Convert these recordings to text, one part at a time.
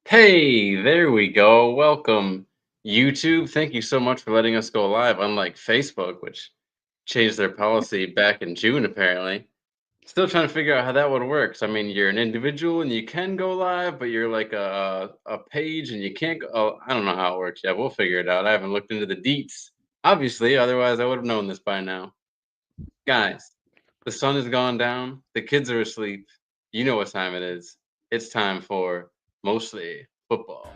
Hey, there we go. Welcome, YouTube. Thank you so much for letting us go live, unlike Facebook, which changed their policy back in June, apparently. Still trying to figure out how that would work. I mean, you're an individual and you can go live, but you're like a page and you can't go. Oh, I don't know how it works. Yeah, we'll figure it out. I haven't looked into the deets, obviously. Otherwise, I would have known this by now. Guys, the sun has gone down. The kids are asleep. You know what time it is. It's time for mostly football.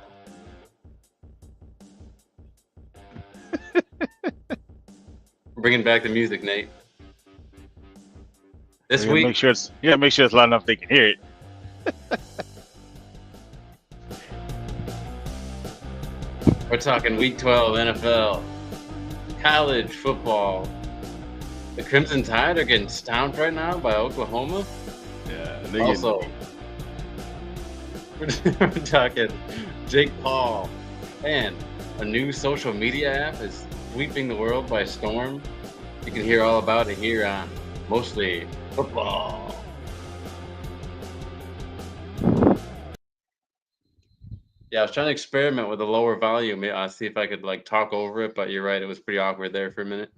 Bringing back the music, Nate. We This gotta week, make sure it's loud enough they can hear it. we're talking Week 12 NFL, college football. The Crimson Tide are getting stomped right now by Oklahoma. Yeah, Also, we're talking Jake Paul, and a new social media app is sweeping the world by storm. You can hear all about it here on Mostly Football. Yeah, I was trying to experiment with a lower volume, see if I could like talk over it, but you're right, it was pretty awkward there for a minute.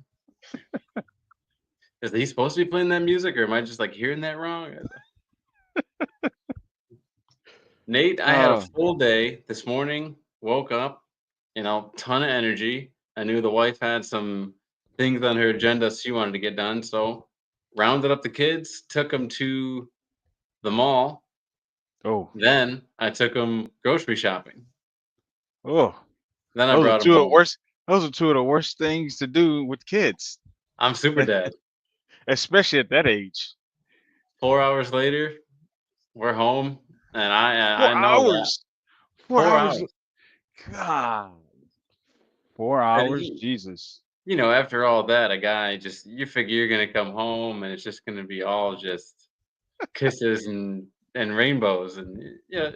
Is he supposed to be playing that music, or am I just like hearing that wrong? Nate, I had a uh, full day this morning. Woke up, ton of energy. I knew the wife had some things on her agenda she wanted to get done, so rounded up the kids, took them to the mall. oh, Then I took them grocery shopping. oh, Then I those are brought them two of the home. worst. Those are two of the worst things to do with kids, I'm super dead. especially at that age. 4 hours later, we're home, and I Four know that hours. Four 4 hours. hours. God. Four And hours. Jesus. after all that, a guy just you figure you're gonna come home and it's just gonna be all just kisses and rainbows and yeah,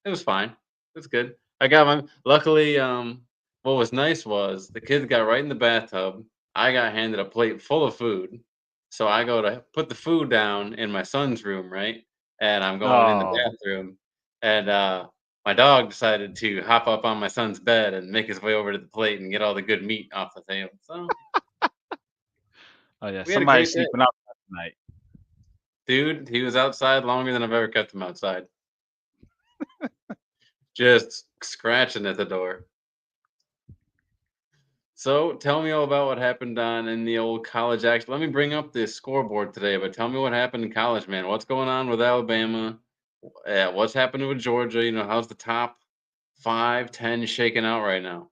it was fine. It was good. I got my luckily, what was nice was the kids got right in the bathtub. I got handed a plate full of food. So I go to put the food down in my son's room, right? And I'm going in the Oh, bathroom and my dog decided to hop up on my son's bed and make his way over to the plate and get all the good meat off the table. So oh yeah. we had a Somebody's great day. sleeping out tonight. Dude, he was outside longer than I've ever kept him outside. Just scratching at the door. So tell me all about what happened on in the old college action. Let me bring up the scoreboard today, but tell me what happened in college, man. What's going on with Alabama? What's happening with Georgia? How's the top 5, 10 shaking out right now?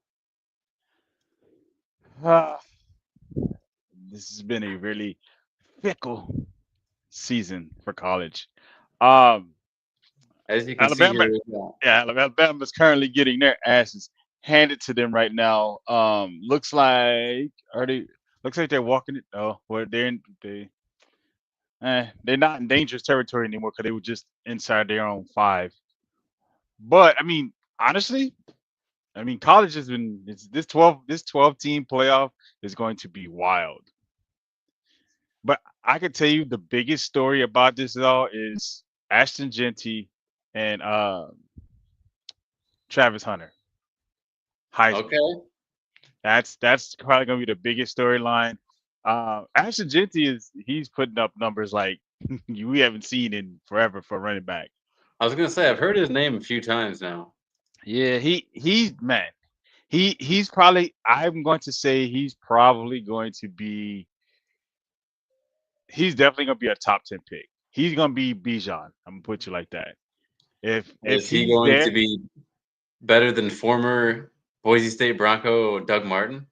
Ah, this has been a really fickle season for college. Um, As you can see Alabama, here, we've got yeah, Alabama's currently getting their asses handed to them right now. Looks like they're walking it. Oh, well, they're not in dangerous territory anymore because they were just inside their own five. But I mean, honestly, college has been this 12 team playoff is going to be wild. But I can tell you the biggest story about this all is Ashton Genty and Travis Hunter Heisman. okay. That's probably gonna be the biggest storyline. Ashton Genty he's putting up numbers like we haven't seen in forever for running back. I was gonna say I've heard his name a few times now. Yeah, he's man. He's probably I'm going to say he's probably going to be he's definitely gonna be a top 10 pick. He's gonna be Bijan. I'm gonna put you like that. If Is he he's going to there, be better than former Boise State Bronco Doug Martin,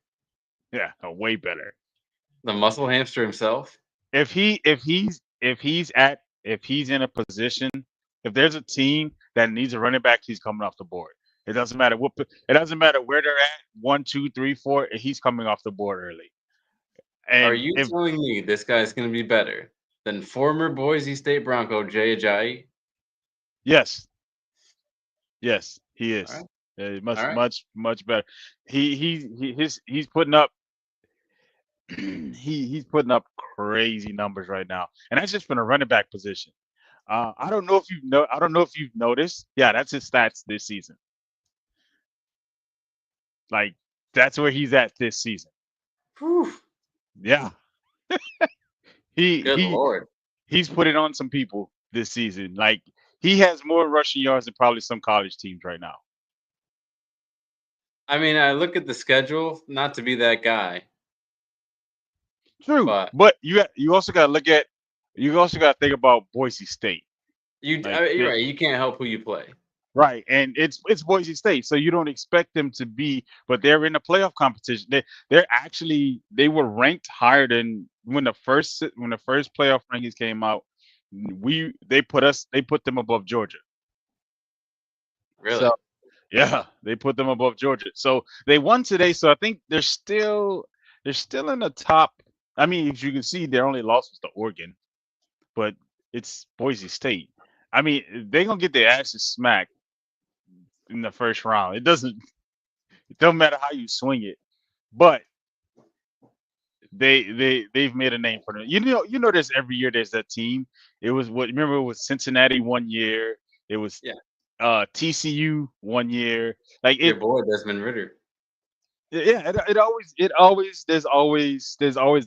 yeah, way better. the muscle hamster himself? If he's in a position, if there's a team that needs a running back, he's coming off the board. It doesn't matter where they're at, one, two, three, four, he's coming off the board early. Are And you if telling me this guy's gonna be better than former Boise State Bronco Jay Ajayi? yes, yes, he All is. right, all Much, right. much, much better. He's putting up he's putting up crazy numbers right now. And that's just from a running back position. I don't know if I don't know if you've noticed. Yeah, that's his stats this season. Like that's where he's at this season. Whew, Yeah, he good he lord. he's put it on some people this season. Like he has more rushing yards than probably some college teams right now. I mean, I look at the schedule, not to be that guy, True, but but you also got to look at you also got to think about Boise State. Like you're right. You can't help who you play. right, and it's Boise State, so you don't expect them to be, but they're in the playoff competition. They're actually they were ranked higher than when the first playoff rankings came out. They put them above Georgia. Really? So yeah, they put them above Georgia. So they won today. So I think they're still in the top. I mean, if you can see, their only loss was to Oregon, but it's Boise State. I mean, they're gonna get their asses smacked in the first round. It doesn't matter how you swing it, but they've made a name for them. There's every year there's that team. It was what remember it was Cincinnati one year. It was Yeah. TCU one year. Like Your it boy Desmond Ritter. yeah, it always there's always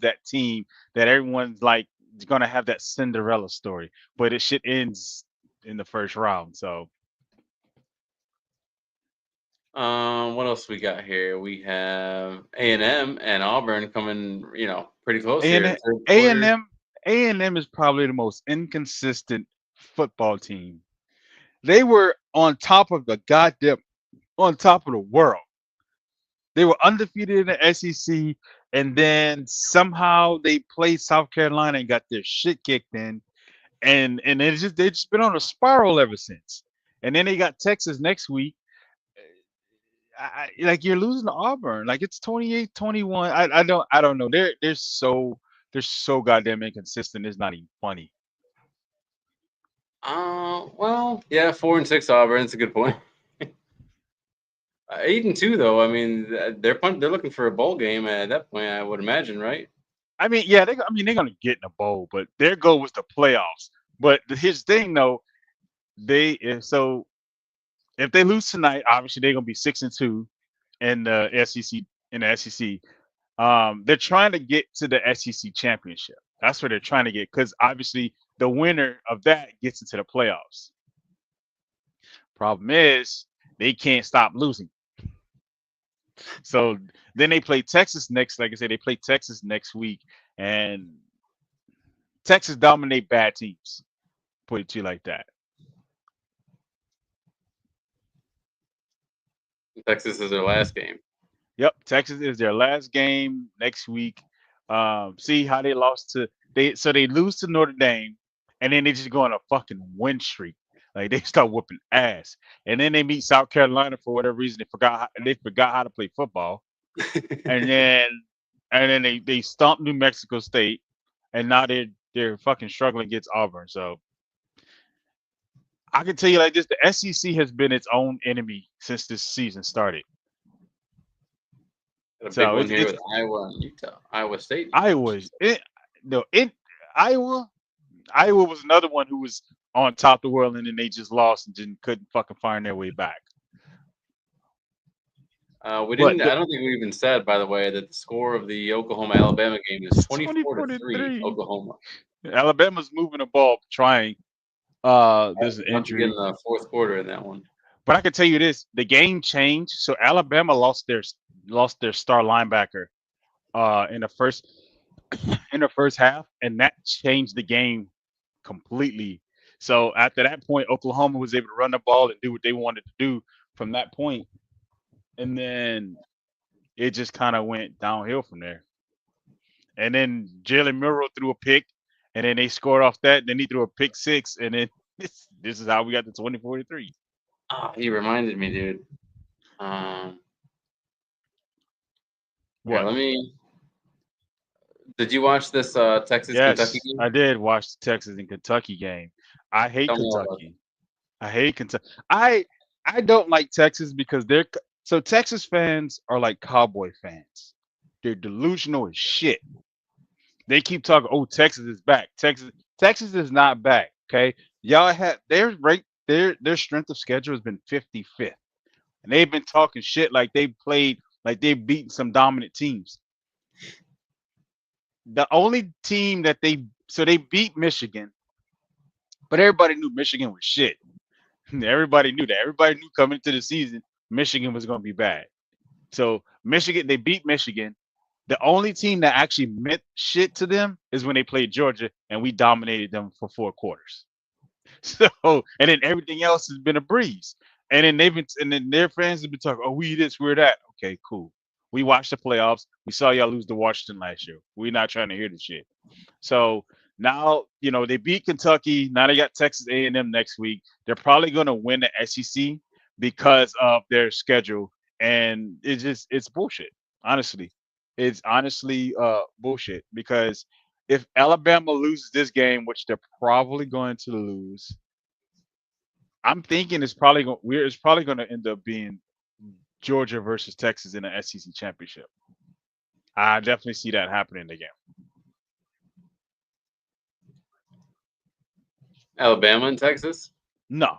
that team that everyone's like gonna have that Cinderella story, but it shit ends in the first round. So What else we got here? We have A&M and Auburn coming, pretty close A here and in third A and quarter. M A&M is probably the most inconsistent football team. They were on top of the world. They were undefeated in the SEC, and then somehow they played South Carolina and got their shit kicked in, and they just been on a spiral ever since. And then they got Texas next week. Like you're losing to Auburn. Like it's 28-21. I don't know. They're so goddamn inconsistent. It's not even funny. Well, yeah, 4-6 Auburn. That's a good point. 8-2 though. I mean, they're looking for a bowl game at that point. I would imagine, right? I mean, yeah, they're gonna get in a bowl, but their goal was the playoffs. But his thing though, so if they lose tonight, obviously they're gonna be 6-2 in the SEC they're trying to get to the SEC championship. That's where they're trying to get because obviously the winner of that gets into the playoffs. Problem is they can't stop losing. So then they play Texas next. Like I said, they play Texas next week, and Texas dominate bad teams. Put it to you like that. Texas is their last game. Yep, Texas is their last game next week. See how they lost to they lose to Notre Dame, and then they just go on a fucking win streak. Like they start whooping ass, and then they meet South Carolina for whatever reason. They forgot how to play football, and then they stomp New Mexico State, and now they're fucking struggling against Auburn. So I can tell you like this: the SEC has been its own enemy since this season started. Got a big So one it's here it's with Iowa and Utah. Iowa State. Iowa. No, Iowa. Iowa was another one who was on top of the world, and then they just lost and didn't couldn't fucking find their way back. We But didn't. I don't think we even said, by the way, that the score of the Oklahoma Alabama game is 24-3 2023, Oklahoma. Alabama's moving the ball, trying. There's an About to get in injury, the fourth quarter in that one. but I can tell you this: the game changed. So Alabama lost their star linebacker in the first half, and that changed the game completely. So after that point, Oklahoma was able to run the ball and do what they wanted to do from that point, and then it just kind of went downhill from there. And then Jalen Murrow threw a pick, and then they scored off that. Then he threw a pick six, and then this is how we got the 20-43. Oh, he reminded me, dude. Um, Here, What? let me. Did you watch this Texas Kentucky Yes, game? I did watch the Texas and Kentucky game. I hate Tell me all about Kentucky. I hate Kentucky. I don't like Texas because so Texas fans are like Cowboy fans. They're delusional as shit. They keep talking, oh, Texas is back. Texas is not back. Okay. Y'all had their strength of schedule has been 55th, and they've been talking shit like they played like they've beaten some dominant teams. The only team that they beat Michigan, but everybody knew Michigan was shit. Everybody knew that. Everybody knew coming into the season Michigan was going to be bad. So Michigan, they beat Michigan. The only team that actually meant shit to them is when they played Georgia, and we dominated them for 4 quarters. So, and then everything else has been a breeze. And then their fans have been talking, oh, we this, we're that. Okay, cool. We watched the playoffs. We saw y'all lose to Washington last year. We're not trying to hear the shit. So now, they beat Kentucky. Now they got Texas A&M next week. They're probably going to win the SEC because of their schedule, and it's bullshit. Honestly, it's honestly bullshit because if Alabama loses this game, which they're probably going to lose, I'm thinking it's probably going to end up being Georgia versus Texas in the SEC championship. I definitely see that happening again. Alabama and Texas. No,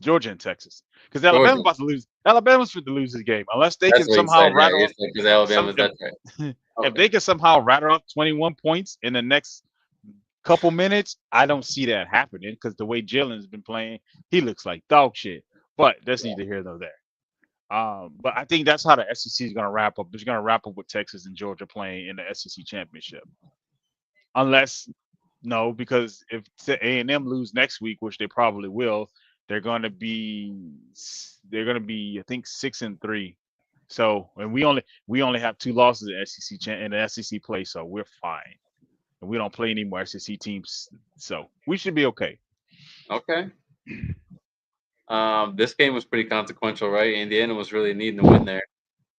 Georgia and Texas, because Georgia. Alabama's about to lose. Alabama's fit to lose this game unless they That's can what you somehow said, right? rattle off. Because Alabama's that's right. If Okay. they can somehow rattle off 21 points in the next couple minutes, I don't see that happening because the way Jalen's been playing, he looks like dog shit. But that's neither here nor there. But I think that's how the SEC is going to wrap up. It's going to wrap up with Texas and Georgia playing in the SEC championship, unless no, because if A&M lose next week, which they probably will, they're going to be I think 6-3. So, and we only have 2 losses in in the SEC play, so we're fine. And we don't play any more SEC teams, so we should be okay. Okay. This game was pretty consequential, right? Indiana was really needing to win there.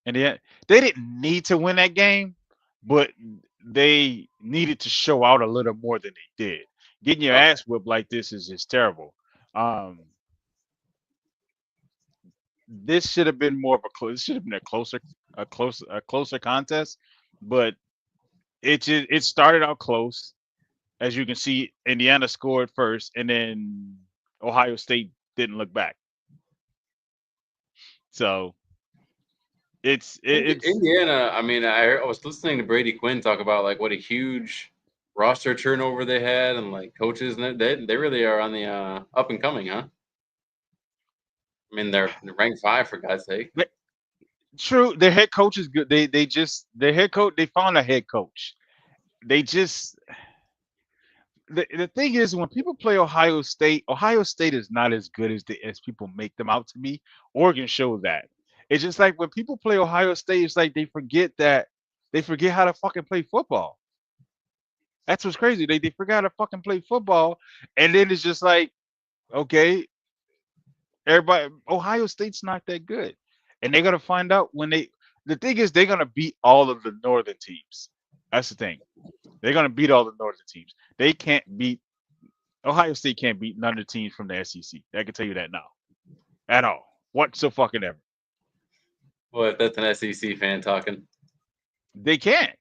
And they didn't need to win that game, but they needed to show out a little more than they did. Getting your Okay. ass whipped like this is just terrible. This should have been more of this should have been a closer contest, but it started out close. As you can see, Indiana scored first, and then Ohio State didn't look back. So it's Indiana. I mean, I was listening to Brady Quinn talk about like what a huge roster turnover they had and like coaches, and they really are on the up and coming, huh? I mean, they're ranked 5 for God's sake. True. Their head coach is good. Their head coach. They found a head coach. They just the thing is when people play Ohio State is not as good as people make them out to be. Oregon showed that. It's just like when people play Ohio State, it's like they forget how to fucking play football. That's what's crazy. They forgot how to fucking play football, and then it's just like, okay, everybody, Ohio State's not that good, and they're gonna find out when they. The thing is, they're gonna beat all of the northern teams. That's the thing. They're gonna beat all the northern teams. They can't beat Ohio State. Can't beat none of the teams from the SEC. I can tell you that now, at all, whatsoever. Well, that's an SEC fan talking. They can't.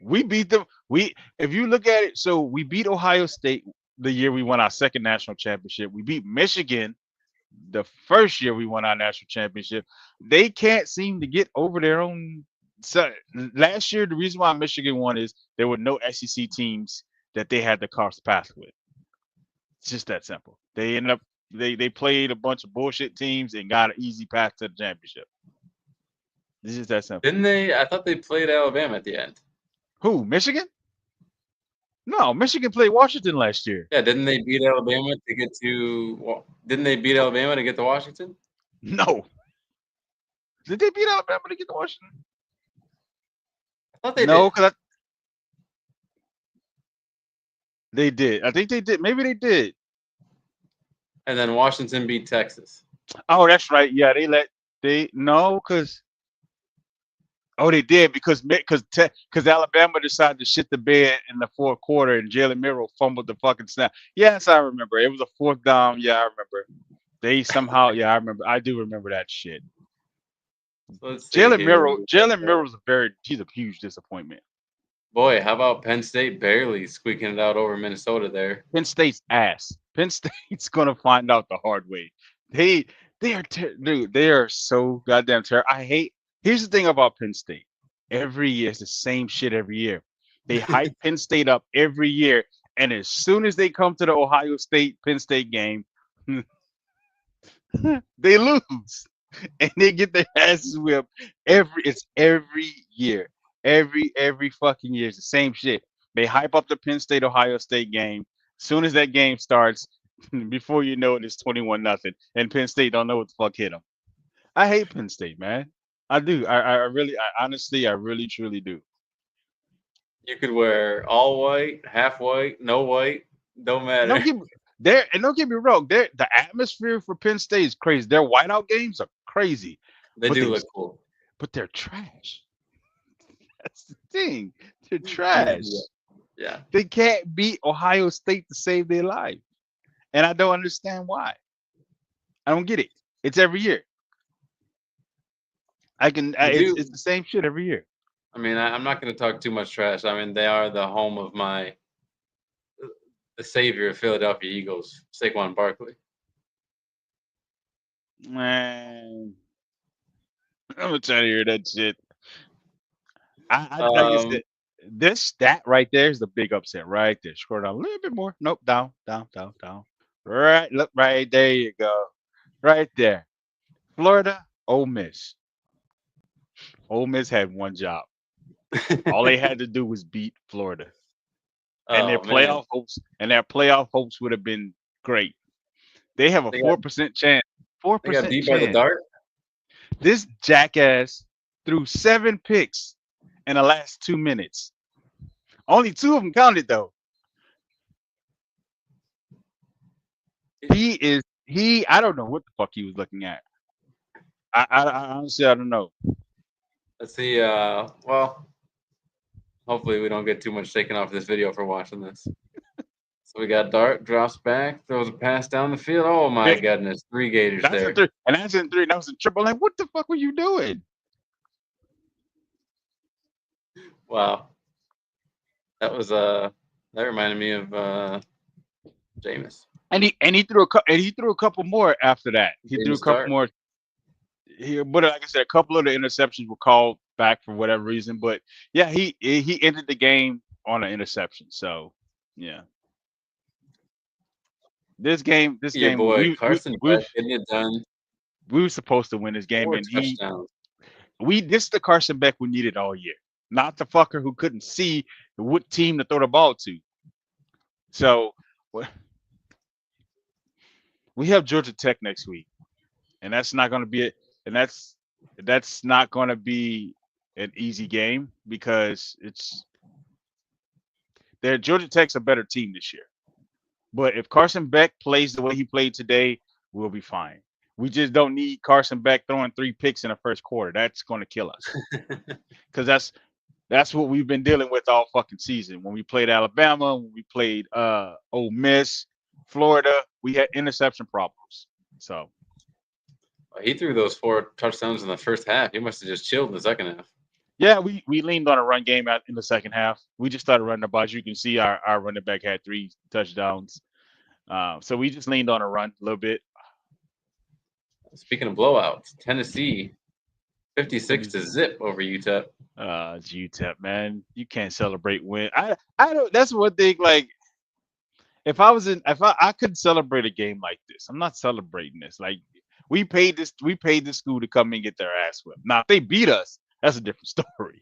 We beat them. If you look at it, so we beat Ohio State the year we won our second national championship. We beat Michigan the first year we won our national championship. They can't seem to get over their own. So last year, the reason why Michigan won is there were no SEC teams that they had to cross path with. It's just that simple. They ended up they played a bunch of bullshit teams and got an easy path to the championship. It's just that simple. Didn't they? I thought they played Alabama at the end. Who? Michigan? No, Michigan played Washington last year. Yeah, didn't they beat Alabama to get to? Didn't they beat Alabama to get to Washington? No. Did they beat Alabama to get to Washington? I thought they No, did. because they did. I think they did. Maybe they did. And then Washington beat Texas. Oh, that's right. Yeah, because they did because Alabama decided to shit the bed in the fourth quarter and Jalen Milroe fumbled the fucking snap. Yes, I remember. It was a fourth down. Yeah, I remember. They somehow, yeah, I remember. I do remember that shit. Jalen Milroe's he's a huge disappointment. Boy, how about Penn State barely squeaking it out over Minnesota there? Penn State's ass. Penn State's gonna find out the hard way. They dude, they are so goddamn terrible. Here's the thing about Penn State. Every year it's the same shit every year. They hype Penn State up every year, and as soon as they come to the Ohio State Penn State game, they lose. And they get their asses whipped every year. Every fucking year. It's the same shit. They hype up the Penn State Ohio State game. Soon as that game starts, before you know it, it's 21-0. And Penn State don't know what the fuck hit them. I hate Penn State, man. I do. I honestly, I really truly do. You could wear all white, half white, no white, don't And matter. don't get me wrong, the atmosphere for Penn State is crazy. Their whiteout games are crazy, They but do look cool. but they're trash. That's the thing. They're trash. Yeah. They can't beat Ohio State to save their life. And I don't understand why. I don't get it. It's every year. It's the same shit every year. I mean, I'm not going to talk too much trash. I mean, they are the home of the savior of Philadelphia Eagles, Saquon Barkley. Man, I'm gonna try to hear that shit. Like I said, this stat right there is the big upset right there. Scroll down a little bit more. Nope, down. Right, look right there. You go, right there. Florida, Ole Miss. Ole Miss had one job. All they had to do was beat Florida, and their playoff hopes would have been great. They have a 4% chance. 4% They got beat by the Dart. This jackass threw 7 picks in the last 2 minutes. Only 2 of them counted though. I don't know what the fuck he was looking at. I honestly I don't know. Let's see. Well, hopefully we don't get too much taken off this video for watching this. So we got Dart, drops back, throws a pass down the field. Oh my goodness, 3 Gators there. And that's in 3. That was a triple. Like, what the fuck were you doing? Wow. That was that reminded me of Jameis. And he threw a couple more after that. He threw a couple more. But like I said, a couple of the interceptions were called back for whatever reason. But yeah, he ended the game on an interception. So yeah. This game, boy Carson Beck getting it done. We were supposed to win this game, and this is the Carson Beck we needed all year, not the fucker who couldn't see what team to throw the ball to. So we have Georgia Tech next week, and that's not going to be it. And that's not going to be an easy game because Georgia Tech's a better team this year. But if Carson Beck plays the way he played today, we'll be fine. We just don't need Carson Beck throwing 3 picks in the first quarter. That's going to kill us. Because that's what we've been dealing with all fucking season. When we played Alabama, when we played Ole Miss, Florida, we had interception problems. So he threw those 4 touchdowns in the first half. He must have just chilled in the second half. Yeah, we leaned on a run game out in the second half. We just started running the ball. As you can see, our running back had 3 touchdowns. So we just leaned on a run a little bit. Speaking of blowouts, Tennessee 56-0 over UTEP. It's UTEP, man. You can't celebrate win. I don't. That's one thing. Like, if I could celebrate a game like this, I'm not celebrating this. Like, we paid this school to come and get their ass whipped. Now, if they beat us, that's a different story.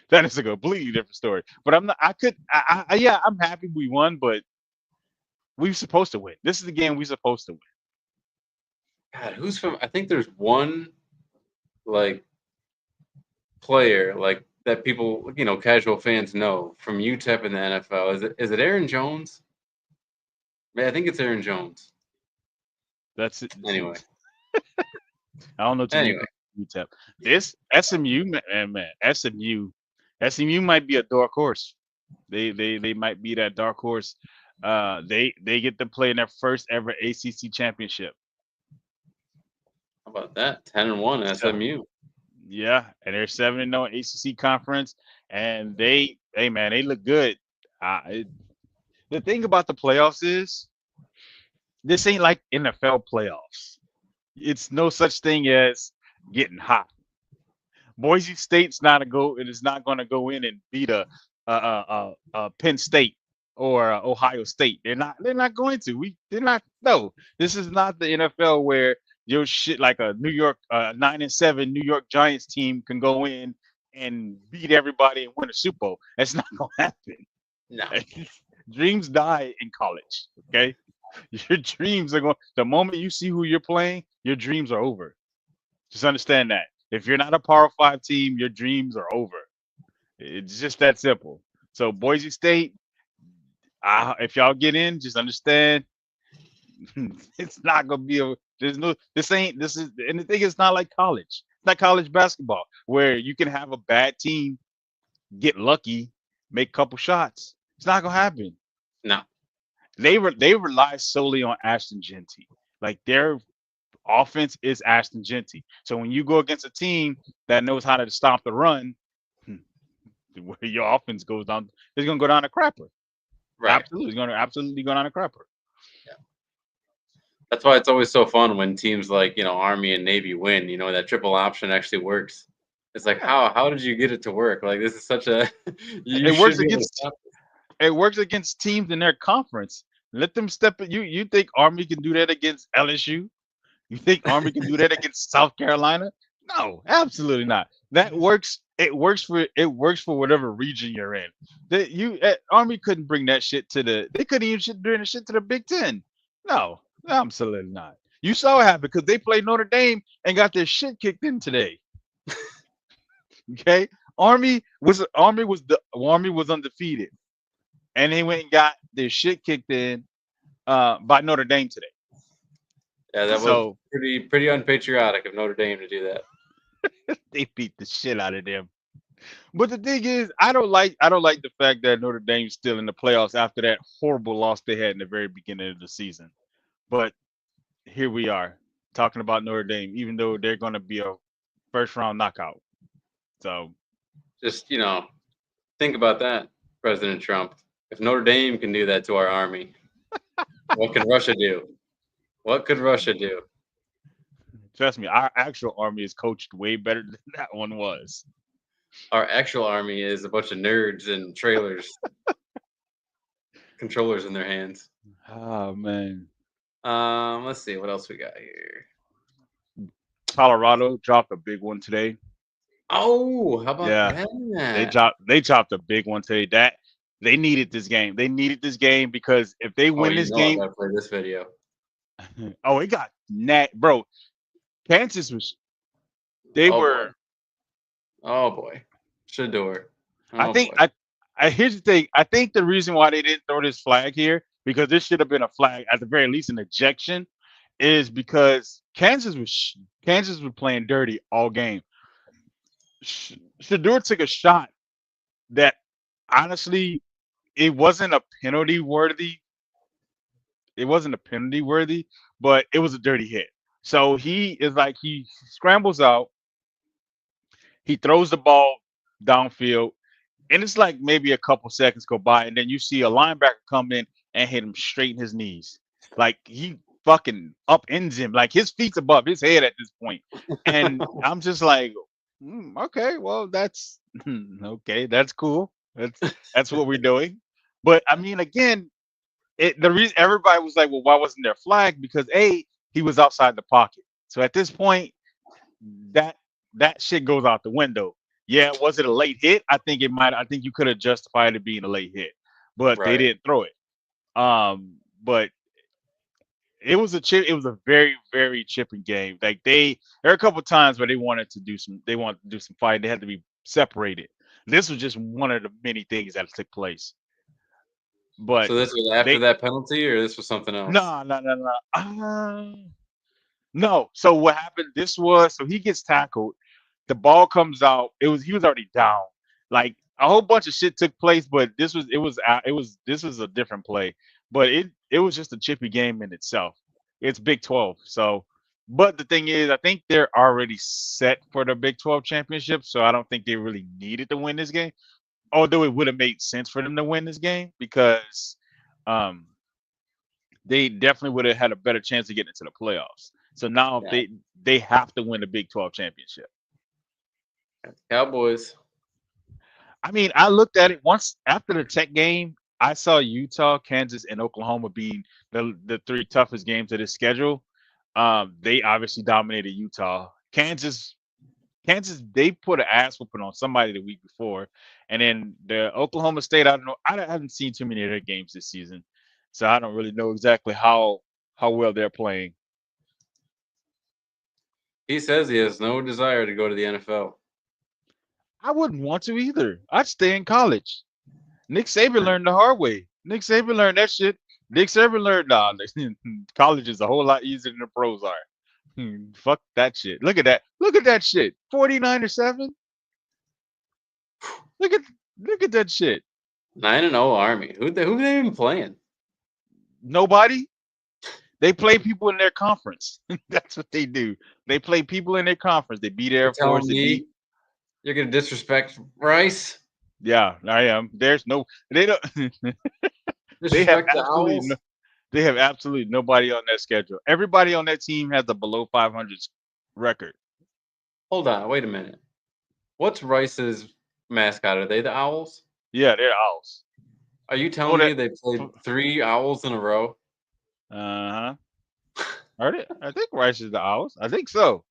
That is a completely different story. But I'm not. I'm happy we won, but we're supposed to win. This is the game we're supposed to win. God, who's from? I think there's one like player like that people, casual fans know from UTEP in the NFL. Is it Aaron Jones? I think it's Aaron Jones. That's it. Anyway. I don't know. UTEP. This SMU man, SMU might be a dark horse. They might be that dark horse. They get to play in their first ever ACC championship. How about that? 10-1 SMU. Yeah, and they're 7-0 ACC conference, and they look good. The thing about the playoffs is This ain't like NFL playoffs. It's no such thing as getting hot. Boise State's not a go. It is not going to go in and beat a Penn State or Ohio State. They're not. They're not going to. They're not. No, this is not the NFL where your shit like a New York 9-7 New York Giants team can go in and beat everybody and win a Super Bowl. That's not going to happen. No. Dreams die in college. Okay, your dreams are going. The moment you see who you're playing, your dreams are over. Just understand that. If you're not a Power Five team, your dreams are over. It's just that simple. So Boise State, if y'all get in, just understand it's not gonna be a. There's no. This ain't. This is. And the thing is, not like college. It's not college basketball where you can have a bad team get lucky, make a couple shots. It's not gonna happen. No. They rely solely on Ashton Genty. Like their offense is Ashton Genty. So when you go against a team that knows how to stop the run, your offense goes down. It's gonna go down a crapper. Right. Absolutely, it's gonna absolutely go down a crapper. Yeah. That's why it's always so fun when teams like Army and Navy win. That triple option actually works. It's like how did you get it to work? Like this is such a it works against it works against teams in their conference. Let them step it. You think Army can do that against LSU? You think Army can do that against South Carolina? No, absolutely not. That works. It works for whatever region you're in. Army couldn't bring that shit to the. They couldn't even bring the shit to the Big Ten. No, absolutely not. You saw what happened because they played Notre Dame and got their shit kicked in today. Okay, Army was undefeated, and they went and got their shit kicked in by Notre Dame today. Yeah, that was pretty unpatriotic of Notre Dame to do that. They beat the shit out of them. But the thing is, I don't like the fact that Notre Dame's still in the playoffs after that horrible loss they had in the very beginning of the season. But here we are talking about Notre Dame, even though they're going to be a first round knockout. So just think about that, President Trump. If Notre Dame can do that to our Army, what can Russia do? What could Russia do? Trust me, our actual Army is coached way better than that one was. Our actual Army is a bunch of nerds and trailers, controllers in their hands. Oh man. Let's see what else we got here. Colorado dropped a big one today. Oh, how about that? They dropped a big one today. That they needed this game. They needed this game because if they win this game, I gotta play this video. Oh, it got bro. Kansas was. Were. Oh boy, Shedeur. I think here's the thing. I think the reason why they didn't throw this flag here, because this should have been a flag, at the very least an ejection, is because Kansas was playing dirty all game. Shedeur took a shot that honestly it wasn't a penalty worthy. It wasn't a penalty worthy, but it was a dirty hit. So he scrambles out, he throws the ball downfield, and it's like maybe a couple seconds go by, and then you see a linebacker come in and hit him straight in his knees. Like he fucking upends him, like his feet's above his head at this point. And I'm just like, okay, well that's okay, that's cool. That's what we're doing. But I mean, again, the reason everybody was like, well, why wasn't there a flag? Because he was outside the pocket. So at this point, that shit goes out the window. Yeah, was it a late hit? I think you could have justified it being a late hit, but they didn't throw it. But it was a very, very chipping game. Like there are a couple times where they wanted to do some fighting. They had to be separated. This was just one of the many things that took place. But so this was after that penalty, or this was something else? No. So what happened? So he gets tackled. The ball comes out. He was already down. Like a whole bunch of shit took place, but this was a different play. But it was just a chippy game in itself. It's Big 12. So, but the thing is, I think they're already set for the Big 12 championship. So I don't think they really needed to win this game. Although it would have made sense for them to win this game because they definitely would have had a better chance of getting into the playoffs. So now Yeah. they have to win the Big 12 championship. Cowboys. I mean, I looked at it once after the Tech game. I saw Utah, Kansas, and Oklahoma being the three toughest games of this schedule. They obviously dominated Utah. Kansas, they put an ass whooping on somebody the week before, and then the Oklahoma State. I don't know. I haven't seen too many of their games this season, so I don't really know exactly how well they're playing. He says he has no desire to go to the NFL. I wouldn't want to either. I'd stay in college. Nick Saban learned the hard way. Nick Saban learned that shit. Nick Saban learned, nah, college is a whole lot easier than the pros are. Fuck that shit. Look at that. Look at that shit. 49-7. Look at that shit. 9-0 Army. Who they even playing? Nobody. They play people in their conference. That's what they do. They play people in their conference. They beat Air Force. You're gonna disrespect Rice? Yeah, I am. There's no. They don't. They have absolutely nobody on that schedule. Everybody on that team has a below 500 record. Hold on, wait a minute. What's Rice's mascot? Are they the Owls? Yeah, they're Owls. Are you telling me they played 3 Owls in a row? Uh-huh. Are they? I think Rice is the Owls. I think so.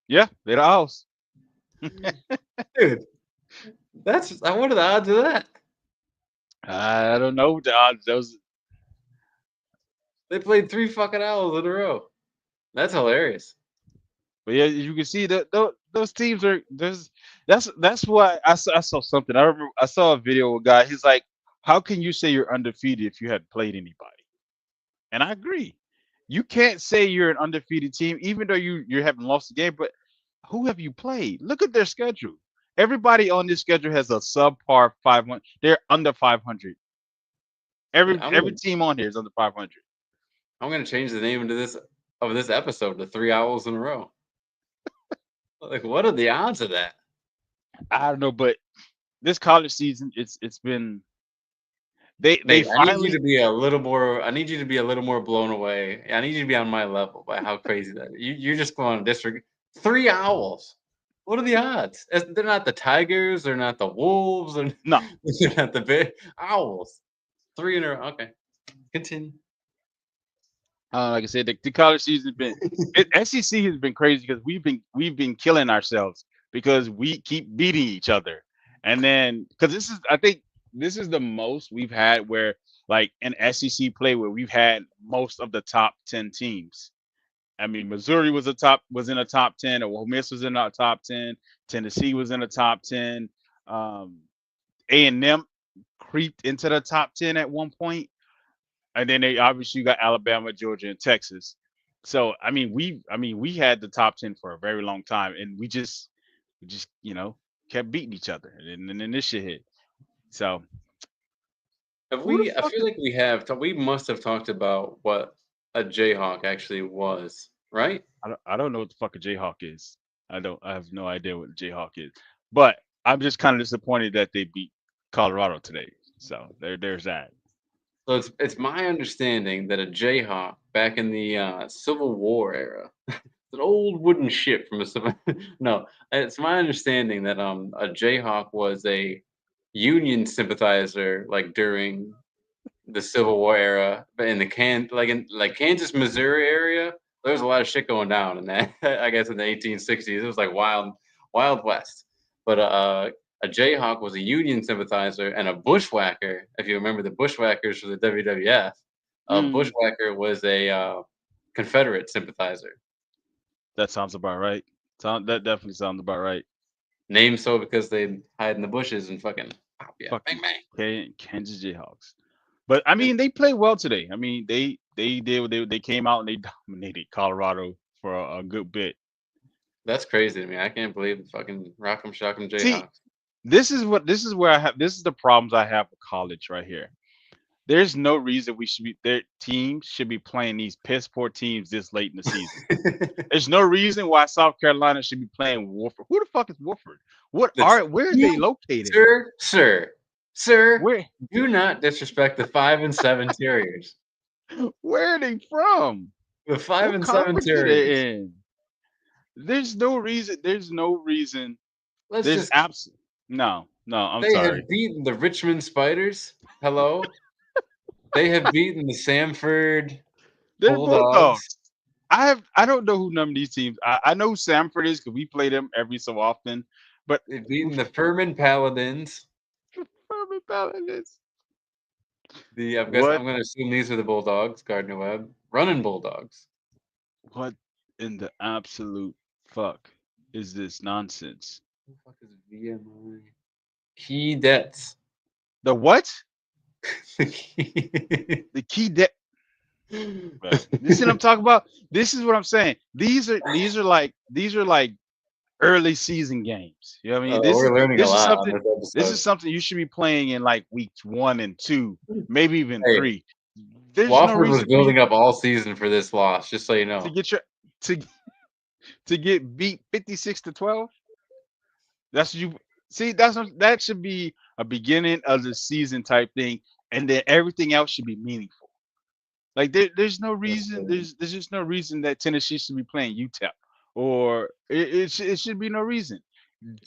Yeah, they're the Owls. Dude, what are the odds of that? I don't know the odds. They played 3 fucking Owls in a row. That's hilarious. But yeah, you can see that those teams are that's why I saw something. I remember I saw a video of a guy. He's like, "How can you say you're undefeated if you hadn't played anybody?" And I agree. You can't say you're an undefeated team even though you haven't lost a game. But who have you played? Look at their schedule. Everybody on this schedule has a subpar 500. They're under 500. Every team on here is under 500. I'm gonna change the name of this episode to 3 Owls in a row. Like, what are the odds of that? I don't know, but this college season, it's been. They I finally. need you to be a little more. I need you to be a little more blown away. I need you to be on my level by how crazy that is. You're just going to disregard 3 Owls. What are the odds? They're not the Tigers. They're not the Wolves. No, they're not the big Owls. 3 in a row. Okay, continue. Like I said, the college season has been SEC has been crazy because we've been killing ourselves because we keep beating each other, and then because I think this is the most we've had where like an SEC play where we've had most of the top 10 teams. I mean, Missouri was in a top 10, or Ole Miss was in our top 10, Tennessee was in the top 10, A&M creeped into the top 10 at one point. And then they obviously got Alabama, Georgia, and Texas. So I mean, we had the top 10 for a very long time, and we just kept beating each other, and then this shit hit. So I feel like we must have talked about what a Jayhawk actually was, right? I don't know what the fuck a Jayhawk is. I have no idea what a Jayhawk is. But I'm just kind of disappointed that they beat Colorado today. So there's that. So it's my understanding that a Jayhawk back in the Civil War era, it's an old wooden ship from a Civil. No, it's my understanding that a Jayhawk was a Union sympathizer, like during the Civil War era, but in the Kansas, Missouri area, there was a lot of shit going down in that. I guess in the 1860s, it was like wild west. But a Jayhawk was a Union sympathizer, and a bushwhacker, if you remember the bushwhackers for the WWF, a bushwhacker was a Confederate sympathizer. That sounds about right. That definitely sounds about right. Named so because they hide in the bushes and fucking pop you. Bang bang. Kansas Jayhawks. But I mean, they played well today. I mean, they came out and they dominated Colorado for a good bit. That's crazy to me. I can't believe the fucking Rock'em Shock'em Jayhawks. See, this is the problems I have with college right here. There's no reason their teams should be playing these piss poor teams this late in the season. There's no reason why South Carolina should be playing Wofford. Who the fuck is Wofford? Where are they located? Sir, where? Do not disrespect the 5-7 Terriers. Where are they from? The 5 What and 7 conference are Terriers. they in? There's no reason. There's no reason. Let's There's just. no. I'm They sorry. have beaten the Richmond Spiders. Hello. They have beaten the Samford They're Bulldogs. Bulldogs. I don't know who none of these teams. I know who Samford is because we play them every so often. But They've who beaten the Furman Paladins. Furman Paladins? I'm What going to assume these are the Bulldogs. Gardner Webb, running Bulldogs. what in the absolute fuck is this nonsense? Who the fuck is VMI? Key debts. The what? The The key debt. This is what I'm talking about. This is what I'm saying. These are like early season games. You know what I mean? We're learning a This is lot on something this this episode. is something you should be playing in like weeks 1 and 2, maybe even Hey, 3. There's no Wofford was reason for you building up all season for this loss, just so you to know. get your to to get beat 56-12. That's what you see. That should be a beginning of the season type thing, and then everything else should be meaningful. Like there's no reason. There's just no reason that Tennessee should be playing UTEP, or it should be no reason.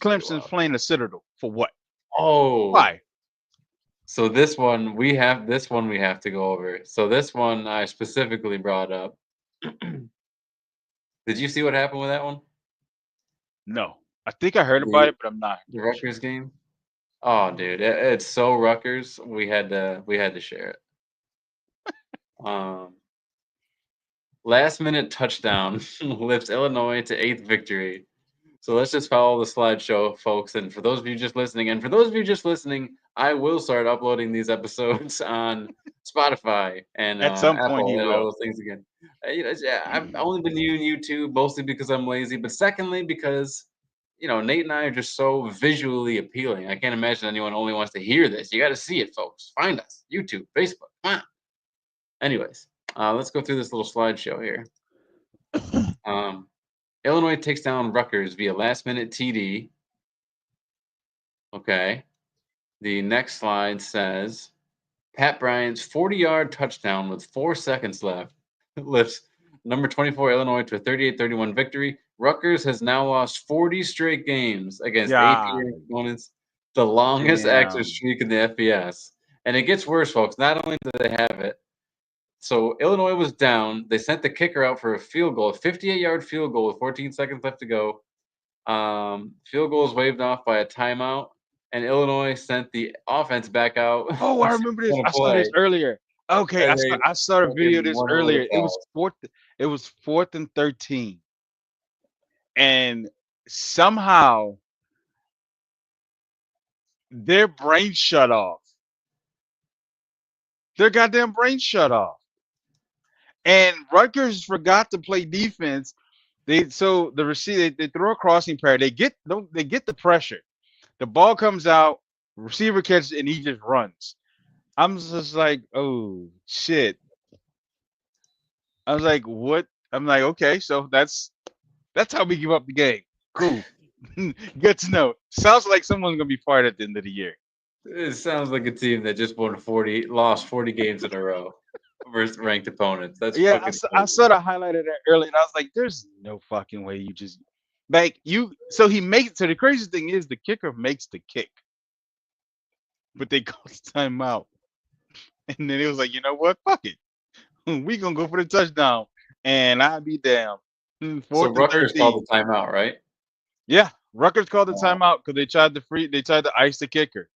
Clemson's playing the Citadel for what? Oh, Why? so this one we have to go over. So this one I specifically brought up. Did you see what happened with that one? No, I think I heard about The it, but I'm not the sure. Rutgers game? Oh, dude, it's so Rutgers. We had to share it. Last minute touchdown lifts Illinois to 8th victory. So let's just follow the slideshow, folks. And for those of you just listening, I will start uploading these episodes on Spotify and At some point, he Apple and all will. those things again. I've only been using YouTube mostly because I'm lazy, but secondly because Nate and I are just so visually appealing. I can't imagine anyone only wants to hear this. You got to see it, folks. Find us, YouTube, Facebook. Come on. Anyways, let's go through this little slideshow here. Illinois takes down Rutgers via last-minute TD. Okay. The next slide says Pat Bryant's 40-yard touchdown with 4 seconds left lifts number 24 Illinois to a 38-31 victory. Rutgers has now lost 40 straight games against Yeah. AP opponents, the longest active Damn. streak in the FBS. And it gets worse, folks. Not only do they have it, so Illinois was down. They sent the kicker out for a field goal, a 58-yard field goal with 14 seconds left to go. Field goal is waved off by a timeout, and Illinois sent the offense back out Oh, I to remember this. run a I saw this play, earlier. Okay, and they I saw a video of fucking this won earlier. overtime. It was fourth and 13. And somehow their brain shut off. Their goddamn brain shut off. And Rutgers forgot to play defense. So the receiver they throw a crossing pair. They get the pressure. The ball comes out, receiver catches, and he just runs. I'm just like, oh shit. I was like, what? I'm like, okay, so that's how we give up the game. Cool. Good to know. Sounds like someone's gonna be fired at the end of the year. It sounds like a team that just lost 40 games in a row versus ranked opponents. That's Yeah, fucking I crazy. sort of highlighted that earlier, and I was like, there's no fucking way you just like you. So he makes. So the crazy thing is, the kicker makes the kick, but they call the timeout, and then it was like, you know what? Fuck it. We gonna go for the touchdown, and I'd be damn. So Fourth and Rutgers called 13. the timeout, right? Yeah, Rutgers called the Uh, timeout because they tried to ice the kicker.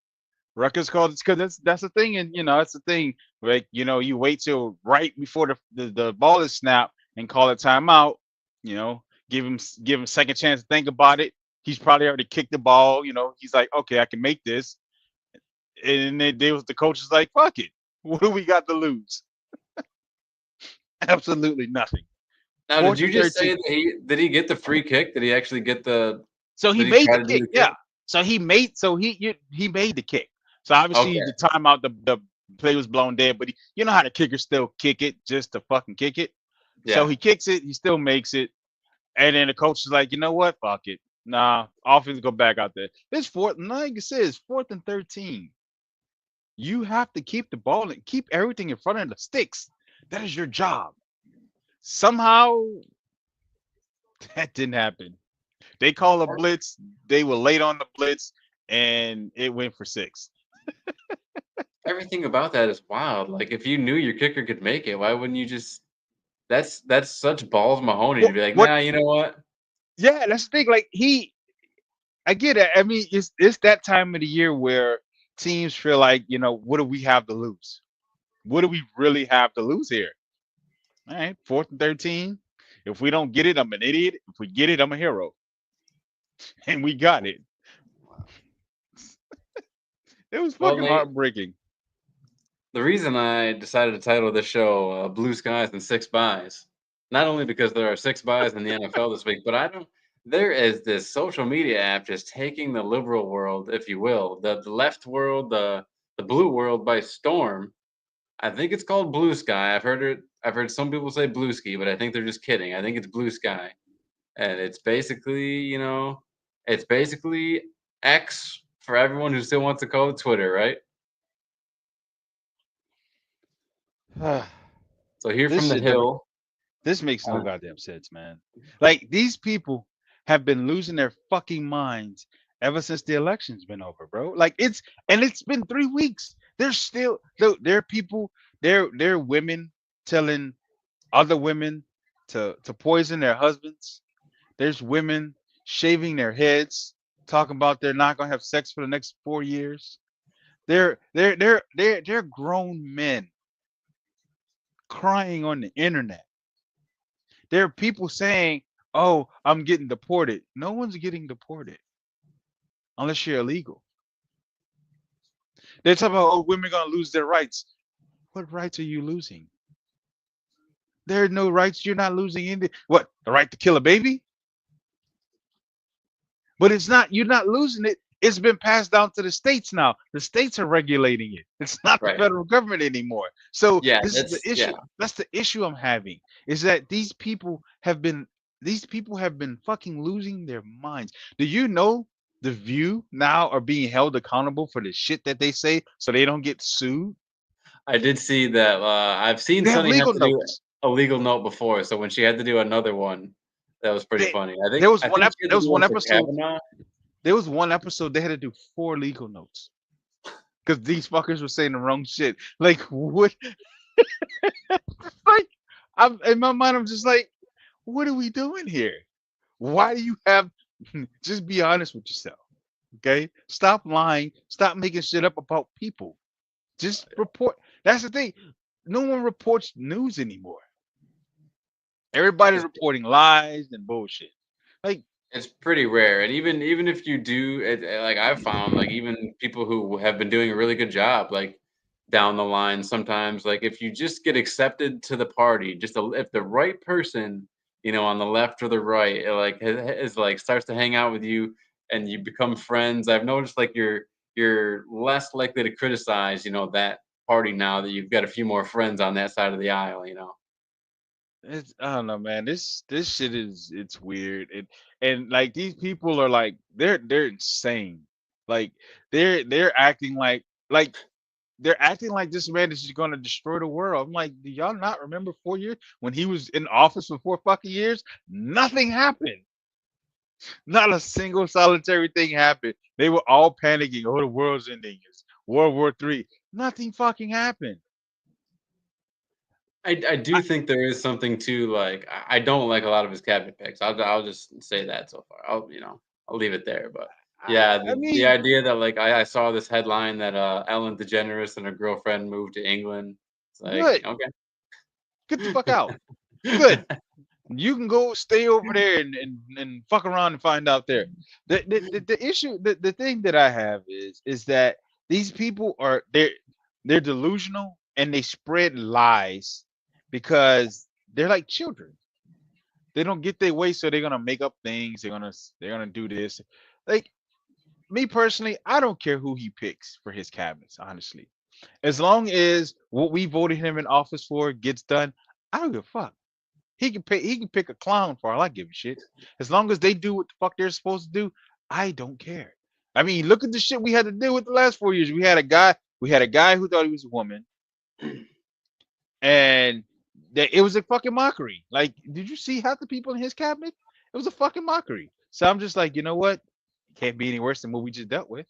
Rutgers called it because that's the thing, and that's the thing. Like you wait till right before the ball is snapped and call a timeout. You know, give him second chance to think about it. He's probably already kicked the ball. He's like, okay, I can make this. And the coach is like, fuck it. What do we got to lose? Absolutely nothing. Now, did Fourth you and just 13. say that did he get the free kick? Did he actually get the? So he Did he made try the to do kick. the Yeah. kick? So he made the kick. So obviously Okay. the timeout, the play was blown dead, but you know how the kicker still kick it just to fucking kick it. So Yeah. he kicks it, he still makes it, and then the coach is like, you know what, fuck it, nah, offense go back out there. This fourth, like you said, it's 4th and 13. You have to keep the ball and keep everything in front of the sticks. That is your job. Somehow that didn't happen. They call a blitz. They were late on the blitz, and it went for 6. Everything about that is wild. Like, if you knew your kicker could make it, why wouldn't you just that's such balls Mahoney to What? be like, What? "Nah, you know what? Yeah, that's the thing. Like I get it. I mean, it's that time of the year where teams feel like, what do we have to lose? What do we really have to lose here? All right, 4th and 13. If we don't get it, I'm an idiot. If we get it, I'm a hero. And we got it. It was Well, fucking Nate, heartbreaking. the reason I decided to title this show Blue Skies and Six Buys, not only because there are six buys in the NFL this week, but I don't. There is this social media app just taking the liberal world, if you will, the left world, the blue world by storm. I think it's called Blue Sky. I've heard it. I've heard some people say Blue Ski, but I think they're just kidding. I think it's Blue Sky, and it's basically, it's basically X for everyone who still wants to call it Twitter, right? So here This from the shit never. hill. This makes no uh, goddamn sense, man. Like these people have been losing their fucking minds ever since the election's been over, bro. Like it's been 3 weeks. There's still there are people, there are women telling other women to poison their husbands. There's women shaving their heads, talking about they're not gonna have sex for the next 4 years. They're grown men crying on the internet. There are people saying, "Oh, I'm getting deported." No one's getting deported unless you're illegal. They talk about, "Oh, women are gonna lose their rights." What rights are you losing? There are no rights. You're not losing any. What? The right to kill a baby? But it's not. You're not losing it. It's been passed down to the states now. The states are regulating it. It's not the right. federal government anymore. So Yeah, this is the that's issue. yeah. That's the issue I'm having. Is that these people have been fucking losing their minds. Do you know the View now are being held accountable for the shit that they say so they don't get sued? I did see that. I've seen They have Sunny have legal to do notes. a legal note before, so when she had to do another one, that was pretty They, funny. there was I one think she had there to was do one one for episode. Kavanaugh. There was one episode they had to do 4 legal notes because these fuckers were saying the wrong shit. Like what? Like I'm in my mind, I'm just like, what are we doing here? Why do you have? Just be honest with yourself, okay? Stop lying. Stop making shit up about people. Just report. That's the thing. No one reports news anymore. Everybody's It's, reporting lies and bullshit. Like, it's pretty rare, and even if you do, like I've found, like even people who have been doing a really good job, like down the line, sometimes, like if you just get accepted to the party, if the right person, on the left or the right, like is like starts to hang out with you and you become friends. I've noticed like you're less likely to criticize, that party now that you've got a few more friends on that side of the aisle. I don't know, man. This shit it's weird. And like these people are like they're insane. Like they're acting like they're acting like this man is just gonna destroy the world. I'm like, do y'all not remember 4 years when he was in office for 4 fucking years? Nothing happened. Not a single solitary thing happened. They were all panicking. Oh, the world's ending. It's World War III. Nothing fucking happened. I I, do think there is something to like. I don't like a lot of his cabinet picks. I'll just say that so far. I'll leave it there. But yeah, I the mean, idea that like I saw this headline that Ellen DeGeneres and her girlfriend moved to England. It's like good. okay. Get the fuck out. Good. You can go stay over there and fuck around and find out there. The issue, the thing that I have is that these people are they're delusional and they spread lies because they're like children. They don't get their way, so they're gonna make up things. They're gonna do this. Like me personally, I don't care who he picks for his cabinets, honestly. As long as what we voted him in office for gets done, I don't give a fuck. He can pick a clown for all I give a shit. As long as they do what the fuck they're supposed to do, I don't care. I mean, look at the shit we had to deal with the last 4 years. We had a guy who thought he was a woman, and it was a fucking mockery. Like, did you see half the people in his cabinet? It was a fucking mockery. So I'm just like, you know what? Can't be any worse than what we just dealt with.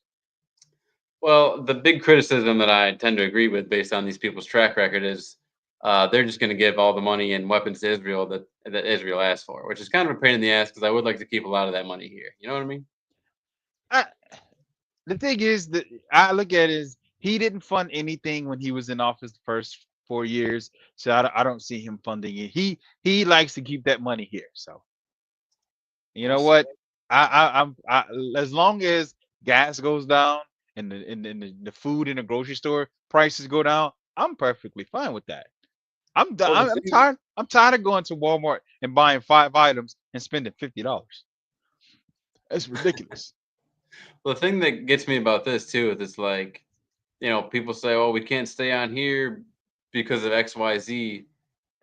Well, the big criticism that I tend to agree with based on these people's track record is they're just going to give all the money and weapons to Israel that Israel asked for, which is kind of a pain in the ass because I would like to keep a lot of that money here. You know what I mean? I, the thing is that I look at it is he didn't fund anything when he was in office the first 4 years, so I don't see him funding it. He likes to keep that money here. So you We'll know see. what? As long as gas goes down and the food in the grocery store prices go down, I'm perfectly fine with that. Well, the I'm thing tired. I'm tired of going to Walmart and buying 5 items and spending $50. That's ridiculous. the thing that gets me about this too is it's like, people say, "Oh, we can't stay on here because of X, Y, Z,"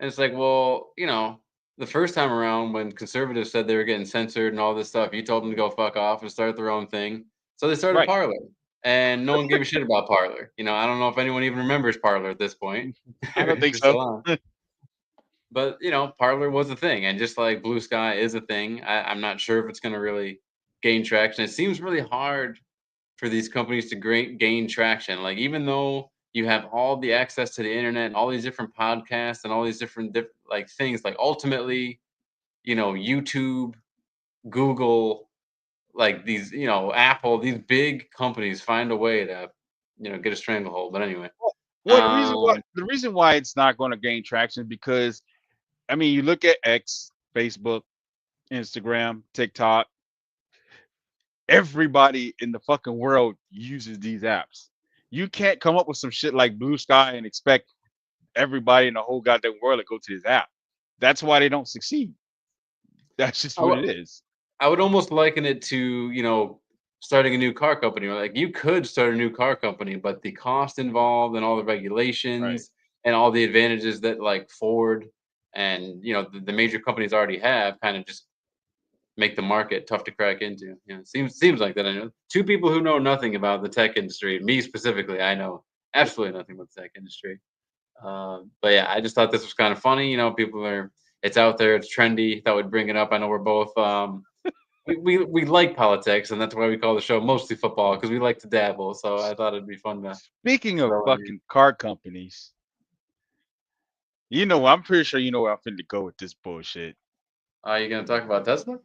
and it's like, well, the first time around when conservatives said they were getting censored and all this stuff, you told them to go fuck off and start their own thing. So they started Right. Parler, and no one gave a shit about Parler. I don't know if anyone even remembers Parler at this point, I don't if think you're so. still on. But Parler was a thing, and just like Blue Sky is a thing, I'm not sure if it's going to really gain traction. It seems really hard for these companies to gain traction. Like even though you have all the access to the internet and all these different podcasts and all these different like things, like ultimately, YouTube, Google, like these, Apple, these big companies find a way to, get a stranglehold. But anyway, Well, um, the reason why it's not going to gain traction is because I mean, you look at X, Facebook, Instagram, TikTok. Everybody in the fucking world uses these apps. You can't come up with some shit like Blue Sky and expect everybody in the whole goddamn world to go to this app. That's why they don't succeed. That's just I, what it w- is. I would almost liken it to, starting a new car company. Like you could start a new car company, but the cost involved and all the Right. regulations and all the advantages that like Ford and the major companies already have kind of just make the market tough to crack into. Seems like that. I know two people who know nothing about the tech industry. Me specifically, I know absolutely nothing about the tech industry. But yeah, I just thought this was kind of funny. People are it's out there, it's trendy. Thought we'd bring it up. I know we're both we like politics, and that's why we call the show mostly football because we like to dabble. So I thought it'd be fun to Speaking of throw in here. fucking car companies, I'm pretty sure you know where I'm finna go with this bullshit. Are you gonna talk about Tesla?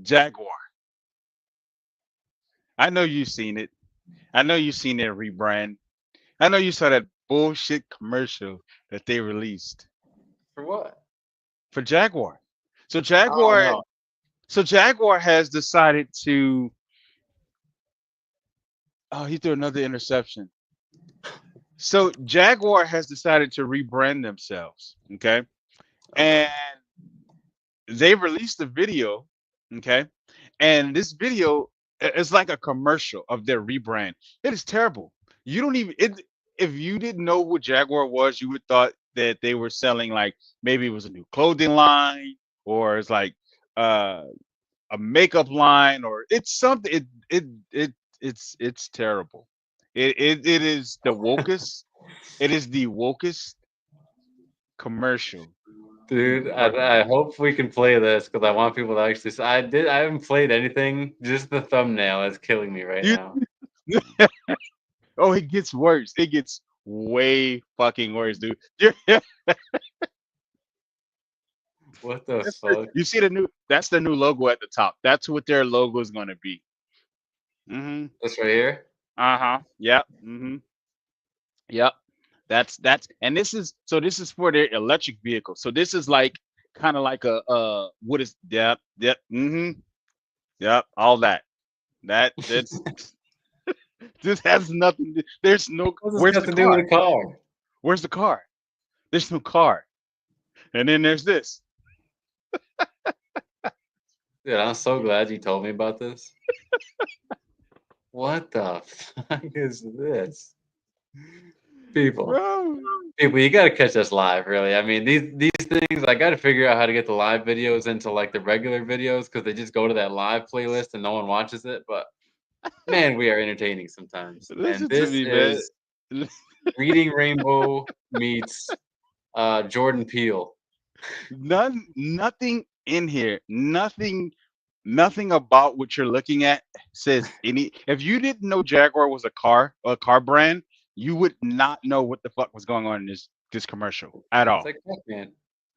Jaguar. I know you've seen it. I know you've seen their rebrand. I know you saw that bullshit commercial that they released For what? for Jaguar. So Oh Jaguar, no. so Jaguar has decided to. Oh, he threw another interception. So Jaguar has decided to rebrand themselves. Okay, Okay. and they released a video. Okay, and this video is like a commercial of their rebrand. It is terrible. You don't even it. If you didn't know what Jaguar was, you would thought that they were selling like maybe it was a new clothing line or it's like uh a makeup line or it's something it's terrible. It is the wokest. It is the wokest commercial you've Dude, ever heard. I hope we can play this because I want people to actually. I haven't played anything. Just the thumbnail is killing me right You, now. oh, it gets worse. It gets way fucking worse, dude. What the fuck? You see the new? That's the new logo at the top. That's what their logo is going to be. Mm-hmm. This right here? Uh-huh. Yep. Mm-hmm. Yep. And this is for their electric vehicle. So this is like kind of like a what is yep. Mm-hmm. Yep. All that. That's this has nothing. There's no. What's this Where's got the to do with car? a car? Where's the car? There's no car. And then there's this. Dude, I'm so glad you told me about this. What the fuck is this? People. Bro. People, you gotta catch us live, really. I mean, these things, I gotta figure out how to get the live videos into like the regular videos because they just go to that live playlist and no one watches it. But man, we are entertaining sometimes. And Listen to this me, man. is Reading Rainbow meets Jordan Peele. Nothing in here. Nothing about what you're looking at says any. If you didn't know Jaguar was a car brand, you would not know what the fuck was going on in this commercial at It's all. like Pac-Man.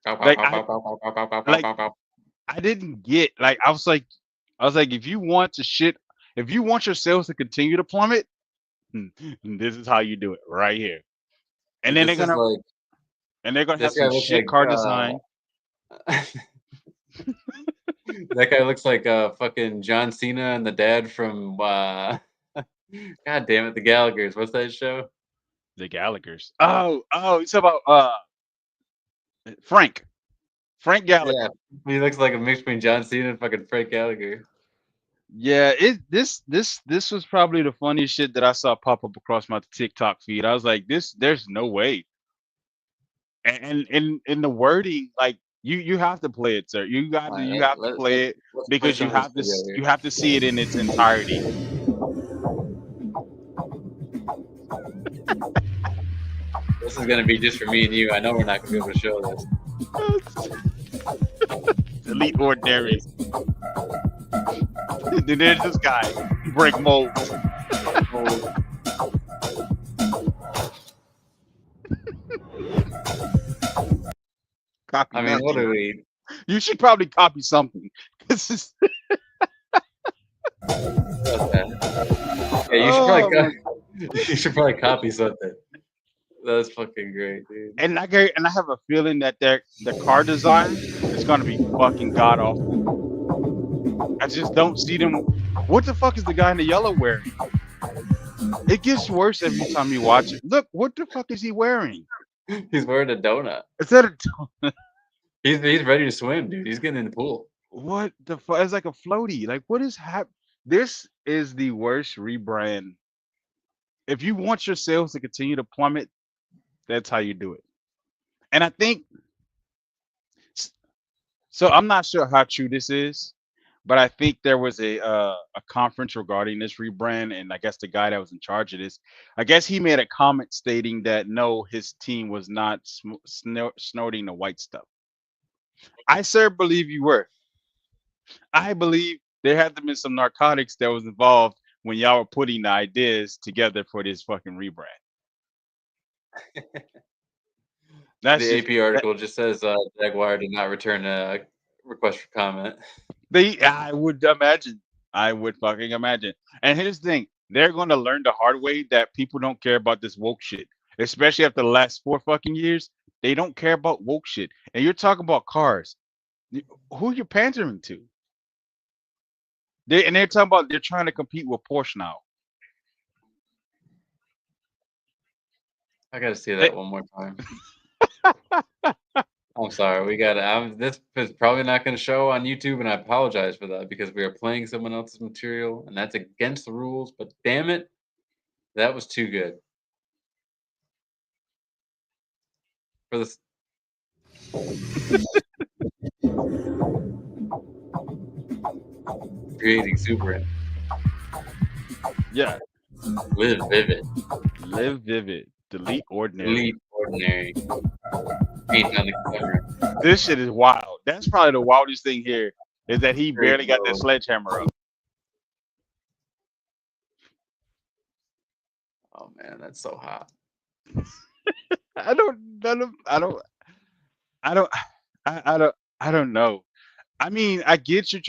Pow, pow, Like pow, I pow, pow, pow, pow, pow, pow, pow, like pow, pow. I didn't get like I was like, if you want your sales to continue to plummet, this is how you do it right here. And Dude, then this is like they're gonna have this guy some looks shit like car design. that guy looks like fucking John Cena and the dad from God damn it, the Gallaghers. What's that show? The Gallagher's. Oh, it's about Frank. Frank Gallagher. Yeah, he looks like a mix between John Cena and fucking Frank Gallagher. Yeah, this was probably the funniest shit that I saw pop up across my TikTok feed. I was like, there's no way. And in the wording, like you have to play it, sir. All right, You have to play it let's play because some of this video you here. have to see it in its entirety. This is gonna be just for me and you. I know we're not gonna be able to show this. Elite ordinary. Then there's this guy, break mold. Copy I mean, what nothing. do we? You should probably copy something. This is What's that? Yeah, you should oh, probably you should probably copy something. That's fucking great, dude. and I have a feeling that the car design is gonna be fucking god awful. I just don't see them. What the fuck is the guy in the yellow wearing? It gets worse every time you watch it. Look, what the fuck is he wearing? He's wearing a donut. Is that a He's ready to swim, dude. He's getting in the pool. what the fuck? It's like a floaty. Like what is happening? This is the worst rebrand. If you want your sales to continue to plummet, that's how you do it. And I think so. I'm not sure how true this is, but I think there was a conference regarding this rebrand, and I guess the guy that was in charge of this, I guess he made a comment stating that no, his team was not snorting the white stuff. I sir believe you were. I believe there had to been some narcotics that was involved when y'all were putting the ideas together for this fucking rebrand. That's The just, AP article just says Jaguar did not return a request for comment. I would imagine. I would fucking imagine. And here's the thing: they're going to learn the hard way that people don't care about this woke shit, especially after the last 4 fucking years. They don't care about woke shit. And you're talking about cars. Who you pandering to? They're talking about they're trying to compete with Porsche now. I gotta see that one more time. I'm sorry, we gotta. This is probably not gonna show on YouTube, and I apologize for that because we are playing someone else's material, and that's against the rules. But damn it, that was too good. For this. Creating super. Yeah. Live vivid. Live vivid. Delete ordinary. Delete ordinary. Paint on the cover. This shit is wild. That's probably the wildest thing here is that he barely got that sledgehammer up. Oh man, that's so hot. I don't know. I mean, I get you're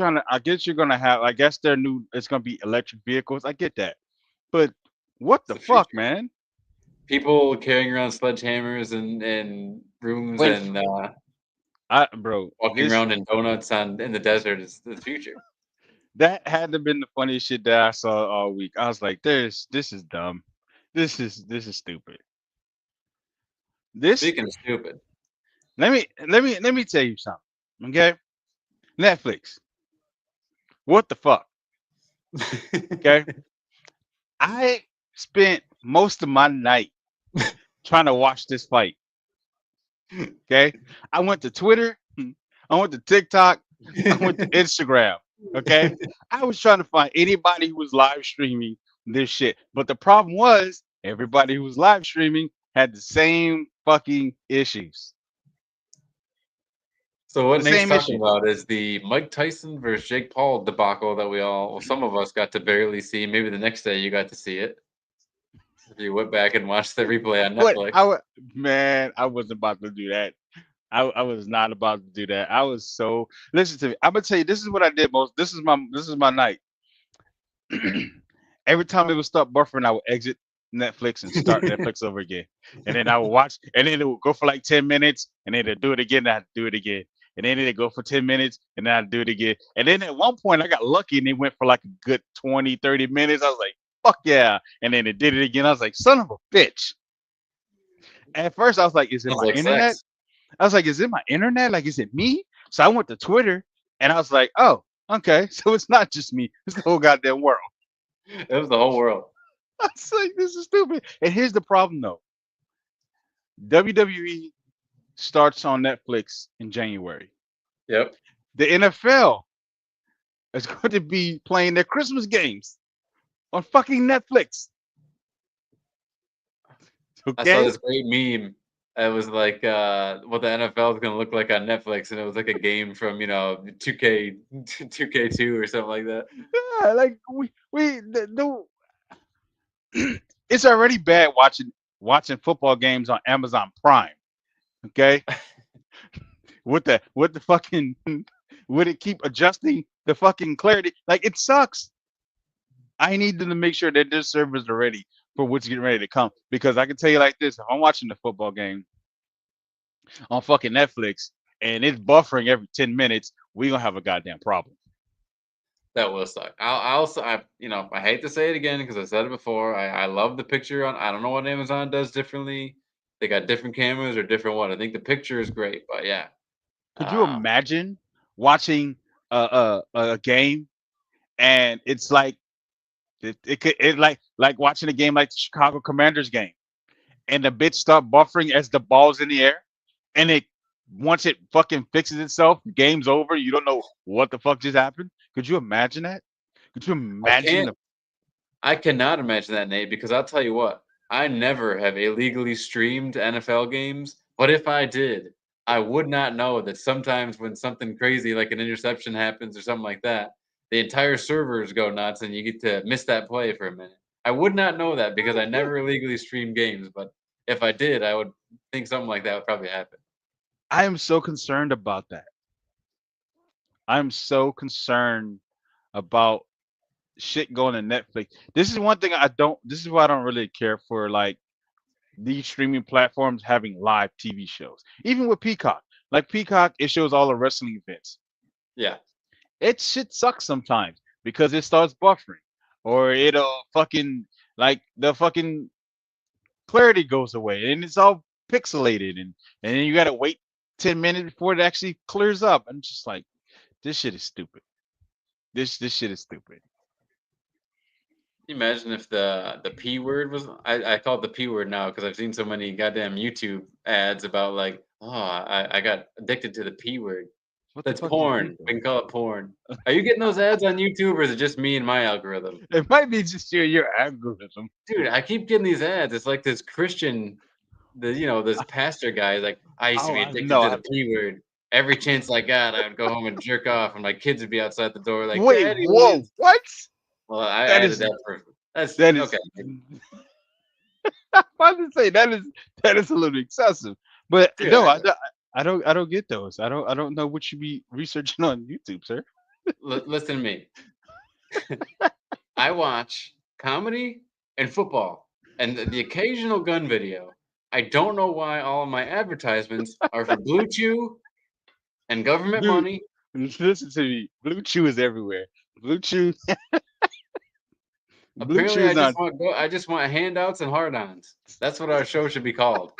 gonna have, I guess it's gonna be electric vehicles. I get that. But what the fuck, man? People carrying around sledgehammers and rooms and bro, walking around in donuts in the desert is the future. That had to have been the funniest shit that I saw all week. I was like, this is dumb. This is stupid. Speaking of stupid. Let me tell you something. Okay? Netflix. What the fuck? Okay. I spent most of my night trying to watch this fight. Okay. I went to Twitter. I went to TikTok. I went to Instagram. Okay. I was trying to find anybody who was live streaming this shit. But the problem was everybody who was live streaming had the same fucking issues. So what The Nate's same talking issues. about is the Mike Tyson versus Jake Paul debacle that some of us got to barely see. Maybe the next day you got to see it. If you went back and watched the replay on What Netflix. I would, man, I wasn't about to do that. I was not about to do that. I was so listen to me. I'm gonna tell you, this is what I did most. This is my night. Every time it would start buffering, I would exit Netflix and start Netflix over again. And then I would watch, and then it would go for like 10 minutes, and then it'd do it again, and I'd do it again. And then it'd go for 10 minutes, and then I'd do it again. And then at one point, I got lucky, and it went for like a good 20, 30 minutes. I was like, fuck yeah. And then it did it again. I was like, son of a bitch. At first, I was like, is it Sounds my like internet? sex. I was like, is it my internet? Like, is it me? So I went to Twitter, and I was like, oh, okay. So it's not just me, it's the whole goddamn world. It was the whole world. I was like, this is stupid. And here's the problem though. WWE starts on Netflix in January. Yep. The NFL is going to be playing their Christmas games on fucking Netflix. I saw Okay? this great meme. It was like what the NFL is gonna look like on Netflix, and it was like a game from 2K 2K2 or something like that. Yeah, like it's already bad watching football games on Amazon Prime. Okay? With the fucking would it keep adjusting the fucking clarity? Like it sucks. I need them to make sure that their servers are ready for what's getting ready to come. Because I can tell you like this: if I'm watching the football game on fucking Netflix and it's buffering every 10 minutes, we gonna have a goddamn problem. That will suck. I hate to say it again because I said it before. I love the picture on. I don't know what Amazon does differently. They got different cameras or different what. I think the picture is great, but yeah. Could you Um, imagine watching a game and it's like it could it like watching a game like the Chicago Commanders game and the bits start buffering as the ball's in the air and it once it fucking fixes itself, game's over. You don't know what the fuck just happened. Could you imagine that? Could you I imagine can't. the I cannot imagine that, Nate, because I'll tell you what. I never have illegally streamed NFL games, but if I did, I would not know that sometimes when something crazy like an interception happens or something like that, the entire servers go nuts and you get to miss that play for a minute. I would not know that because I never illegally streamed games, but if I did, I would think something like that would probably happen. I am so concerned about that. I'm so concerned about shit going to Netflix. This is one thing I don't. This is why I don't really care for like these streaming platforms having live TV shows. Even with Peacock, like Peacock, it shows all the wrestling events. Yeah. It shit sucks sometimes because it starts buffering, or it'll fucking like the fucking clarity goes away and it's all pixelated, and then you gotta wait 10 minutes before it actually clears up. I'm just like, this shit is stupid. This shit is stupid. You imagine if the P word was I call it the P word now because I've seen so many goddamn YouTube ads about like, oh, I got addicted to the P word. What the That's fuck is a porn. We people? can call it porn. Are you getting those ads on YouTube or is it just me and my algorithm? It might be just your algorithm. Dude, I keep getting these ads. It's like this Christian, this pastor guy is like, I used to Oh, be I addicted know. to the P word. Every chance I got, I would go home and jerk off, and my kids would be outside the door like, Wait, Daddy, whoa, when's what? Well, I That added is that for that's that okay. is. I was to say that is a little excessive, but Dude, no, I don't get those. I don't know what you be researching on YouTube, sir. listen to me. I watch comedy and football and the occasional gun video. I don't know why all of my advertisements are for Blue Chew and government Dude, money. listen to me. Blue Chew is everywhere. Blue Chew, Blue Apparently, Chew is on. I just want handouts and hard-ons. That's what our show should be called.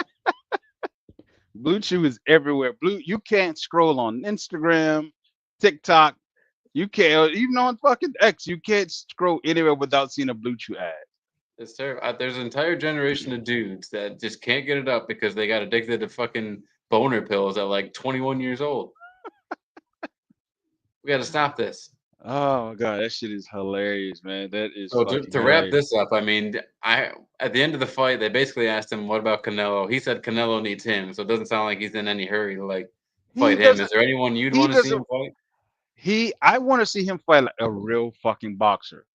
Blue Chew is everywhere. You can't scroll on Instagram, TikTok. You can't even on fucking X. You can't scroll anywhere without seeing a Blue Chew ad. It's terrible. There's an entire generation of dudes that just can't get it up because they got addicted to fucking boner pills at like 21 years old. We got to stop this. Oh my god, that shit is hilarious, man. That is So to, fucking to wrap hilarious. this up, I mean, I at the end of the fight, they basically asked him, "What about Canelo?" He said Canelo needs him, so it doesn't sound like he's in any hurry to like He fight him. Is doesn't. there anyone you'd He want to see doesn't. him fight? I want to see him fight like a real fucking boxer.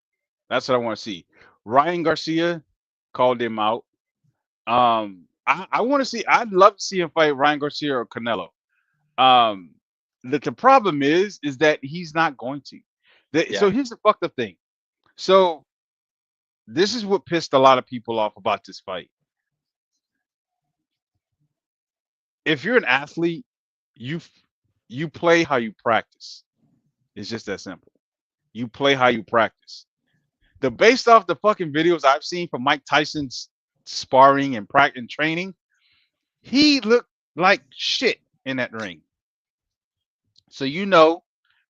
That's what I want to see. Ryan Garcia called him out. I want to see. I'd love to see him fight Ryan Garcia or Canelo. Um, the problem is that he's not going to. So Yeah, here's the fucked up thing. So this is what pissed a lot of people off about this fight. If you're an athlete, you you play how you practice. It's just that simple. You play how you practice. The based off the fucking videos I've seen from Mike Tyson's sparring and practice and training, he looked like shit in that ring. So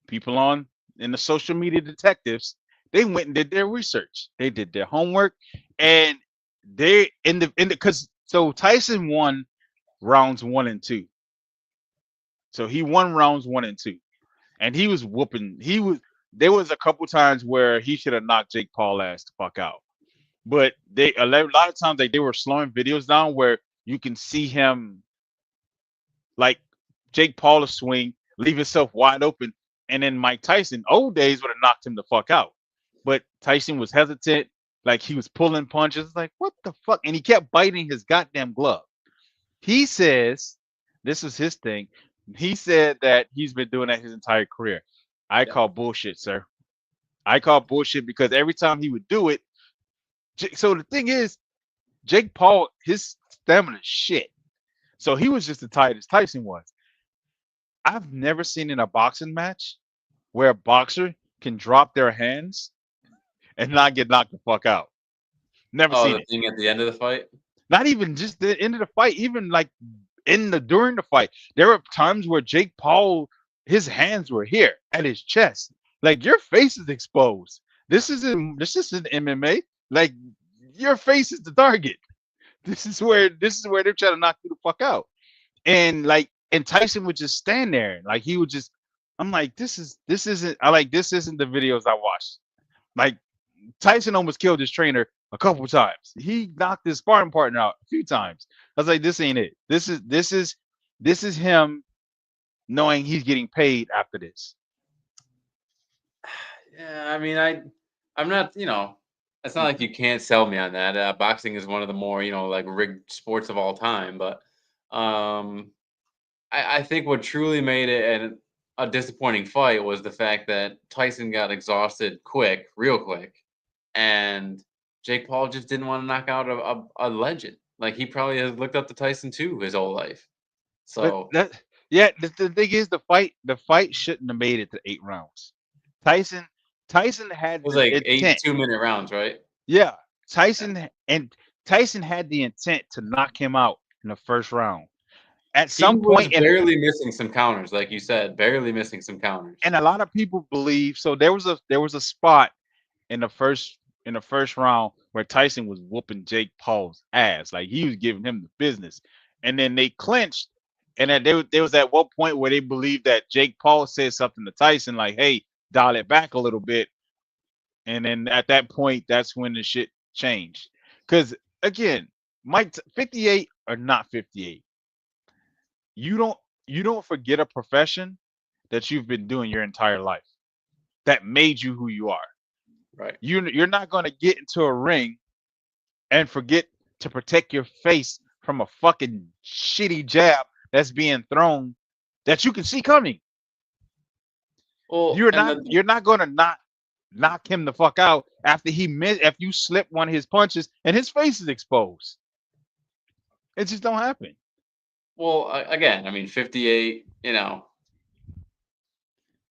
people on in the social media detectives, they went and did their research. They did their homework, and they in the because so Tyson won rounds 1 and 2. So he won rounds 1 and 2, and he was whooping. He was There was a couple times where he should have knocked Jake Paul ass the fuck out. But a lot of times they were slowing videos down where you can see him like Jake Paul to swing, leave himself wide open, and then Mike Tyson, old days, would have knocked him the fuck out. But Tyson was hesitant, like he was pulling punches, like what the fuck, and he kept biting his goddamn glove. He says this is his thing. He said that he's been doing that his entire career. I yeah. call bullshit, sir. I call bullshit because every time he would do it, so the thing is, Jake Paul, his stamina is shit. So he was just as tight as Tyson was. I've never seen in a boxing match where a boxer can drop their hands and not get knocked the fuck out. Never Oh, seen the it. thing at the end of the fight. Not even just the end of the fight, even like during the fight. There were times where Jake Paul, his hands were here at his chest. Like your face is exposed. This isn't MMA. Like your face is the target. This is where they're trying to knock you the fuck out. And Tyson would just stand there. Like he would just I'm like, this isn't the videos I watched. Like Tyson almost killed his trainer a couple times. He knocked his sparring partner out a few times. I was like, this ain't it. This is him knowing he's getting paid after this. Yeah, I mean, I'm not, it's not like you can't sell me on that. Boxing is one of the more, like rigged sports of all time. But um, I think what truly made it a disappointing fight was the fact that Tyson got exhausted quick, real quick, and Jake Paul just didn't want to knock out a legend. Like he probably has looked up to Tyson too his whole life. But So that yeah, the thing is the fight shouldn't have made it to 8 rounds. Tyson Tyson it had was the like eight intent. 2-minute rounds, right? Yeah, Yeah. Tyson had the intent to knock him out in the first round. At He some was point in barely missing some counters, like you said, barely missing some counters. and a lot of people believe so there was a spot in the first round where Tyson was whooping Jake Paul's ass. Like he was giving him the business. And then they clinched. And then there was at one point where they believed that Jake Paul said something to Tyson like, hey, dial it back a little bit. And then at that point, that's when the shit changed. Because again, 58 or not 58, you don't you don't forget a profession that you've been doing your entire life that made you who you are. Right. You're not going to get into a ring and forget to protect your face from a fucking shitty jab that's being thrown that you can see coming. Well, You're and not the you're not going to not knock him the fuck out after he missed if you slip one of his punches and his face is exposed. It just don't happen. well, again, I mean, 58.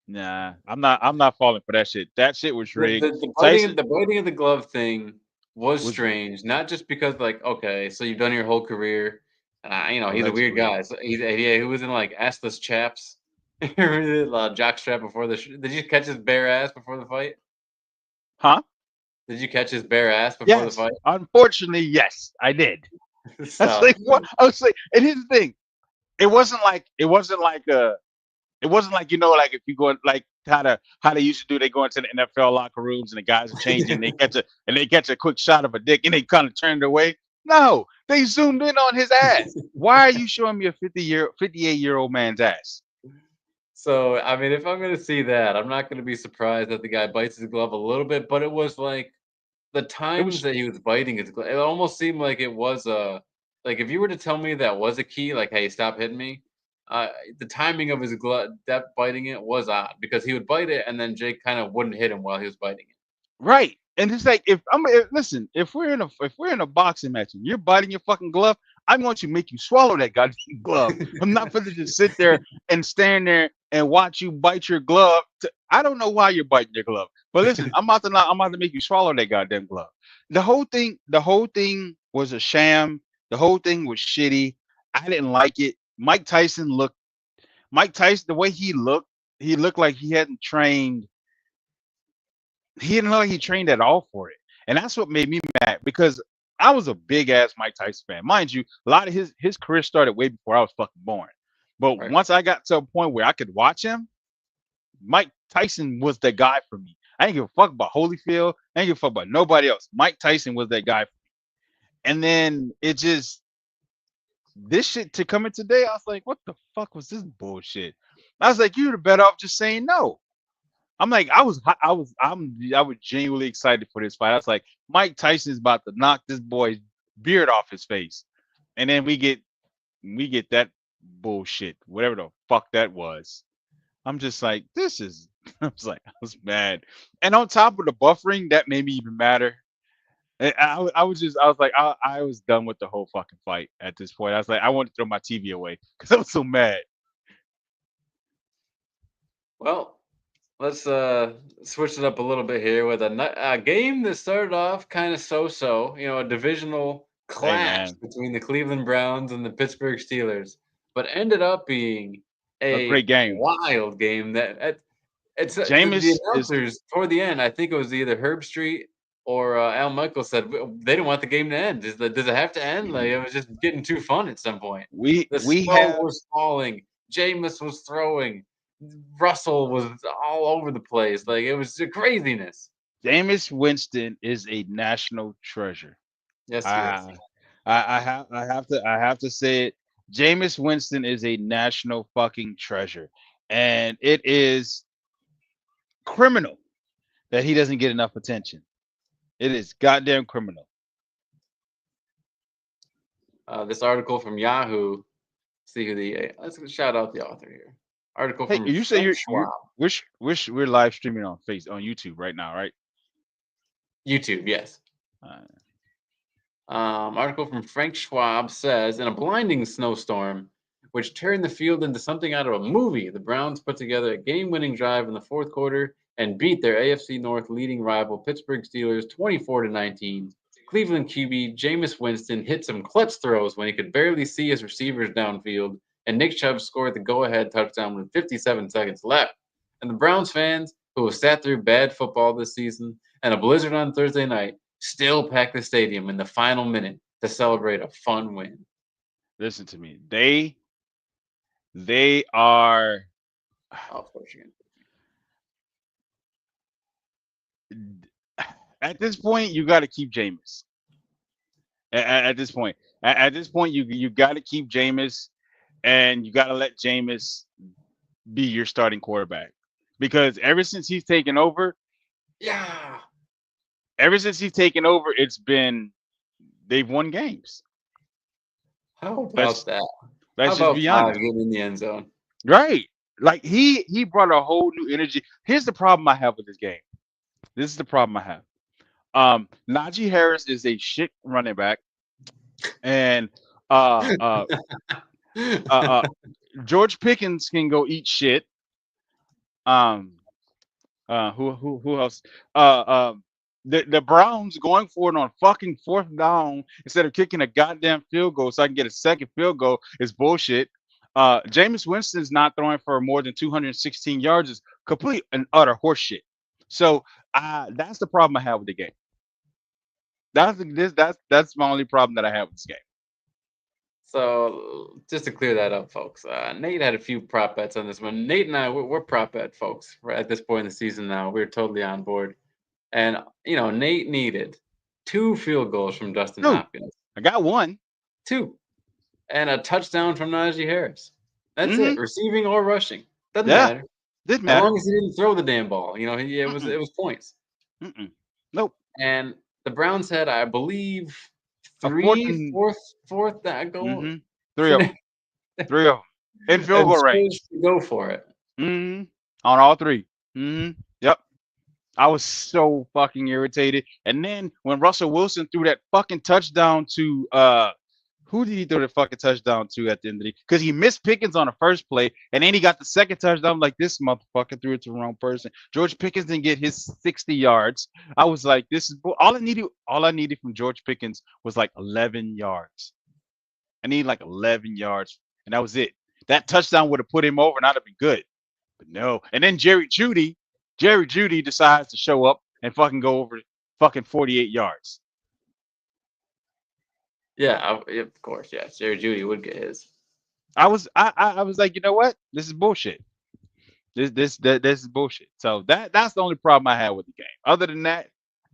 Nah, I'm not falling for that shit. That shit was The, rigged. the the biting Tyson the biting of the glove thing was was strange, not just because like okay, so you've done your whole career, and he's a weird allegedly. guy. So he was in like assless chaps, jock strap before did you catch his bare ass before the fight? Huh? Did you catch his bare ass before the Yes. fight? Unfortunately, yes, I did. I was So like, what? I was like, and here's the thing. It wasn't like like if you go like how they used to do. They go into the NFL locker rooms and the guys are changing. They catch a quick shot of a dick and they kind of turn it away. No, they zoomed in on his ass. Why are you showing me a 58-year-old man's ass? So, I mean, if I'm gonna see that, I'm not gonna be surprised that the guy bites his glove a little bit, but it was like the It times was that he was biting his glove, it almost seemed like it was a like if you were to tell me that was a key, like, "Hey, stop hitting me," uh, the timing of his glove that biting it was odd because he would bite it and then Jake kind of wouldn't hit him while he was biting it. right. And it's like listen, if we're in a boxing match and you're biting your fucking glove, I'm going to make you swallow that goddamn glove. I'm not going to just sit there and stand there and watch you bite your glove. I don't know why you're biting your glove, but listen, I'm about to make you swallow that goddamn glove. The whole thing was a sham. The whole thing was shitty. I didn't like it. Mike Tyson, the way he looked like he hadn't trained. He didn't look like he trained at all for it. And that's what made me mad because I was a big ass Mike Tyson fan. Mind you, a lot of his career started way before I was fucking born. But Right. once I got to a point where I could watch him, Mike Tyson was the guy for me. I didn't give a fuck about Holyfield. I didn't give a fuck about nobody else. Mike Tyson was that guy. And then it just this shit to come in today, I was like, what the fuck was this bullshit? I was like, you'd have better off just saying no. I'm like, I was genuinely excited for this fight. I was like, Mike Tyson's about to knock this boy's beard off his face, and then we get that bullshit, whatever the fuck that was. I'm just like, this is. I was mad, and on top of the buffering, that made me even madder. I was like, I was done with the whole fucking fight at this point. I was like, I wanted to throw my TV away because I was so mad. Well, let's switch it up a little bit here with a game that started off kind of so-so, a divisional Hey clash man, between the Cleveland Browns and the Pittsburgh Steelers, but ended up being a a great game. wild game it's the Jameis is announcers toward the end. I think it was either Herb Street or Al Michaels said they didn't want the game to end. Does it have to end? Like it was just getting too fun at some point. The we snow have was falling. Jameis was throwing. Russell was all over the place. Like it was craziness. Jameis Winston is a national treasure. Yes, he is. I I have to say it. Jameis Winston is a national fucking treasure, and it is criminal that he doesn't get enough attention. It is goddamn criminal. This article from Yahoo. See who the let's shout out the author here. Article Hey, from you say Frank you're Schwab. we're live streaming on YouTube right now, right? YouTube, yes. Uh, Article from Frank Schwab says in a blinding snowstorm, which turned the field into something out of a movie, the Browns put together a game winning drive in the fourth quarter and beat their AFC North leading rival Pittsburgh Steelers 24-19. Cleveland QB Jameis Winston hit some clutch throws when he could barely see his receivers downfield, and Nick Chubb scored the go ahead touchdown with 57 seconds left. And the Browns fans, who have sat through bad football this season and a blizzard on Thursday night, still pack the stadium in the final minute to celebrate a fun win. Listen to me. They are Oh, of course you can. at this point you got to keep Jameis. At this point, at this point you got to keep Jameis, and you got to let Jameis be your starting quarterback because Yeah. ever since he's taken over, they've won games. How about Let's that? How let's just about be five honest, getting in the end zone? right? Like he brought a whole new energy. Here's the problem I have with this game. This is the problem I have. Najee Harris is a shit running back, and uh uh uh, George Pickens can go eat shit. Um, who else? The Browns going for it on fucking fourth down instead of kicking a goddamn field goal so I can get a second field goal is bullshit. Jameis Winston's not throwing for more than 216 yards is complete and utter horseshit. So that's the problem I have with the game. That's my only problem that I have with this game. So just to clear that up, folks, Nate had a few prop bets on this one. Nate and I, we're prop bet folks. We're at this point in the season now. We're totally on board. And Nate needed 2 field goals from Dustin Two. Hopkins, I got one. 2, and a touchdown from Najee Harris. That's Mm-hmm. it, receiving or rushing, doesn't Yeah. matter. Didn't As matter. long as he didn't throw the damn ball, it was points. Nope. And the Browns had, I believe, A fourth that goal. Mm-hmm. Three of them. In field goal range. To go for it. Mm-hmm. On all 3. Mm-hmm. Yep. I was so fucking irritated. And then when Russell Wilson threw that fucking touchdown to who did he throw the fucking touchdown to at the end of the day? Because he missed Pickens on the first play, and then he got the second touchdown. Like, this motherfucker threw it to the wrong person. George Pickens didn't get his 60 yards. I was like, this is all I needed from George Pickens was like 11 yards. I need like 11 yards, and that was it. That touchdown would have put him over, and I'd have been good. But no. And then Jerry Jeudy decides to show up and fucking go over fucking 48 yards. Yeah, of course, yeah. Jerry Jeudy would get his. I was like, you know what? This is bullshit. This is bullshit. So that's the only problem I had with the game. Other than that,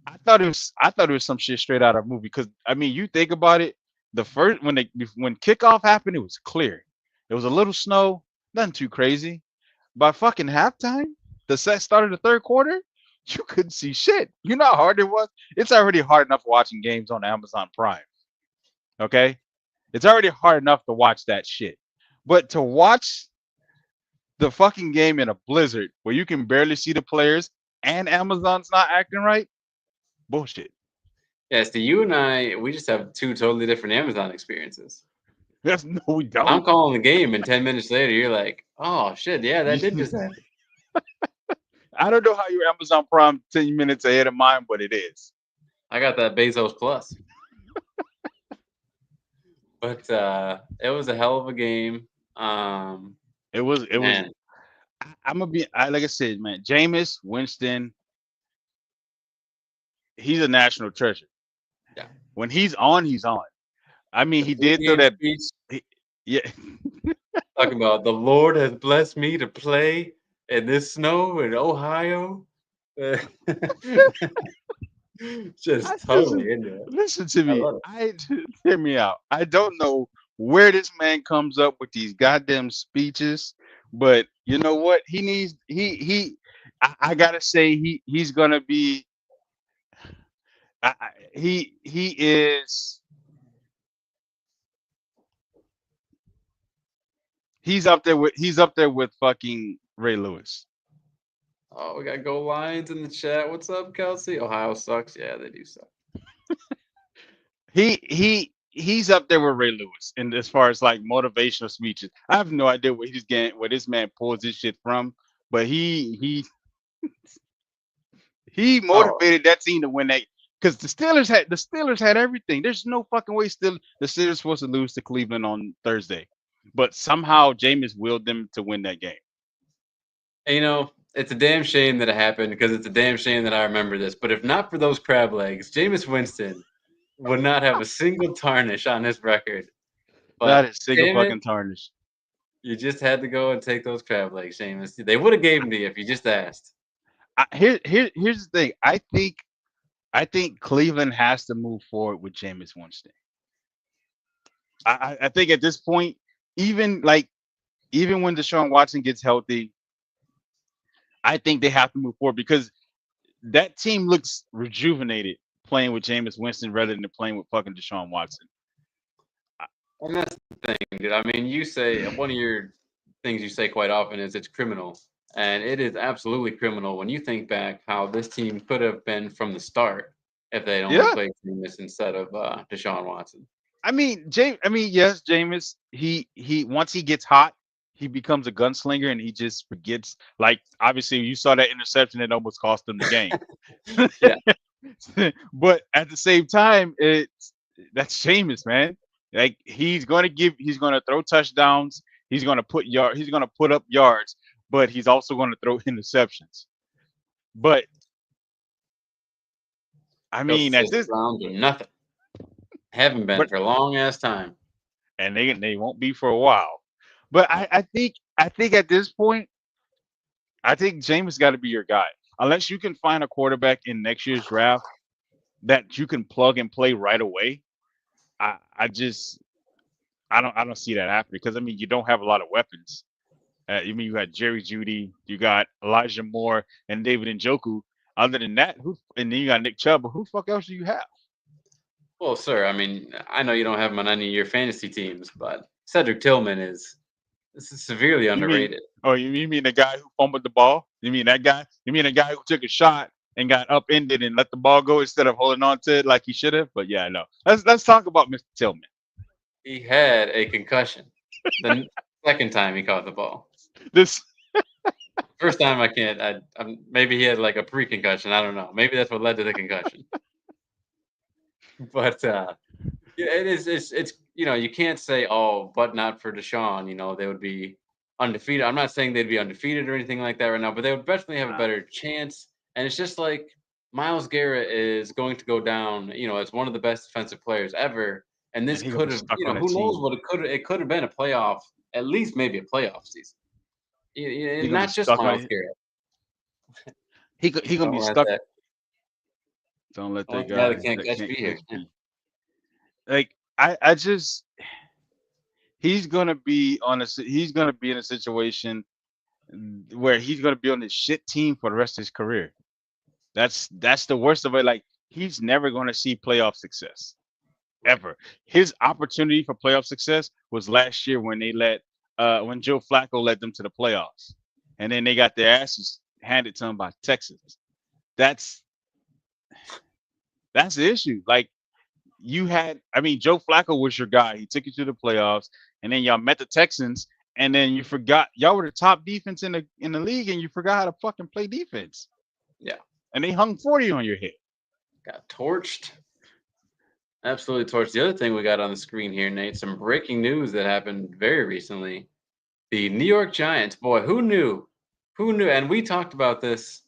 I thought it was some shit straight out of a movie. Because I mean, you think about it, the first when kickoff happened, it was clear. It was a little snow, nothing too crazy. By fucking halftime, the start of the third quarter, you couldn't see shit. You know how hard it was? It's already hard enough watching games on Amazon Prime. Okay? It's already hard enough to watch that shit. But to watch the fucking game in a blizzard where you can barely see the players and Amazon's not acting right, bullshit. Yes, you and I, we just have 2 totally different Amazon experiences. Yes, no, we don't. I'm calling the game, and 10 minutes later, you're like, "Oh shit, yeah, that did just happen." I don't know how your Amazon Prime 10 minutes ahead of mine, but it is. I got that Bezos Plus. But it was a hell of a game. It was. Man. I'm gonna be like I said, man. Jameis Winston, he's a national treasure. Yeah. When he's on, he's on. I mean, he did throw that. Yeah. Talking about the Lord has blessed me to play in this snow in Ohio. Just totally into it. Listen to me. Hear me out. I don't know where this man comes up with these goddamn speeches, but you know what? He needs. I gotta say he's gonna be. He is. He's up there with fucking Ray Lewis. Oh, we got Go Lions in the chat. What's up, Kelsey? Ohio sucks. Yeah, they do suck. He's up there with Ray Lewis, and as far as like motivational speeches, I have no idea where this man pulls this shit from, but he motivated that team to win that because the Steelers had everything. There's no fucking way the Steelers supposed to lose to Cleveland on Thursday, but somehow Jameis willed them to win that game. And, it's a damn shame that it happened because it's a damn shame that I remember this. But if not for those crab legs, Jameis Winston would not have a single tarnish on his record. But not a single fucking tarnish. You just had to go and take those crab legs, Jameis. They would have gave them to you if you just asked. Here's the thing. I think Cleveland has to move forward with Jameis Winston. I think at this point, even when Deshaun Watson gets healthy, I think they have to move forward because that team looks rejuvenated playing with Jameis Winston rather than playing with fucking Deshaun Watson. And that's the thing, dude. I mean, you say one of your things you say quite often is it's criminal. And it is absolutely criminal when you think back how this team could have been from the start if they only played Jameis instead of Deshaun Watson. I mean, yes, Jameis, he once he gets hot, he becomes a gunslinger and he just forgets. Like, obviously, you saw that interception that almost cost him the game. Yeah. But at the same time, that's Jameis, man. Like, he's going to throw touchdowns. He's going to put up yards, but he's also going to throw interceptions. But I mean, at this rounds or nothing. Haven't been for a long ass time. and they won't be for a while. But I think at this point, I think Jameis got to be your guy. Unless you can find a quarterback in next year's draft that you can plug and play right away. I just I don't see that happening because I mean you don't have a lot of weapons. You mean you got Jerry Judy, you got Elijah Moore and David Njoku. Other than that, who and then you got Nick Chubb, but who the fuck else do you have? Well, sir, I mean, I know you don't have him on any of your fantasy teams, but Cedric Tillman is this is severely You mean underrated. you mean the guy who fumbled the ball? You mean that guy? You mean the guy who took a shot and got upended and let the ball go instead of holding on to it like he should have? But yeah, no. Let's talk about Mr. Tillman. He had a concussion. The second time he caught the ball. This First time I can't. Maybe he had like a pre-concussion. I don't know. Maybe that's what led to the concussion. But yeah, it is. It's you can't say but not for Deshaun. They would be undefeated. I'm not saying they'd be undefeated or anything like that right now, but they would definitely have a better chance. And it's just like Miles Garrett is going to go down. As one of the best defensive players ever. And and this he gonna could be have. stuck on that Who knows team. what it could have been a playoff. At least maybe a playoff season. He gonna be Not just stuck on Miles it. Garrett. He gonna Don't be let stuck. that. Don't let Don't that let the guy that guy can't that catch can't be here. catch me. Like I just he's gonna be he's gonna be in a situation where he's gonna be on this shit team for the rest of his career. That's the worst of it. Like he's never gonna see playoff success Right. ever. His opportunity for playoff success was last year when when Joe Flacco led them to the playoffs, and then they got their asses handed to them by Texas. That's that's the issue. Like I mean, Joe Flacco was your guy. He took you to the playoffs, and then y'all met the Texans, and then you forgot y'all were the top defense in the league, and you forgot how to fucking play defense. Yeah. And they hung 40 on your head. Got torched. Absolutely torched. The other thing we got on the screen here, Nate, some breaking news that happened very recently. The New York Giants, boy, who knew? Who knew? And we talked about this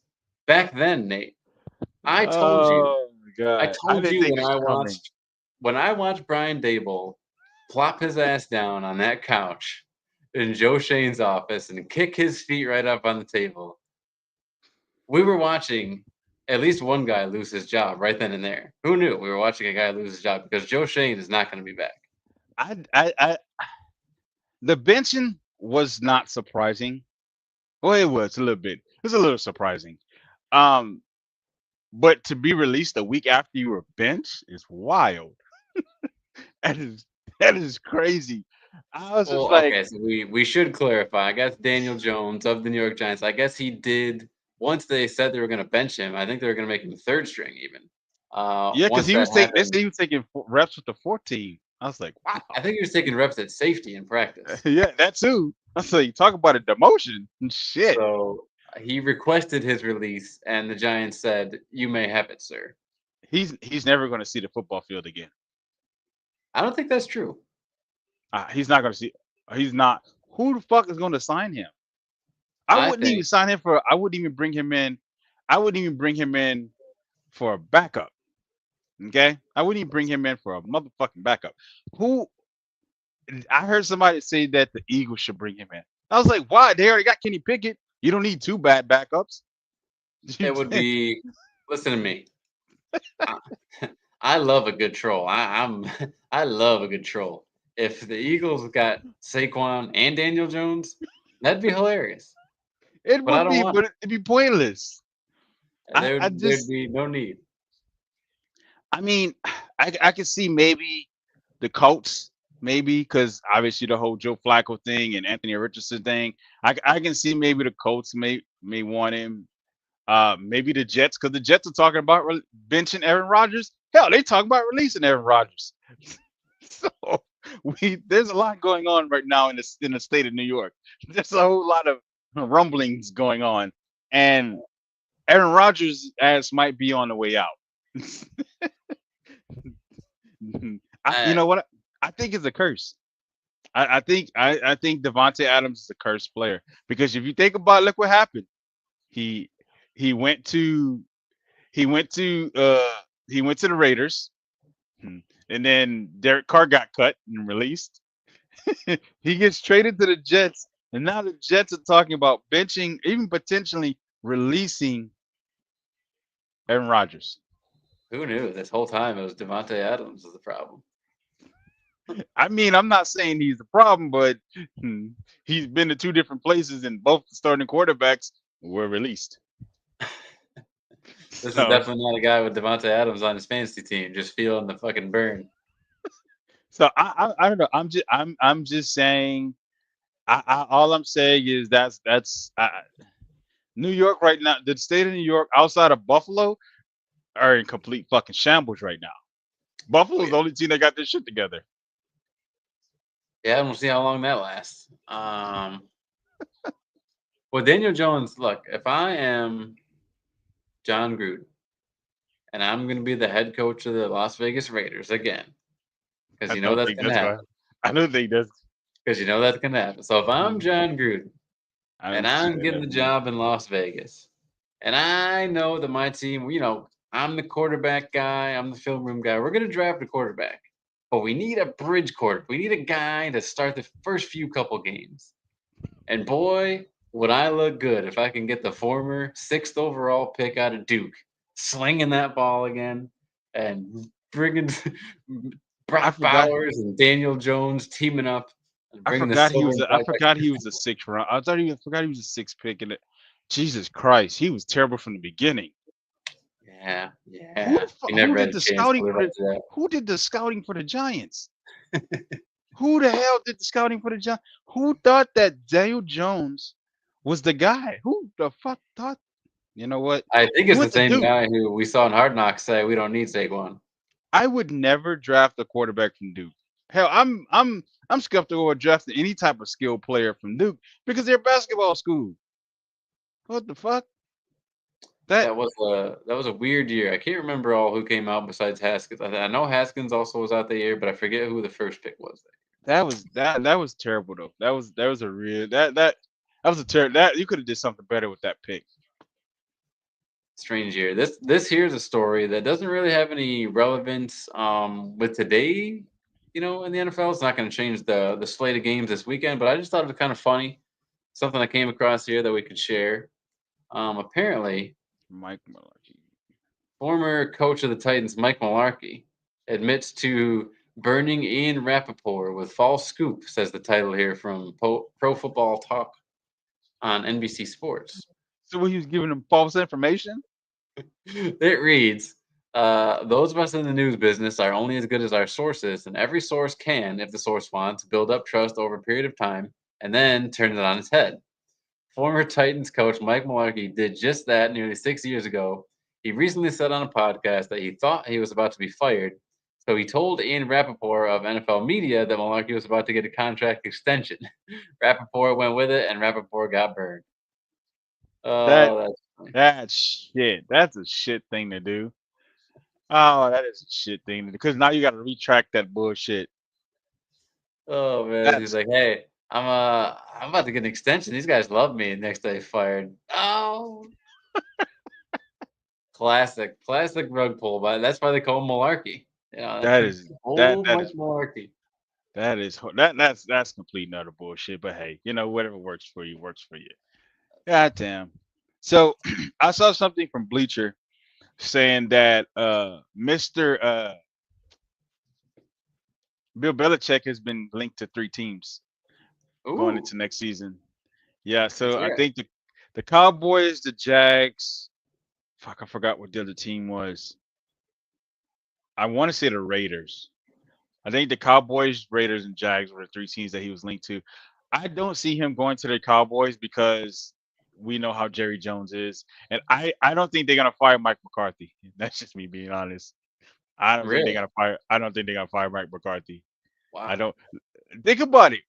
back then, Nate. I told you. Oh my I god. I told didn't you think this was coming. when I watched Brian Dable plop his ass down on that couch in Joe Shane's office and kick his feet right up on the table. We were watching at least one guy lose his job right then and there. Who knew we were watching a guy lose his job because Joe Shane is not going to be back. I the benching was not surprising. Well, it was a little bit. It was a little surprising. Um, but to be released a week after you were benched is wild. That is that is crazy. I was just Well, like, okay, so we should clarify. I guess Daniel Jones of the New York Giants. I guess he did once they said they were going to bench him. I think they were going to make him third string even. yeah, because Once that they happened, said he was taking reps with the 14. I was like, wow. I think he was taking reps at safety in practice. Yeah, that too. I was like, talk about a demotion. Shit. So he requested his release, and the Giants said, "You may have it, sir." He's never going to see the football field again. I don't think that's true. He's not going to see. He's not. Who the fuck is going to sign him? I I wouldn't even think sign him for. I wouldn't even bring him in. I wouldn't even bring him in for a backup. Okay, I wouldn't even bring him in for a motherfucking backup. Who? I heard somebody say that the Eagles should bring him in. I was like, why? They already got Kenny Pickett. You don't need two bad backups. it would be. Listen to me. I, I love a good troll. I love a good troll. If the Eagles got Saquon and Daniel Jones, that'd be hilarious. It But I would don't be, want but it'd be pointless. it. I There'd just, be no need. I mean, I can see maybe the Colts, maybe because obviously the whole Joe Flacco thing and Anthony Richardson thing. I can see maybe the Colts may want him. Maybe the Jets, because the Jets are talking about benching Aaron Rodgers. Hell, they talk about releasing Aaron Rodgers. So there's a lot going on right now in the state of New York. There's a whole lot of rumblings going on, and Aaron Rodgers' ass might be on the way out. You Uh, know what? I think it's a curse. I think Devontae Adams is a cursed player because if you think about, look what happened. He he went to he went to he went to the Raiders, and then Derek Carr got cut and released. He gets traded to the Jets, and now the Jets are talking about benching, even potentially releasing Aaron Rodgers. Who knew this whole time it was Devontae Adams was the problem? I mean, I'm not saying he's the problem, but hmm, he's been to two different places, and both the starting quarterbacks were released. This is So, definitely not a guy with Devontae Adams on his fantasy team, just feeling the fucking burn. I don't know. I'm just saying. All I'm saying is that's New York right now. The state of New York, outside of Buffalo, are in complete fucking shambles right now. Buffalo's the only team that got their shit together. Yeah, we'll see how long that lasts. Well, Daniel Jones, look, if I am John Gruden and I'm going to be the head coach of the Las Vegas Raiders again, because I you know don't that's think going to that's going. happen. I don't think that's. Because you know that's going to happen. So if I'm John Gruden I and don't see I'm that getting the happening. job in Las Vegas, and I know that my team, I'm the quarterback guy, I'm the film room guy, we're going to draft a quarterback. But we need a bridge quarterback. We need a guy to start the first few couple games. And boy, would I look good if I can get the former 6th overall pick out of Duke slinging that ball again and bringing I Brock forgot. Bowers and Daniel Jones teaming up and I bringing the forgot he silver was. and I black back forgot he was a sixth round. I forgot he was a sixth pick in it. Jesus Christ, he was terrible from the beginning. Yeah. You never Who had did a the chance to scouting live for up the to that. Who did the scouting for the Giants? Who the hell did the scouting for the Giants? Who thought that Daniel Jones was the guy? Who the fuck thought? You know what? I think He it's the went to same Duke. guy who we saw in Hard Knocks say we don't need Saquon. I would never draft a quarterback from Duke. Hell, I'm skeptical of drafting any type of skilled player from Duke because they're a basketball school. What the fuck? That That was a weird year. I can't remember all who came out besides Haskins. I know Haskins also was out that year, but I forget who the first pick was. that was terrible though. That was a real that was a terrible that you could have did something better with that pick. Strange year. This here's a story that doesn't really have any relevance with today, in the NFL. It's not going to change the slate of games this weekend, but I just thought it was kind of funny. Something I came across here that we could share. Apparently, Mike Mularkey. former coach of the Titans, Mike Mularkey, admits to burning Ian Rappaport with false scoop, says the title here from Pro Football Talk on NBC Sports. So he was giving them false information. It reads, those of us in the news business are only as good as our sources, and every source can, if the source wants, build up trust over a period of time and then turn it on its head. Former Titans coach Mike Mularkey did just that nearly 6 years ago. He recently said on a podcast that he thought he was about to be fired, so he told Ian Rappaport of NFL Media that Mularkey was about to get a contract extension. Rappaport went with it, and Rappaport got burned. That Oh, that's funny. that shit. That's a shit thing to do. Oh, that is a shit thing to do. Because now you got to retract that bullshit. Oh man, he's That's like, hey, I'm about to get an extension. These guys love me. Next day fired. Oh, classic rug pull. But that's why they call him Malarkey. that is Old that Mike is Malarkey. that's complete and utter bullshit. But hey, whatever works for you works for you. God damn. So I saw something from Bleacher saying that Mr. Bill Belichick has been linked to three teams going Ooh, into next season. Yeah, let's so I hear it. think the Cowboys, the Jags, fuck, I forgot what the other team was. I want to say the Raiders. I think the Cowboys, Raiders, and Jags were the three teams that he was linked to. I don't see him going to the Cowboys because we know how Jerry Jones is, and I don't think they're gonna fire Mike McCarthy. That's just me being honest. I don't think they're Really? gonna fire. I don't think they're gonna fire Mike McCarthy. I Wow. don't think about it.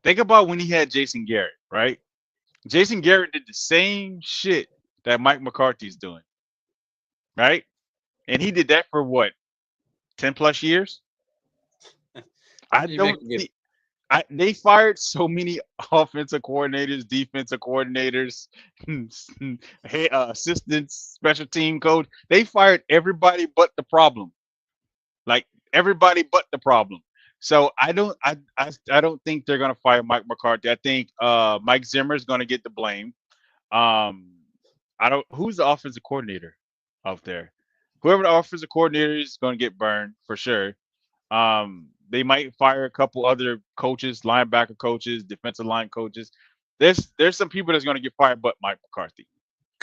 Think about when he had Jason Garrett, right? Jason Garrett did the same shit that Mike McCarthy's doing, right? And he did that for what, 10 plus years? I You make don't a good. think they fired so many offensive coordinators, defensive coordinators, assistants, special team coach. They fired everybody but the problem. Like everybody but the problem. So I don't think they're gonna fire Mike McCarthy. I think Mike Zimmer is gonna get the blame. Um, I don't. Who's the offensive coordinator out there? Whoever the offensive coordinator is going to get burned for sure. They might fire a couple other coaches, linebacker coaches, defensive line coaches. There's some people that's going to get fired, but Mike McCarthy.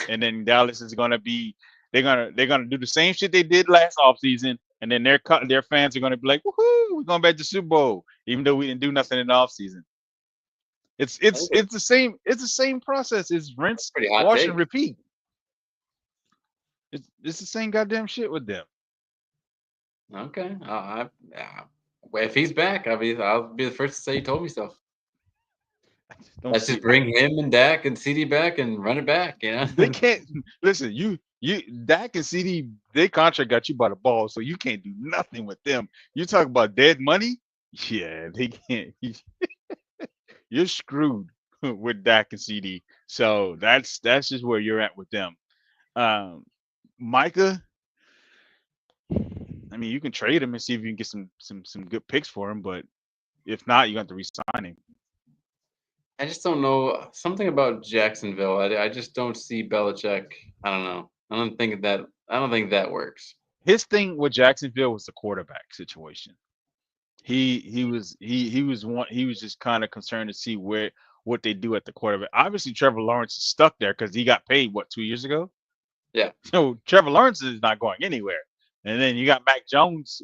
And then Dallas is going to be they're gonna do the same shit they did last offseason, and then their fans are going to be like, woohoo, we're going back to Super Bowl, even though we didn't do nothing in the offseason. It's the same process. It's rinse, Pretty hot wash, and take. repeat. It's the same goddamn shit with them. Okay. If he's back, I'll be the first to say he told me so. Don't Let's see. just bring him and Dak and CD back and run it back. They can't listen. You Dak and CD, their contract got you by the ball, so you can't do nothing with them. You talk about dead money, yeah, they can't. You're screwed with Dak and CD. So that's just where you're at with them. Micah, I mean, you can trade him and see if you can get some good picks for him, but if not, you're going to have to resign him. I just don't know something about Jacksonville. I just don't see Belichick. I don't know. I don't think that works. His thing with Jacksonville was the quarterback situation. He was just kind of concerned to see what they do at the quarterback. Obviously, Trevor Lawrence is stuck there because he got paid 2 years ago. Yeah. So Trevor Lawrence is not going anywhere. And then you got Mac Jones,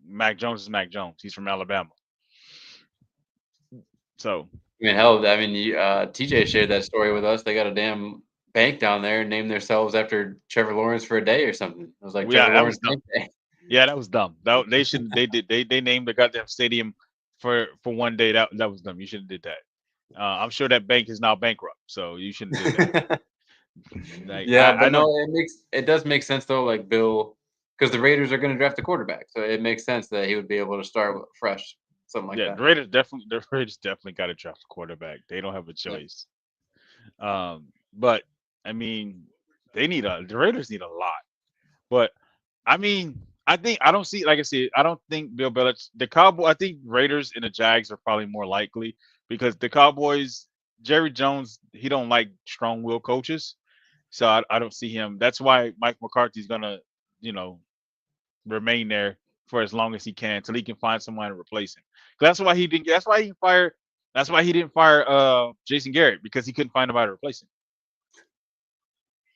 Mac Jones is Mac Jones. He's from Alabama. So I mean, hell, TJ shared that story with us. They got a damn bank down there and named themselves after Trevor Lawrence for a day or something. It was like yeah, Trevor that Lawrence was dumb. Bank Day. Yeah, that was dumb. They should they named the goddamn stadium for one day. That was dumb. You should have did that. I'm sure that bank is now bankrupt, so you shouldn't have did that. Like Yeah, I but know. no, it does make sense though. Like Bill, because the Raiders are going to draft a quarterback, so it makes sense that he would be able to start fresh, something like Yeah, that. the Raiders definitely got to draft a quarterback. They don't have a Yeah. choice. But I mean, the Raiders need a lot. But I mean, I don't see, like I said, I don't think Bill Belichick, the Cowboy. I think Raiders and the Jags are probably more likely because the Cowboys, Jerry Jones, he don't like strong will coaches, so I don't see him. That's why Mike McCarthy's gonna, you know, remain there for as long as he can till he can find someone to replace him. That's why he didn't. That's why he fired. That's why he didn't fire Jason Garrett because he couldn't find nobody to replace him.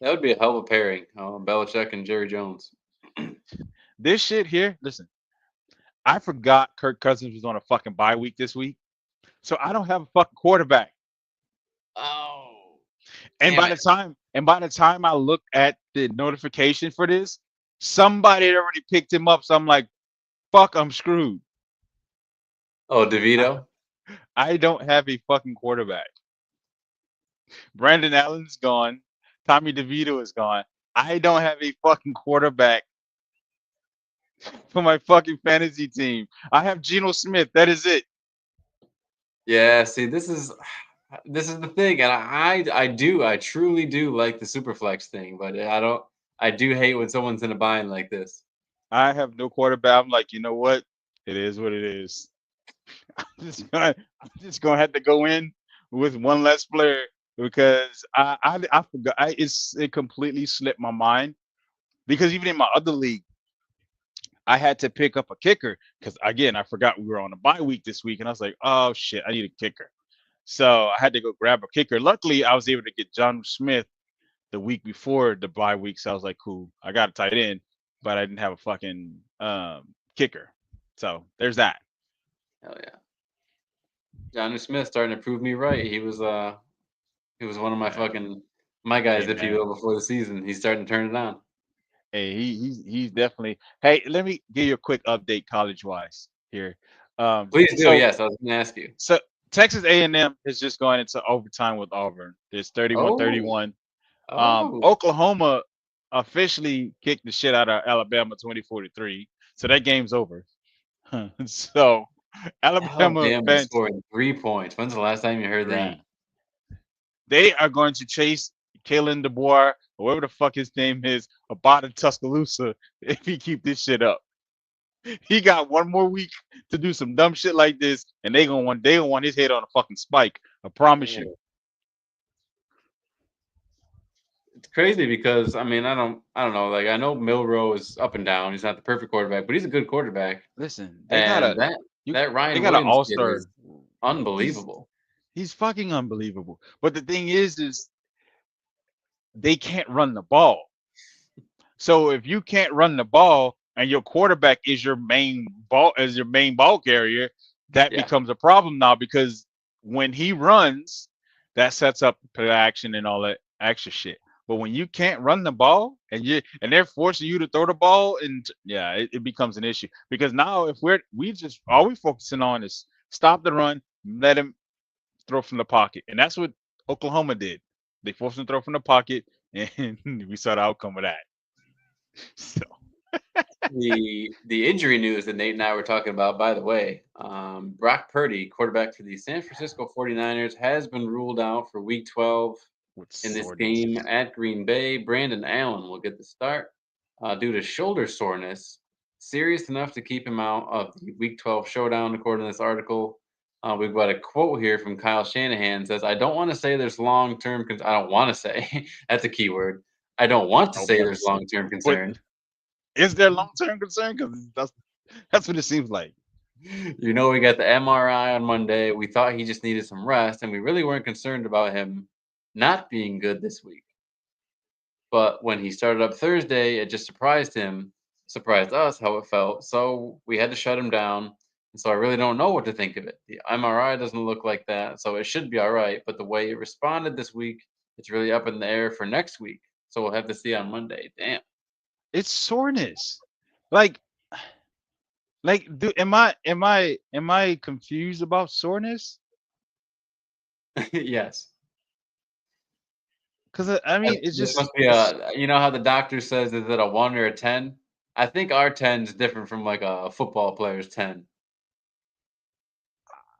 That would be a hell of a pairing, Belichick and Jerry Jones. This shit here, listen, I forgot Kirk Cousins was on a fucking bye week this week, so I don't have a fucking quarterback. Oh, And damn by it! the time I look at the notification for this, somebody had already picked him up. So I'm like, fuck, I'm screwed. Oh, DeVito. I don't have a fucking quarterback. Brandon Allen's gone. Tommy DeVito is gone. I don't have a fucking quarterback for my fucking fantasy team. I have Geno Smith. That is it. Yeah, see, this is the thing, and I truly do like the Superflex thing, but I do hate when someone's in a bind like this. I have no quarterback. I'm like, you know what? It is what it is. I'm just gonna have to go in with one less player because I forgot. It completely slipped my mind because even in my other league, I had to pick up a kicker because again I forgot we were on a bye week this week, and I was like, oh shit, I need a kicker. So I had to go grab a kicker. Luckily, I was able to get John Smith the week before the bye week, so I was like, cool, I got a tight end, but I didn't have a fucking kicker. So there's that. Hell yeah, Johnny Smith starting to prove me right. He was one of my Man, fucking my guys, hey if you man, will, before the season. He's starting to turn it on. hey, he's definitely. Hey, let me give you a quick update college wise here. Um, Please do. so Yes, I was going to ask you. so Texas A&M is just going into overtime with Auburn. There's Oh, 31-31. oh, Oklahoma officially kicked the shit out of Alabama 24-3. So that game's over. So Alabama Alabama fans scoring 3 points. When's the last time you heard that? three. They are going to chase Kalen DeBoer, or whatever the fuck his name is, about in Tuscaloosa if he keep this shit up. He got one more week to do some dumb shit like this, and they gonna want his head on a fucking spike. I promise you. It's crazy because I mean I don't know. Like I know Milrow is up and down. He's not the perfect quarterback, but he's a good quarterback. Listen, they got And a that you that they Ryan got an Williams all kid is star. He's unbelievable. he's fucking unbelievable. But the thing is they can't run the ball. So if you can't run the ball and your quarterback is your main ball carrier, that Yeah. becomes a problem now because when he runs, that sets up play action and all that extra shit. But when you can't run the ball and they're forcing you to throw the ball, and yeah, it becomes an issue because now if we just all we focusing on is stop the run, let him throw from the pocket, and that's what Oklahoma did. They forced him to throw from the pocket, and we saw the outcome of that. So The injury news that Nate and I were talking about, by the way, Brock Purdy, quarterback for the San Francisco 49ers, has been ruled out for Week 12 with in this soreness. game at Green Bay. Brandon Allen will get the start due to shoulder soreness, serious enough to keep him out of the Week 12 showdown, according to this article. We've got a quote here from Kyle Shanahan says, "I don't want to say there's long-term. I don't want to say that's a key word. I don't want to Don't say want to there's say, long-term but concern. is there long term concern? Because that's what it seems like. You know, we got the MRI on Monday. We thought he just needed some rest, and we really weren't concerned about him not being good this week. But when he started up Thursday, it just surprised us how it felt. So we had to shut him down. And so I really don't know what to think of it. The MRI doesn't look like that, so it should be all right. But the way it responded this week, it's really up in the air for next week. So we'll have to see on Monday. Damn. It's soreness. Like, am I confused about soreness? Yes. Because I mean, it's This just must be it's. a you know how the doctor says, is it a 1 or a 10? I think our 10 is different from, like, a football player's 10.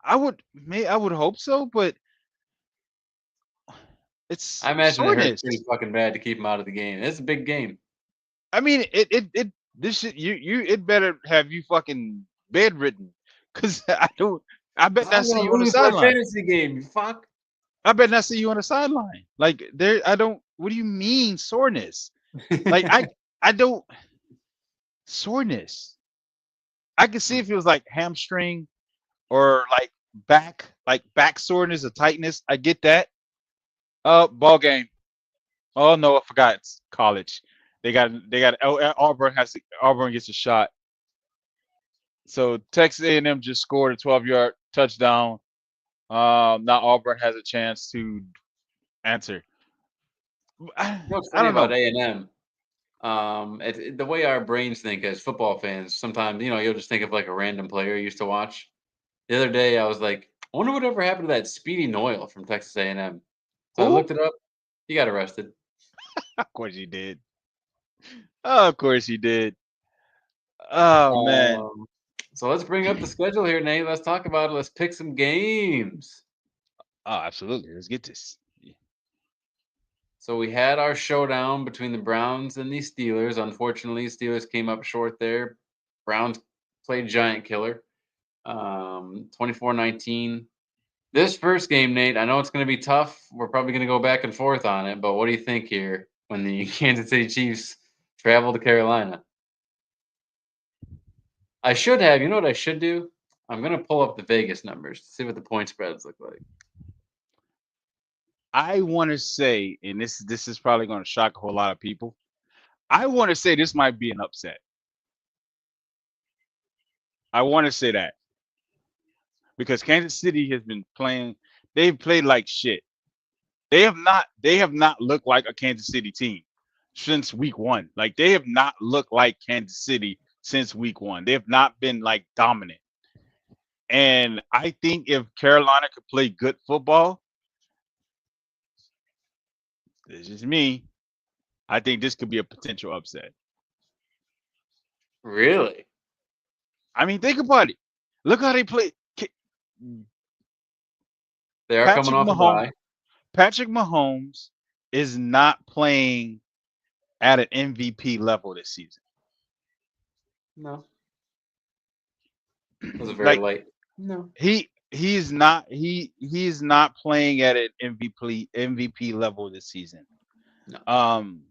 I would hope so, but I it's imagine it hurts pretty soreness. fucking bad to keep him out of the game. It's a big game. I mean, it this shit it better have you fucking bedridden, because I don't. I bet not I'm see gonna you on the lose my sideline. fantasy game, you fuck. I bet not see you on the sideline. Like there, I don't. What do you mean soreness? Like I don't soreness. I can see if it was like hamstring or like back soreness or tightness. I get that. Ball game. Oh no, I forgot. It's college. They got. Oh, Auburn gets a shot. So Texas A&M just scored a 12-yard touchdown. Now Auburn has a chance to answer. I, You know what's I funny don't about know. A&M? The way our brains think as football fans, sometimes, you'll just think of, like, a random player you used to watch. The other day, I was like, "I wonder whatever happened to that Speedy Noyle from Texas A&M." So I Who? looked it up. He got arrested. Of course you did. Oh, of course you did. Oh man. Um, so let's bring up the schedule here, Nate. Let's talk about it. Let's pick some games. Oh, absolutely. Let's get this. So we had our showdown between the Browns and the Steelers. Unfortunately, Steelers came up short there. Browns played giant killer. 24-19. This first game, Nate, I know it's going to be tough. We're probably going to go back and forth on it, but what do you think here when the Kansas City Chiefs travel to Carolina? You know what I should do? I'm going to pull up the Vegas numbers to see what the point spreads look like. I want to say, and this is probably going to shock a whole lot of people. I want to say this might be an upset. I want to say that because Kansas City has been playing. They've played like shit. They have not looked like a Kansas City team since week one. Like they have not looked like Kansas City since week one. They have not been like dominant. And I think if Carolina could play good football, this is me. I think this could be a potential upset. Really? I mean, think about it. Look how they play. They are coming Patrick off a Mahomes. bye. Patrick Mahomes is not playing at an MVP level this season. No. Was it very Like light? No. he's not playing at an MVP level this season. No. Um,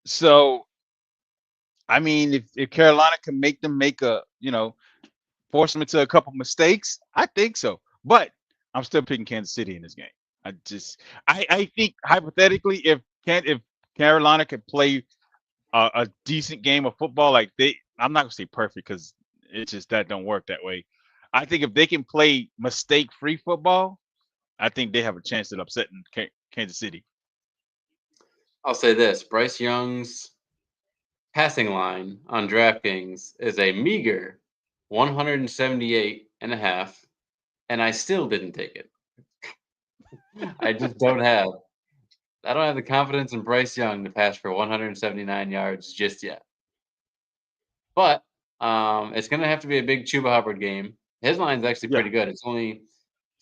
so I mean, if Carolina can make them make force them into a couple mistakes, I think so. But I'm still picking Kansas City in this game. I think hypothetically, if Carolina could play a decent game of football, like I'm not gonna say perfect because it's just that don't work that way. I think if they can play mistake-free football, I think they have a chance at upsetting Kansas City. I'll say this: Bryce Young's passing line on DraftKings is a meager 178.5, and I still didn't take it. I just don't have. I don't have the confidence in Bryce Young to pass for 179 yards just yet. But it's going to have to be a big Chuba Hubbard game. His line's actually Yeah, pretty good. It's only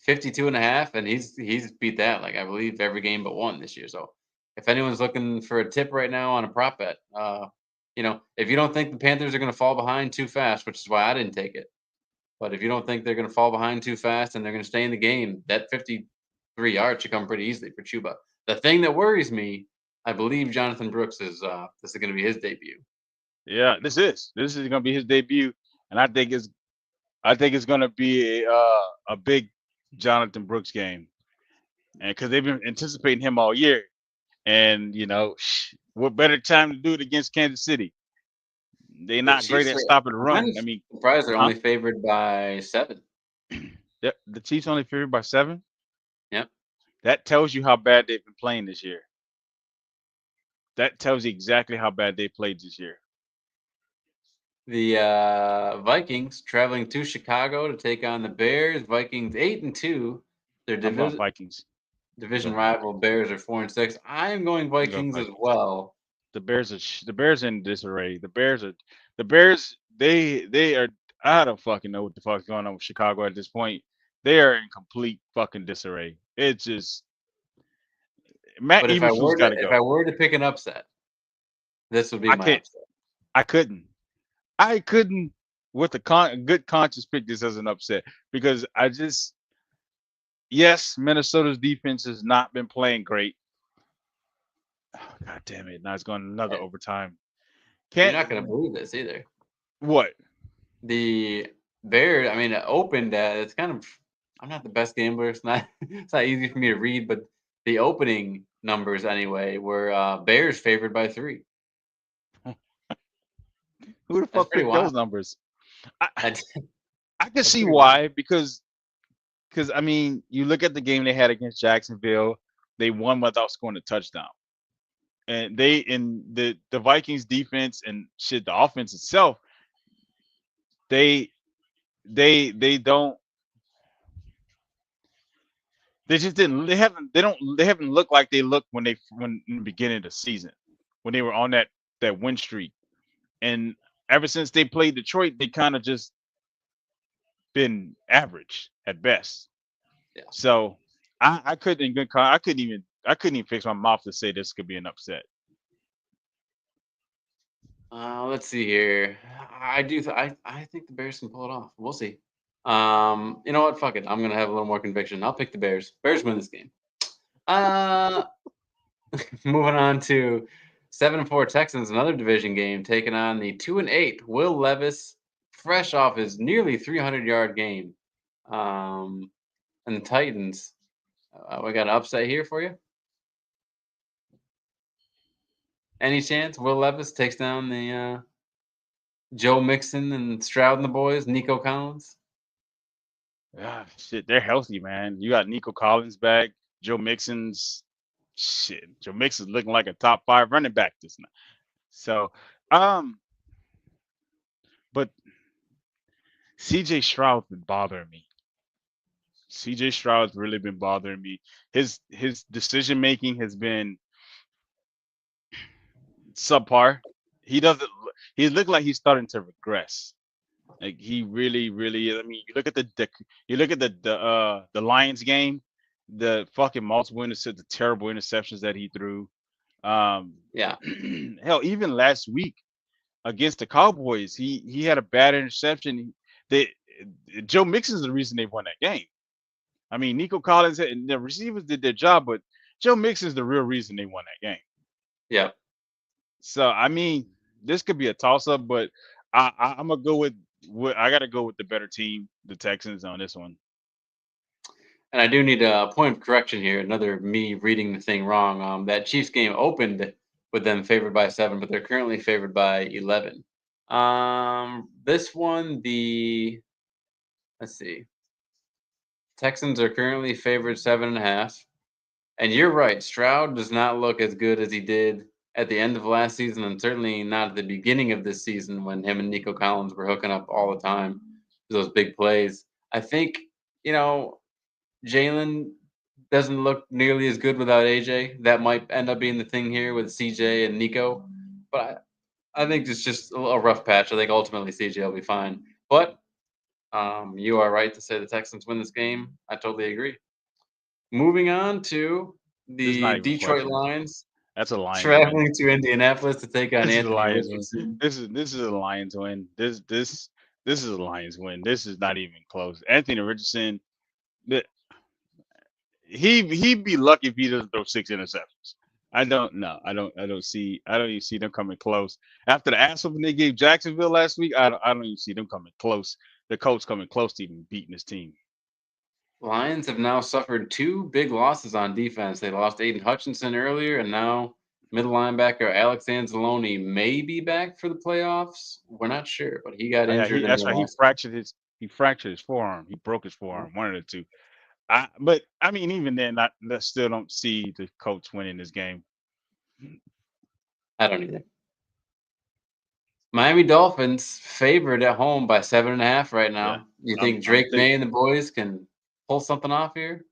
52.5, and he's beat that like I believe every game but one this year. So if anyone's looking for a tip right now on a prop bet, if you don't think the Panthers are going to fall behind too fast, which is why I didn't take it, but if you don't think they're going to fall behind too fast and they're going to stay in the game, that 53 yards should come pretty easily for Chuba. The thing that worries me, I believe Jonathan Brooks is this is going to be his debut. yeah. This is gonna be his debut, and I think it's gonna be a big Jonathan Brooks game, and because they've been anticipating him all year, and what better time to do it against Kansas City? They're The not great Chiefs at are. stopping the I'm kind run. of I mean, surprised they're huh? only favored by 7. Yep, the Chiefs only favored by 7. Yep. That tells you how bad they've been playing this year. That tells you exactly how bad they played this year. The Vikings traveling to Chicago to take on the Bears. Vikings 8-2. Their I'm going Vikings. division Go. rival Bears are 4-6. I am going I'm going Vikings as Vikings. well. The Bears are in disarray. The Bears. They are. I don't fucking know what the fuck's going on with Chicago at this point. They are in complete fucking disarray. It's just Matt But Eberflus got to if I go. were to pick an upset, this would be I my can't. upset. I couldn't. I couldn't with a good conscience pick this as an upset because yes, Minnesota's defense has not been playing great. Oh, God damn it! Now it's going another And overtime. you're Can't not going to believe this either. what? The Bears, I mean, it opened. It's kind of. I'm not the best gambler. It's not. It's not easy for me to read, but the opening numbers anyway were Bears favored by 3. Who the That's fuck pretty picked wild. those numbers? I That's, I can that's see pretty wild. why because I mean you look at the game they had against Jacksonville, they won without scoring a touchdown, and the Vikings defense and shit the offense itself they they don't they just didn't they haven't looked like they looked when in the beginning of the season when they were on that win streak, and ever since they played Detroit they kind of just been average at best. Yeah. So I couldn't in good I couldn't even fix my mouth to say this could be an upset. Let's see here. I think the Bears can pull it off. We'll see. You know what? Fuck it. I'm gonna have a little more conviction. I'll pick the Bears. Bears win this game. Uh, moving on to 7-4 Texans, another division game, taking on the 2-8 Will Levis, fresh off his nearly 300-yard game. And the Titans. We got an upset here for you. Any chance Will Levis takes down the Joe Mixon and Stroud and the boys, Nico Collins? Ah, shit, they're healthy, man. You got Nico Collins back, Joe Mixon's shit. Joe Mixon's looking like a top 5 running back this night. So, but CJ Stroud's been bothering me. CJ Stroud's really been bothering me. His decision making has been subpar. He doesn't. He looked like he's starting to regress. Like he really, really is. I mean, you look at the Lions game, the fucking the terrible interceptions that he threw. Yeah. Hell, even last week against the Cowboys, he had a bad interception. they Joe Mixon's the reason they won that game. I mean, Nico Collins and the receivers did their job, but Joe Mixon's the real reason they won that game. Yeah. So I mean, this could be a toss up, but I'm gonna go with I gotta go with the better team, the Texans, on this one. And I do need a point of correction here. Another me reading the thing wrong. That Chiefs game opened with them favored by 7, but they're currently favored by 11. This one, let's see, Texans are currently favored 7.5. And you're right. Stroud does not look as good as he did at the end of last season, and certainly not at the beginning of this season when him and Nico Collins were hooking up all the time for those big plays. I think, you know, Jalen doesn't look nearly as good without AJ. That might end up being the thing here with CJ and Nico. But I think it's just a rough patch. I think ultimately CJ will be fine. But you are right to say the Texans win this game. I totally agree. Moving on to This is not the even a Detroit question. Lions That's a Lions win. traveling to Indianapolis to take on This is a Anthony Lions win. Richardson. This is a Lions win. This is a Lions win. This is not even close. Anthony Richardson, the- he'd be lucky if he doesn't throw 6 interceptions. I don't know. I don't even see them coming close. After the ass whooping they gave Jacksonville last week, I don't even see them coming close. The coach coming close to even beating his team. Lions have now suffered 2 big losses on defense. They lost Aiden Hutchinson earlier, and now middle linebacker Alex Anzalone may be back for the playoffs. We're not sure, but he got Yeah, injured and they that's right. lost. He fractured his forearm. He broke his forearm. One of the two. But I mean, even then, I still don't see the coach winning this game. I don't either. Miami Dolphins favored at home by 7.5 right Yeah, now. You I'm think I'm Drake think May and the boys can pull something off here?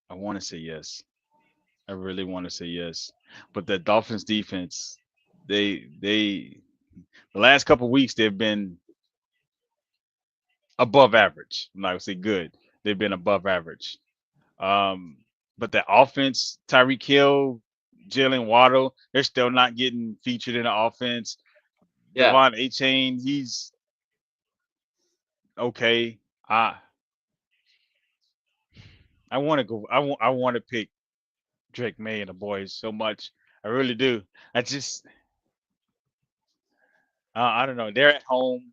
I want to say yes. I really want to say yes, but the Dolphins defense, they the last couple weeks they've been above average. I'm not gonna say good. They've been above average. Um, but the offense, Tyreek Hill, Jalen Waddle, they're still not getting featured in the offense. Yeah. Devon A. Chain, he's okay. I I want to go. I want to pick Drake May and the boys so much. I really do. I just I don't know. They're at home.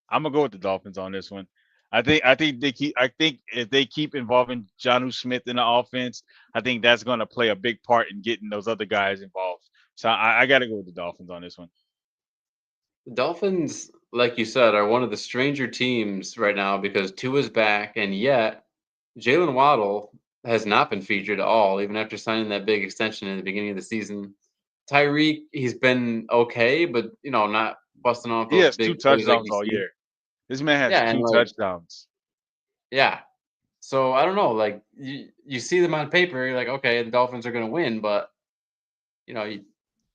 I'm gonna go with the Dolphins on this one. I think if they keep involving Jonnu Smith in the offense, I think that's gonna play a big part in getting those other guys involved. So I gotta go with the Dolphins on this one. The Dolphins, like you said, are one of the stranger teams right now because Tua's back, and yet Jalen Waddle has not been featured at all, even after signing that big extension in the beginning of the season. Tyreek, he's been okay, but not busting off He those has two big plays like touchdowns you all see. year. This man has Yeah, and two like, touchdowns. yeah. So I don't know, like you see them on paper, you're like, okay, the Dolphins are going to win, but you know, you,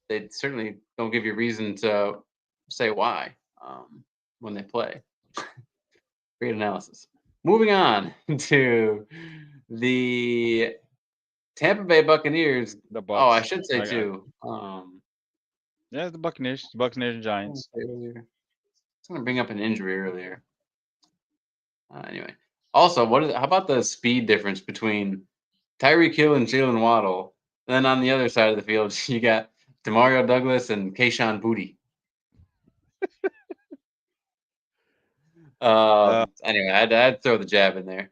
they certainly don't give you reason to say why when they play. Great analysis. Moving on to the Tampa Bay Buccaneers. The Oh, I Bucks. should say too. Yeah, the Buccaneers and What did I Giants. say earlier? I was going to bring up an injury earlier. Anyway, also, how about the speed difference between Tyreek Hill and Jalen Waddle? And then on the other side of the field, you got Demario Douglas and Kayshawn Booty. Uh, Anyway, I'd throw the jab in there.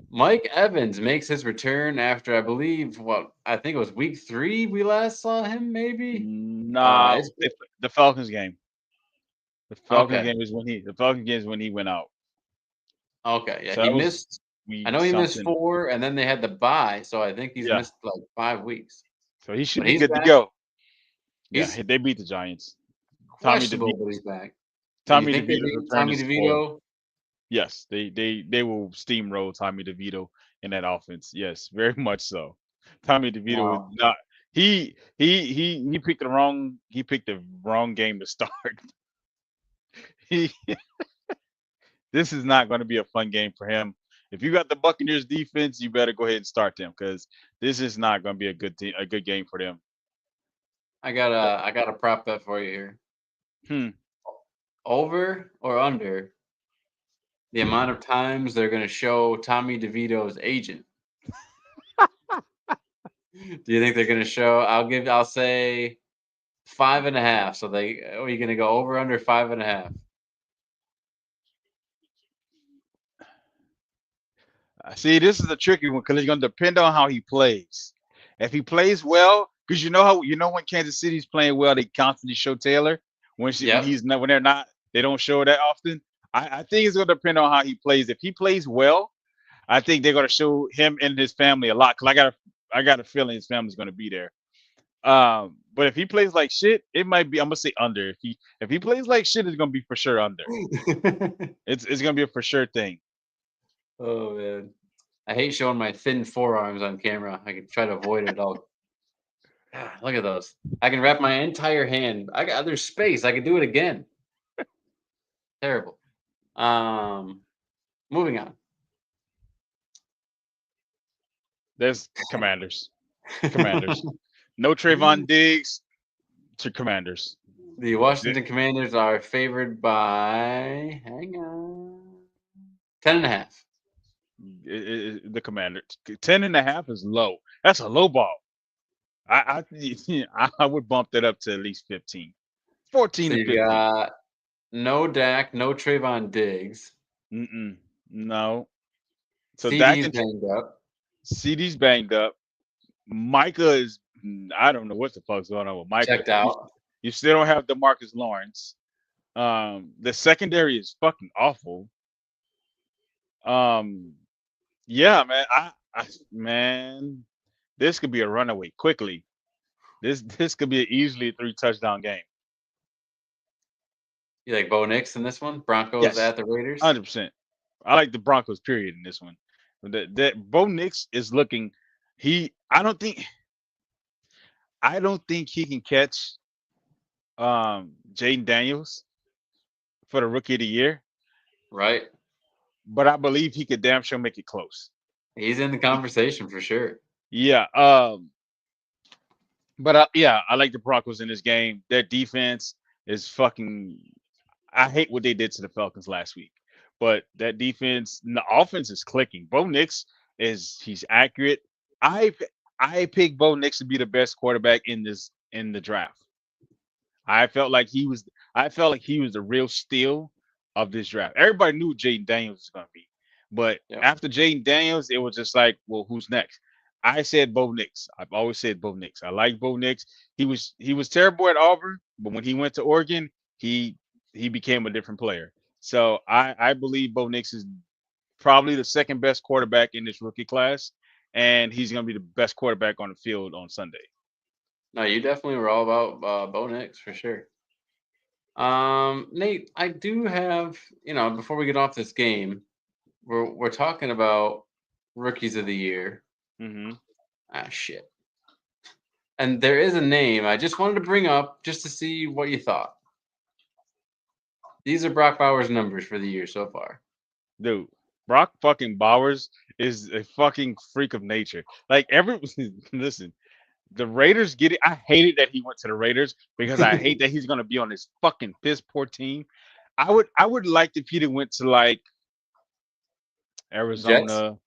Mike Evans makes his return after, I believe, I think it was week 3 we last saw him, maybe. nah, It's the Falcons game. okay. The Falcons game is when he went out. Okay, yeah, So he that was missed. I week know he missed something. 4, and then they had the bye, so I think he's Yeah. missed like 5 weeks. So he should But be he's good to back. go. Yeah, He's they beat the Giants. Tommy questionable, DeVito. but he's back. And you Tommy think they DeVito's beat return Tommy is for DeVito? yes, they will steamroll Tommy DeVito in that offense. Yes, very much so. Tommy DeVito is Wow. not he picked the wrong game to start. he This is not going to be a fun game for him. If you got the Buccaneers defense, you better go ahead and start them because this is not going to be a good game for them. I got a prop bet for you here. Hmm. Over or under the amount of times they're going to show Tommy DeVito's agent? Do you think they're going to show? I'll say 5.5. So are you going to go over under 5.5? See, this is a tricky one because it's going to depend on how he plays. If he plays well, because when Kansas City's playing well, they constantly show Taylor. Yep. When they're not, they don't show that often. I think it's going to depend on how he plays. If he plays well, I think they're going to show him and his family a lot. Because I got a feeling his family's going to be there. But if he plays like shit, it might be. I'm gonna say under. If he plays like shit, it's gonna be for sure under. It's gonna be a for sure thing. Oh man, I hate showing my thin forearms on camera. I can try to avoid it all. Look at those. I can wrap my entire hand. There's space. I can do it again. Terrible. Um, Moving on. There's Commanders. Commanders. No Trayvon Diggs to Commanders. The Washington Commanders are favored by, hang on, 10.5. The Commanders. 10.5 is low. That's a low ball. I would bump that up to at least 15. 14 So to you 15. got no Dak, no Trayvon Diggs. No. So Dak CD's and banged up. CD's banged up. Micah is, I don't know what the fuck's going on with Micah. Checked out. You still don't have DeMarcus Lawrence. The secondary is fucking awful. Yeah, man, this could be a runaway quickly. This could be easily a 3-touchdown game. You like Bo Nix in this one? Broncos Yes, at the Raiders? 100%. I like the Broncos period in this one. That Bo Nix is looking. I don't think he can catch Jaden Daniels for the rookie of the year, Right. but I believe he could damn sure make it close. He's in the conversation for sure. Yeah. But yeah, I like the Broncos in this game. Their defense is fucking. I hate what they did to the Falcons last week, but that defense, the offense is clicking. Bo Nix he's accurate. I picked Bo Nix to be the best quarterback in the draft. I felt like he was the real steal of this draft. Everybody knew Jaden Daniels was gonna be, but Yep. after Jaden Daniels, it was just like, well, who's next? I said Bo Nix. I've always said Bo Nix. I like Bo Nix. He was terrible at Auburn, but when he went to Oregon, he became a different player. So I believe Bo Nix is probably the second best quarterback in this rookie class, and he's gonna be the best quarterback on the field on Sunday. No, you definitely were all about Bo Nix for sure. Nate, I do have, before we get off this game, we're talking about rookies of the year. Mm-hmm. Shit. And there is a name I just wanted to bring up just to see what you thought. These are Brock Bowers' numbers for the year so far. Dude, Brock fucking Bowers is a fucking freak of nature. Like listen, the Raiders get it. I hated that he went to the Raiders because I hate that he's gonna be on this fucking piss poor team. I would like if he'd went to like Arizona. Jets?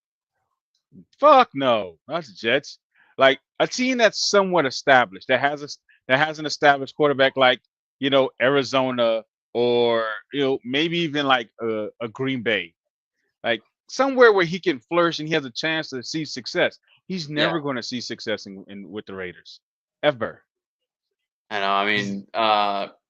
Fuck no, not the Jets. Like a team that's somewhat established, that has an established quarterback, like Arizona, or maybe even like a Green Bay, like somewhere where he can flourish and he has a chance to see success. He's Yeah. never going to see success in with the Raiders, ever. I know. I mean,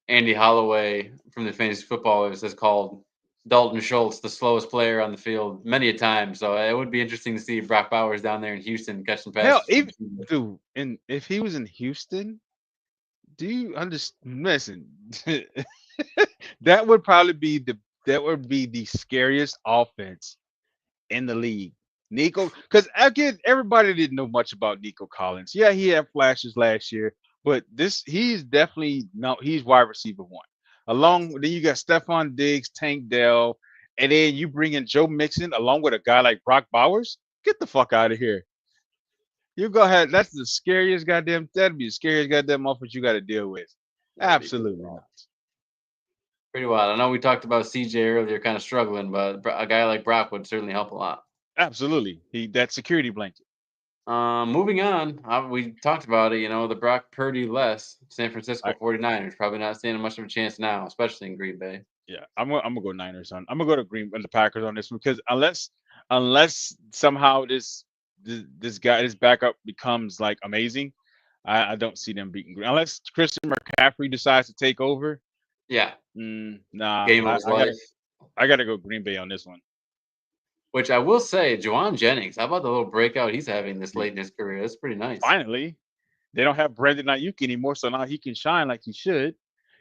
Andy Holloway from the Fantasy Footballers has called Dalton Schultz the slowest player on the field many a time. So it would be interesting to see Brock Bowers down there in Houston catching Hell, passes. even dude, and if he was in Houston, do you understand? Listen, that would probably be the scariest offense in the league. Nico, because again, everybody didn't know much about Nico Collins. Yeah, he had flashes last year, but he's definitely he's wide receiver one. Then you got Stephon Diggs, Tank Dell, and then you bring in Joe Mixon along with a guy like Brock Bowers. Get the fuck out of here. You go ahead. That'd be the scariest goddamn offense you got to deal with. Absolutely not. Pretty wild. I know we talked about CJ earlier, kind of struggling, but a guy like Brock would certainly help a lot. Absolutely. That security blanket. Moving on, we talked about it, the Brock Purdy less San I, Francisco 49ers probably not standing much of a chance now, especially in Green Bay. yeah, I'm gonna go Niners on. I'm gonna go to Green and the Packers on this one because unless somehow this guy this backup becomes like amazing, I don't see them beating Green unless Christian McCaffrey decides to take over. Yeah, Nah, game of his life. I gotta go Green Bay on this one. Which I will say, Juwan Jennings, how about the little breakout he's having this late in his career? That's pretty nice. Finally, they don't have Brandon Ayuk anymore, so now he can shine like he should.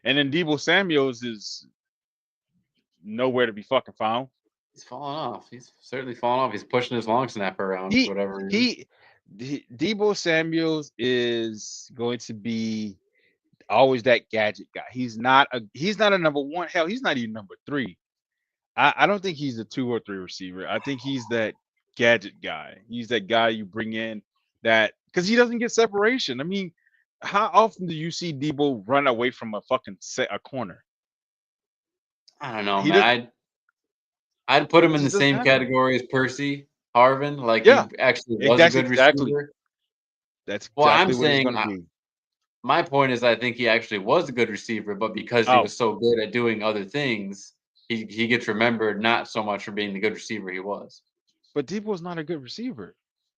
And then Deebo Samuels is nowhere to be fucking found. He's falling off. He's certainly falling off. He's pushing his long snapper around for whatever reason. Deebo Samuels is going to be always that gadget guy. He's not a number one. Hell, he's not even number 3. I don't think he's a 2 or 3 receiver. I think he's that gadget guy. He's that guy you bring in that because he doesn't get separation. I mean, how often do you see Deebo run away from a fucking a corner? I don't know, man. I'd put him in the same category as Percy Harvin. Like he actually was a good receiver. That's exactly I'm what saying. It's gonna be. My point is, I think he actually was a good receiver, but because he was so good at doing other things, he gets remembered not so much for being the good receiver he was. But Deebo's not a good receiver.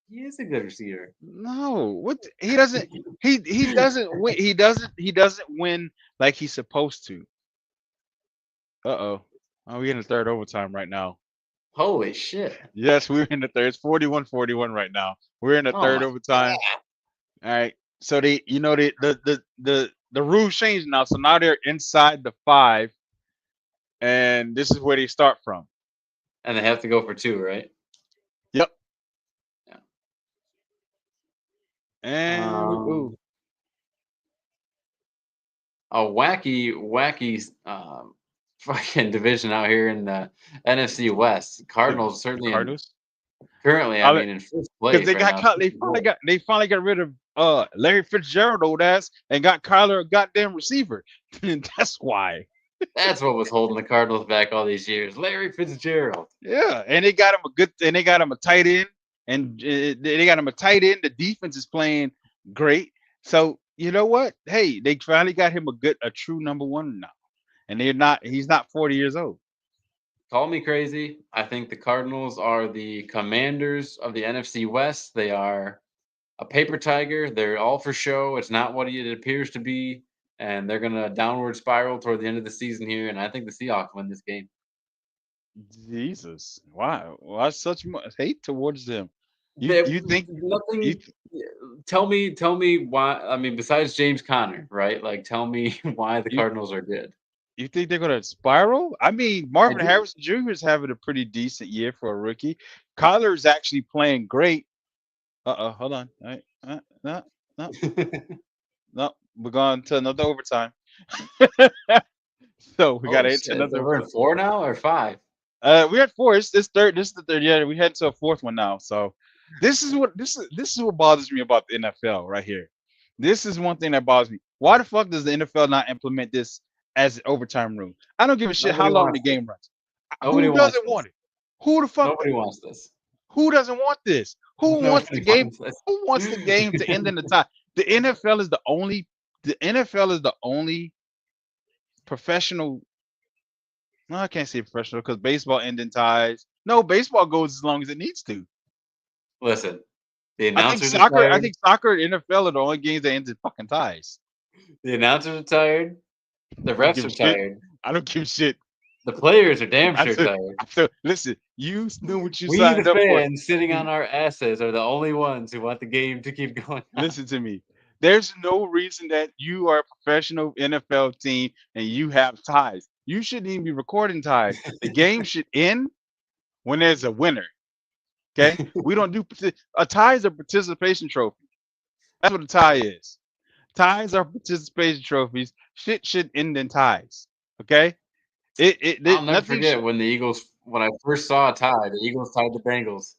He is a good receiver. No, what he doesn't he doesn't win. He doesn't win like he's supposed to. Oh, we're in the third overtime right now. Holy shit. Yes, we're in the third. It's 41-41 right now. We're in the third overtime. God. All right. So the rules changed now. So now they're inside the 5. And this is where they start from. And they have to go for 2, right? Yep. Yeah. And a wacky fucking division out here in the NFC West. Cardinals certainly. Currently, I mean, in first place. Because they finally got rid of Larry Fitzgerald, old ass, and got Kyler a goddamn receiver. And that's why. That's what was holding the Cardinals back all these years. Larry Fitzgerald. Yeah, and they got him a tight end, and they got him a tight end. The defense is playing great. So you know what? Hey, they finally got him a true number 1 now, and he's not 40 years old. Call me crazy. I think the Cardinals are the commanders of the NFC West. They are a paper tiger. They're all for show. It's not what it appears to be. And they're going to downward spiral toward the end of the season here. And I think the Seahawks win this game. Jesus. Wow. Why such much hate towards them? You think nothing? Tell me why. I mean, besides James Conner, right? Like, tell me why the Cardinals are good. You think they're going to spiral? I mean, Marvin Harrison Jr. is having a pretty decent year for a rookie. Kyler is actually playing great. Hold on. All right. No, we're going to another overtime. So we got to hit another. We're in 4 now or 5? We're at 4. It's third. This is the third. Yeah, we head to a 4th one now. So this is what bothers me about the NFL right here. This is one thing that bothers me. Why the fuck does the NFL not implement this as an overtime rule? I don't give a shit how long the game runs. Who doesn't want it? Who the fuck? Nobody wants this. Who doesn't want this? Who wants the game? Who wants the game to end in the tie? The NFL is the only professional. No, I can't say professional because baseball ends in ties. No, baseball goes as long as it needs to. Listen, I think soccer and NFL are the only games that end in fucking ties. The announcers are tired. The refs are tired. I don't give a shit. The players are damn sure tired. So listen, you knew what you signed up for. We, the fans, sitting on our asses, are the only ones who want the game to keep going on. Listen to me. There's no reason that you are a professional NFL team and you have ties. You shouldn't even be recording ties. The game should end when there's a winner. Okay? We don't do a tie is a participation trophy. That's what a tie is. Ties are participation trophies. Shit should end in ties. Okay? I'll never forget when the Eagles, when I first saw a tie, the Eagles tied the Bengals.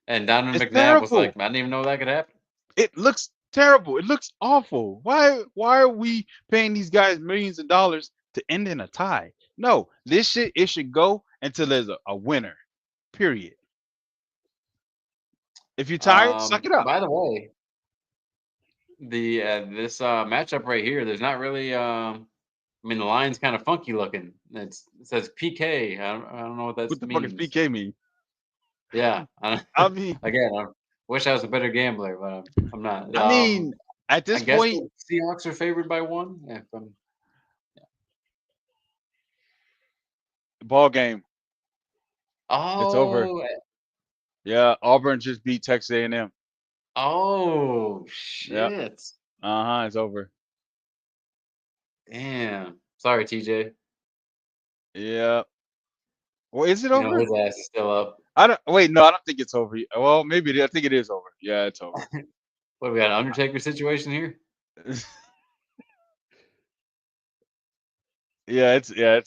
And Donovan McNabb was like, I didn't even know that could happen. It looks terrible. It looks awful. Why are we paying these guys millions of dollars to end in a tie? No, this shit it should go until there's a winner. Period. If you're tired, suck it up. By the way, the this matchup right here, there's not really. I mean, the line's kind of funky looking. It says PK. I don't know what that What the fuck does means. PK mean? Yeah. I mean, Again, I wish I was a better gambler, but I'm not. I mean, at I this guess point, the Seahawks are favored by one. Yeah, ball game. It's over. oh, Yeah, Auburn just beat Texas A&M. oh, Yeah. shit. It's over. Damn. Sorry, TJ. Yeah. Well, is it You know over? his ass is still up. I don't wait. No, I don't think it's over. Well, maybe I think it is over. Yeah, it's over. What, we got an Undertaker situation here? It's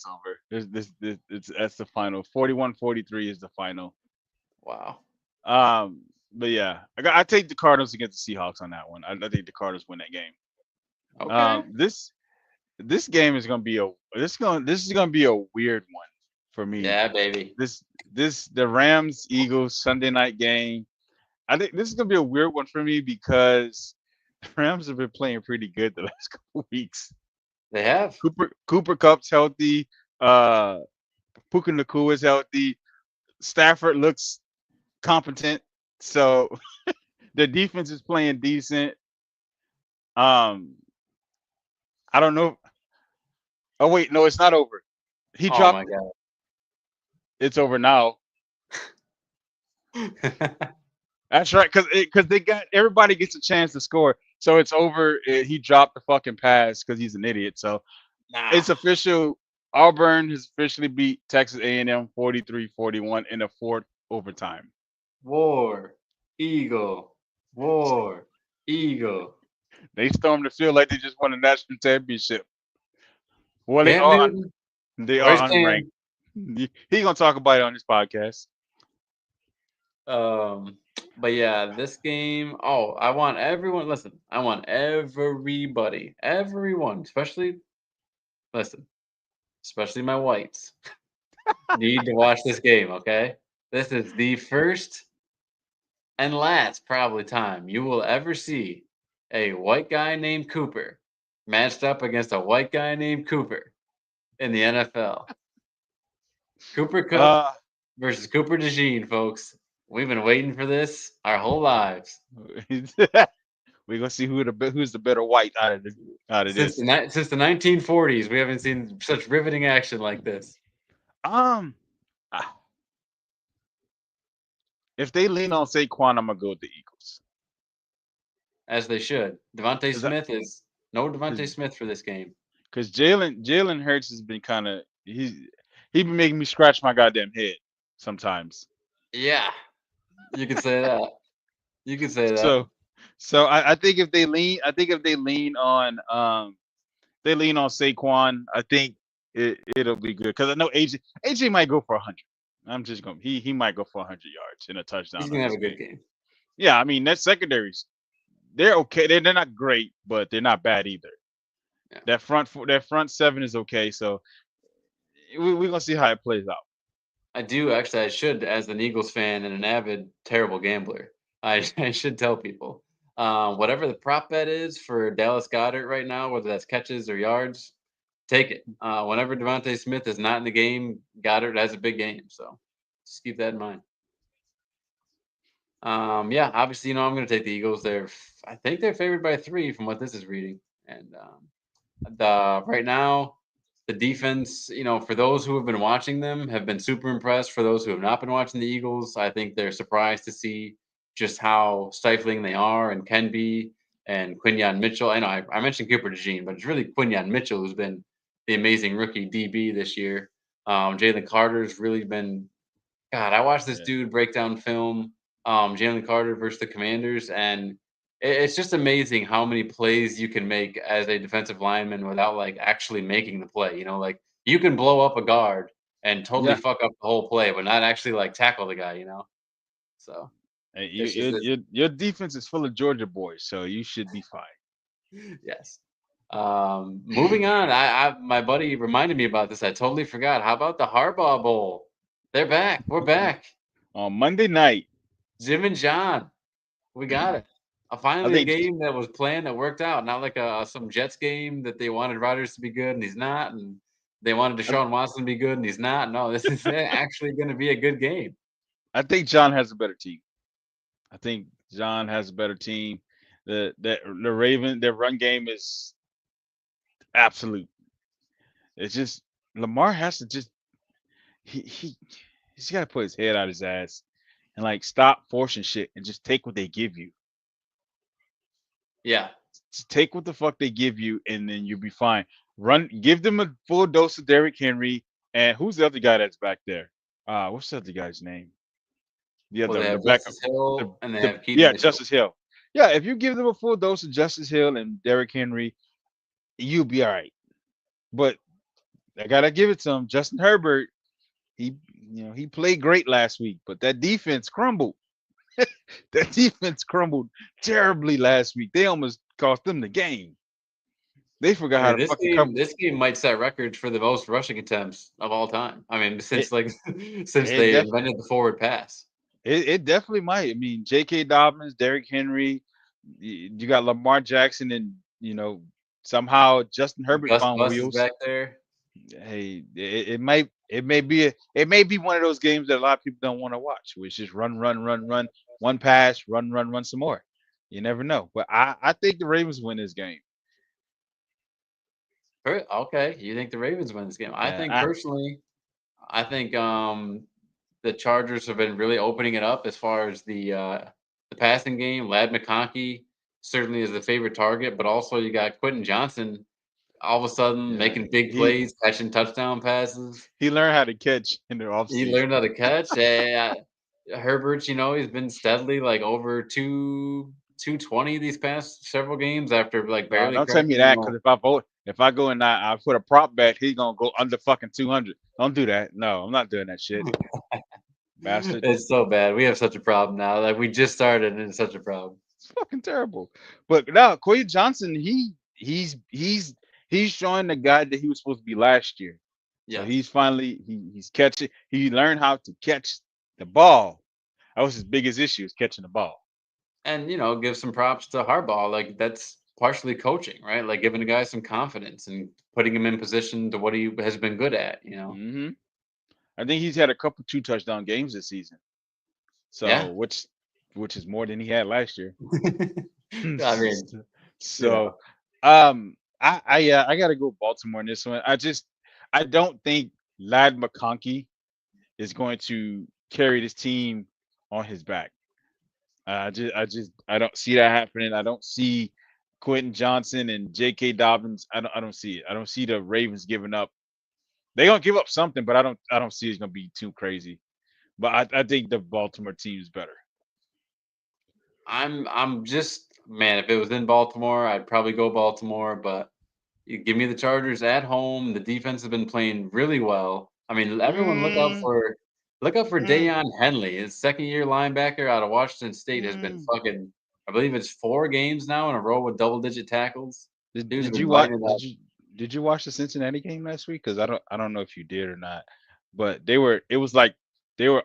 over. It's that's the final. 41-43 is the final. Wow. But yeah, I take the Cardinals against the Seahawks on that one. I think the Cardinals win that game. Okay. This game is gonna be this is gonna be a weird one for me. Yeah, baby. The Rams Eagles Sunday night game. I think this is gonna be a weird one for me because the Rams have been playing pretty good the last couple weeks. They have. Cooper Cup's healthy. Uh, Puka Nakua is healthy. Stafford looks competent. So the defense is playing decent. Um, I don't know. Oh wait, no, it's not over. He Oh dropped. my It's over now. god. That's right, because they got everybody gets a chance to score. So it's over. He dropped the fucking pass because he's an idiot. So Nah. it's official. Auburn has officially beat Texas A&M 43-41 in the fourth overtime. War. Eagle. War. Eagle. They stormed the field like they just won a national championship. Well, Cam Newton. they are Where's unranked. Cam? He gonna talk about it on his podcast. But yeah, this game. Oh, I want everyone. Listen, I want everybody, everyone, especially listen, especially my whites, need to watch this game. Okay, this is the first and last probably time you will ever see a white guy named Cooper matched up against a white guy named Cooper in the NFL. Cooper Cup Uh, versus Cooper DeJean, folks. We've been waiting for this our whole lives. we're gonna see who's the better white out of Since this. since the 1940s, we haven't seen such riveting action like this. Um, ah, if they lean on Saquon, I'm gonna go with the Eagles. As they should. Devontae Is that Smith is no Devontae Smith for this game. because Jalen Hurts has been kind of he been making me scratch my goddamn head sometimes. Yeah, you could say that. You could say that. So I think if they lean on they lean on Saquon, I think it'll be good because I know AJ might go for 100. I'm just going he might go for 100 yards and a touchdown He's on gonna have this a good game. game. Yeah, I mean that secondaries they're okay. They're not great, but they're not bad either. Yeah. That front seven is okay. So we're gonna see how it plays out. I do actually. I should, as an Eagles fan and an avid terrible gambler, I should tell people whatever the prop bet is for Dallas Goddard right now, whether that's catches or yards, take it. Whenever Devontae Smith is not in the game, Goddard has a big game. So just keep that in mind. Yeah, obviously, I'm going to take the Eagles. I think they're favored by 3 from what this is reading. And the right now, the defense, for those who have been watching them, have been super impressed. For those who have not been watching the Eagles, I think they're surprised to see just how stifling they are and can be. And Quinyon Mitchell, I know I mentioned Cooper DeJean, but it's really Quinyon Mitchell who's been the amazing rookie DB this year. Jalen Carter's really been. God, I watched this Yeah. dude break down film, Jalen Carter versus the Commanders, and it's just amazing how many plays you can make as a defensive lineman without like actually making the play. Like you can blow up a guard and totally Yeah. fuck up the whole play, but not actually like tackle the guy. So Hey, it's just your defense is full of Georgia boys, so you should be fine. yes. Moving on, my buddy reminded me about this. I totally forgot. How about the Harbaugh Bowl? They're back. We're back. On Monday night, Jim and John. We got it. I Finally, a think game that was planned that worked out. Not like some Jets game that they wanted Rodgers to be good and he's not, and they wanted I, Deshaun Watson to be good and he's not. No, this is actually going to be a good game. I think John has a better team. I think John has a better team. The Raven, their run game is absolute. It's just Lamar has to just he he's got to put his head out his ass and like stop forcing shit and just take what they give you. Yeah. Just take what the fuck they give you, and then you'll be fine. Give them a full dose of Derrick Henry, and who's the other guy that's back there? What's the other guy's name? The Well, they other, the have backup, Justice Hill and they the have Keaton yeah, Mitchell. Justice Hill. Yeah, if you give them a full dose of Justice Hill and Derrick Henry, you'll be all right. But I gotta give it to him. Justin Herbert, he played great last week, but that defense crumbled. That defense crumbled terribly last week. They almost cost them the game. They forgot I how mean, to fucking cover. this game might set records for the most rushing attempts of all time. I mean, It since since it they def invented the forward pass. it definitely might. I mean, J.K. Dobbins, Derrick Henry, you got Lamar Jackson, and somehow Justin Herbert Gus found Bus is wheels. back there. Hey, it may be one of those games that a lot of people don't want to watch, which is run, run, run, run, one pass, run, run, run some more. You never know. But I think the Ravens win this game. Okay, you think the Ravens win this game? I Yeah, think personally, I think the Chargers have been really opening it up as far as the passing game. Lad McConkey certainly is the favorite target, but also you got Quentin Johnson all of a sudden yeah. making big He plays, catching touchdown passes. he learned how to catch in the He offseason. learned how to catch. Herbert, he's been steadily like over 220 these past several games after like No, barely don't tell me cracking, that, because if I go and I put a prop bet, he's gonna go under fucking 200. Don't do that. No, I'm not doing that shit, bastard. It's so bad. We have such a problem now. Like we just started and it's such a problem. It's fucking terrible. But now Quay Johnson, he's showing the guy that he was supposed to be last year. So Yes. he's finally he's catching. He learned how to catch the ball. That was his biggest issue, is catching the ball. And give some props to Harbaugh. Like that's partially coaching, right? Like giving the guy some confidence and putting him in position to what he has been good at. hmm I think he's had a couple 2 touchdown games this season. So Yeah. which is more than he had last year. I mean, you know, So I gotta go Baltimore in this one. I don't think Lad McConkey is going to carry this team on his back. I don't see that happening. I don't see Quentin Johnson and J.K. Dobbins. I don't see it. I don't see the Ravens giving up. They're gonna give up something, but I don't see it's gonna be too crazy. But I think the Baltimore team is better. I'm just man, if it was in Baltimore, I'd probably go Baltimore, but you give me the Chargers at home. The defense has been playing really well. I mean, everyone Mm, look out for mm, Dayon Henley. His second year linebacker out of Washington State has been mm. fucking I believe it's 4 games now in a row with double digit tackles. Did Dude's did been you watch lighting it up. did you watch the Cincinnati game last week? Because I don't know if you did or not, but they were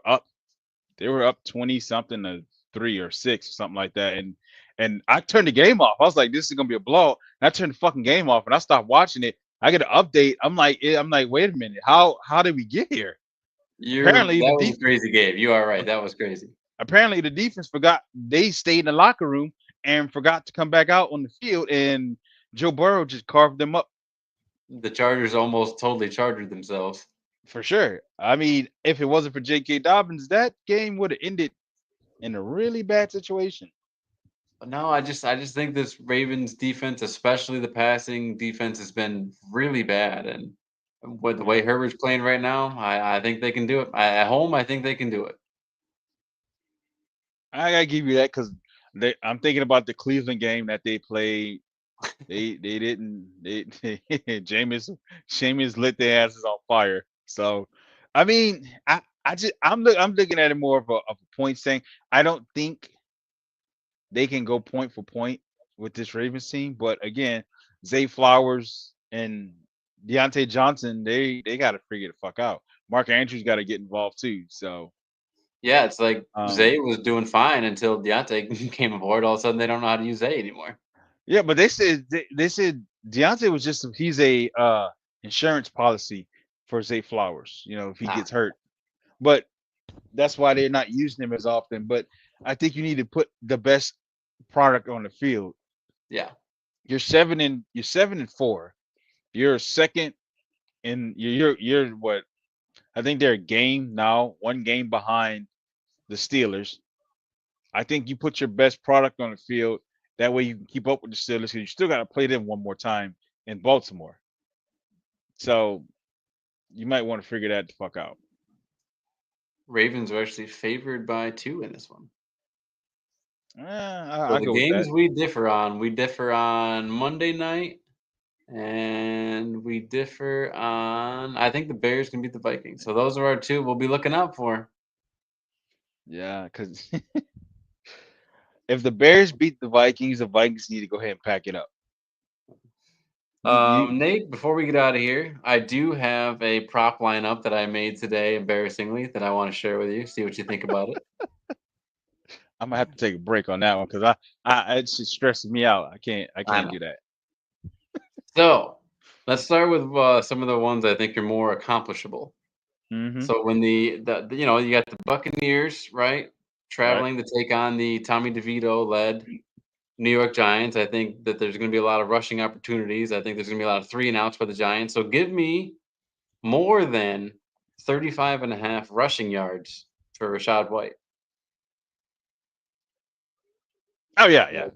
up 20 something to 3 or 6 or something like that, and I turned the game off. I was like, this is gonna be a blow. And I turned the fucking game off and I stopped watching it. I get an update. I'm like, wait a minute, how did we get here? Apparently the That was a def crazy game. You are right. That was crazy. apparently the defense forgot, they stayed in the locker room and forgot to come back out on the field, and Joe Burrow just carved them up. The Chargers almost totally charged themselves. For sure. I mean, if it wasn't for J.K. Dobbins, that game would have ended in a really bad situation. No, I just think this Ravens defense, especially the passing defense, has been really bad. And with the Yeah. way Herbert's playing right now, I think they can do it. At home, I think they can do it. I gotta give you that, because I'm thinking about the Cleveland game that they played. They didn't they Jameis lit their asses on fire. So I mean, I'm looking at it more of a point thing. I don't think they can go point for point with this Ravens team, but again, Zay Flowers and Deontay Johnson, they got to figure the fuck out. Mark Andrews got to get involved too. So Yeah, it's like um, Zay was doing fine until Deontay came aboard. All of a sudden, they don't know how to use Zay anymore. yeah, but they said Deontay was just he's a insurance policy for Zay Flowers. You know, if he Ah, gets hurt, but that's why they're not using him as often. But I think you need to put the best product on the field. yeah. You're 7-4. You're second in you're what I think they're a game now, one game behind the Steelers. I think you put your best product on the field. That way you can keep up with the Steelers because you still got to play them one more time in Baltimore. So you might want to figure that the fuck out. Ravens are actually favored by 2 in this one. So I the go with that. games we differ on Monday night, and we differ on. I think the Bears can beat the Vikings. So those are our 2 we'll be looking out for. Yeah, because if the Bears beat the Vikings need to go ahead and pack it up. You Nate, before we get out of here, I do have a prop lineup that I made today, embarrassingly, that I want to share with you. See what you think about it. I'm gonna have to take a break on that one because I it just stresses me out. I I can't know. do that. So let's start with some of the ones I think are more accomplishable. Mm-hmm. So when the you got the Buccaneers, right, Right. traveling to take on the Tommy DeVito led New York Giants. I think that there's going to be a lot of rushing opportunities. I think there's going to be a lot of 3-and-outs by the Giants. So give me more than 35.5 rushing yards for Rashad White. Oh yeah,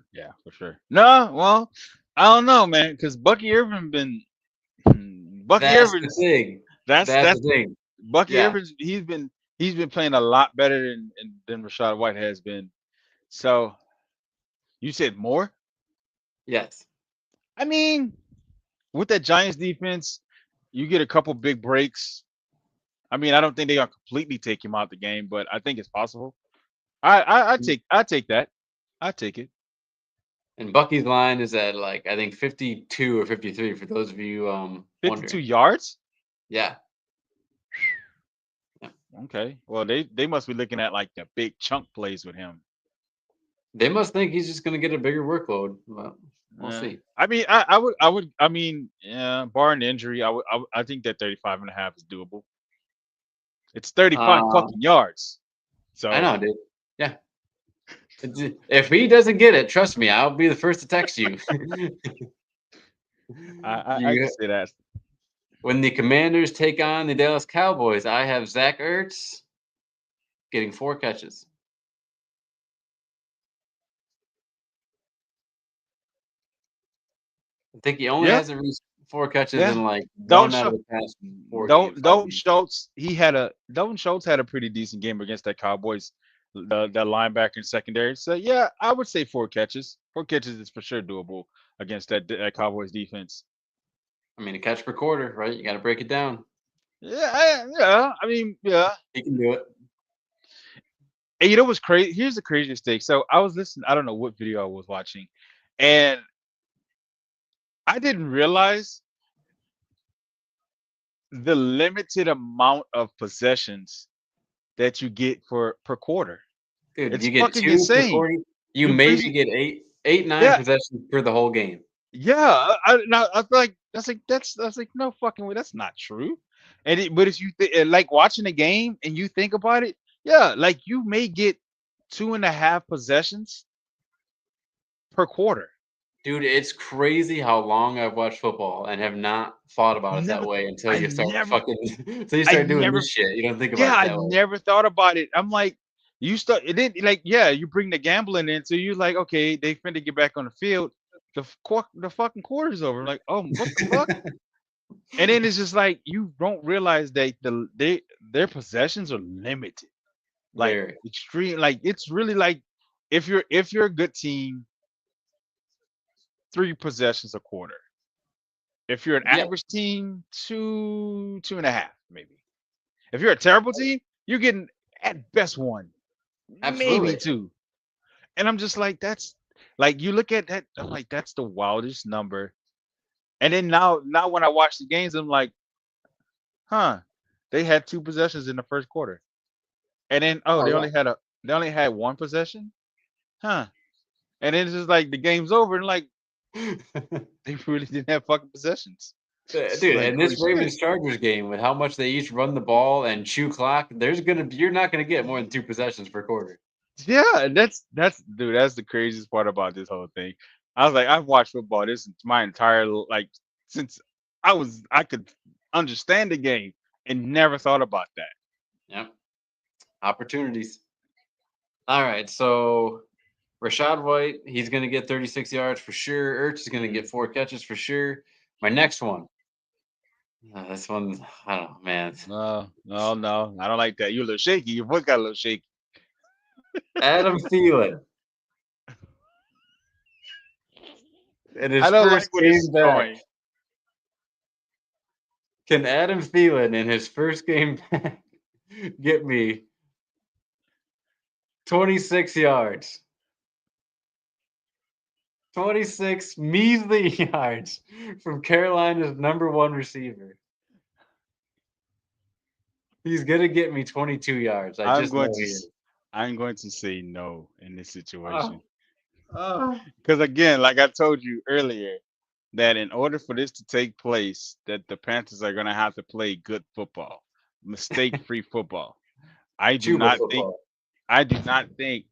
for sure. No, well, I don't know, man, because Bucky Irvin been Bucky That's the Irvin's thing. That's that's the thing. Bucky Yeah. Irvin's he's been playing a lot better than Rashad White has been. So you said more? Yes. I mean, with that Giants defense, you get a couple big breaks. I mean, I don't think they're gonna completely take him out the game, but I think it's possible. I take that. I take it. And Bucky's line is at like I think 52 or 53 for those of you 52 wondering. yards? Yeah. Yeah. Okay. Well, they must be looking at like the big chunk plays with him. They must think he's just going to get a bigger workload. Well, we'll see. I mean, I mean, yeah, barring injury, I think that 35.5 is doable. It's 35 Uh, fucking yards. I So know, dude. Yeah. If he doesn't get it, trust me, I'll be the first to text you. I can you say that. when the Commanders take on the Dallas Cowboys, I have Zach Ertz getting 4 catches. I think he only Yeah, hasn't reached 4 catches yeah. in like Dalton 1 out of Schultz, the past 4 games, 5 games. Dalton Schultz had a pretty decent game against that Cowboys, the linebacker and secondary. So yeah, I would say 4 catches. 4 catches is for sure doable against that Cowboys defense. I mean, a catch per quarter, right? You got to break it down. Yeah. I mean, yeah. He can do it. And you know what's crazy? Here's the craziest thing. So I was listening. I don't know what video I was watching, and I didn't realize the limited amount of possessions that you get for per quarter. Dude, It's you get fucking 2 per insane. 40. You You maybe basically, get 8, 9 yeah, possessions for the whole game. yeah. I feel like that's like no fucking way. That's not true. But if you like watching a game and you think about it, yeah, like you may get 2.5 possessions per quarter. Dude, it's crazy how long I've watched football and have not thought about it that Never, way until I you start never, fucking until you I start doing this never, shit. You don't think about yeah, it I that way. never thought about it. I'm like, you start it didn't like, yeah, you bring the gambling in, so you're like, okay, they finna get back on the field. The fucking quarter's over. Like, oh, what the fuck? And then it's just like you don't realize that their possessions are limited, like Very. extreme. Like it's really like if you're a good team, 3 possessions a quarter. If you're an Yeah, average team, 2.5 maybe. If you're a terrible team, you're getting at best 1, maybe absolutely. 2. And I'm just like, that's like you look at that. I'm like, that's the wildest number And then now when I watch the games, I'm like, huh, they had 2 possessions in the first quarter. And then Oh yeah. they only had 1 possession? Huh. And then it's just like the game's over and like they really didn't have fucking possessions. It's Dude, like, and holy this shit. Ravens Chargers game with how much they each run the ball and chew clock, you're not gonna get more than 2 possessions per quarter. Yeah, and that's dude, that's the craziest part about this whole thing. I was like, I've watched football this my entire like since I could understand the game and never thought about that. Yep. Opportunities. All right, so Rashad White, he's gonna get 36 yards for sure. Ertz is gonna get 4 catches for sure. My next one. This one, I don't know, man. No, no, no. I don't like that. You're a little shaky. Your voice got a little shaky. Adam Thielen in his I don't like first where this game is back. going. Can Adam Thielen in his first game back get me 26 yards? 26 measly yards from Carolina's #1 receiver. He's gonna get me 22 yards. I I'm just going know to he s- is. I'm going to say no in this situation. Oh, oh. Because again, like I told you earlier, that in order for this to take place, that the Panthers are gonna have to play good football, mistake-free football. I do Chuba not think football. I do not think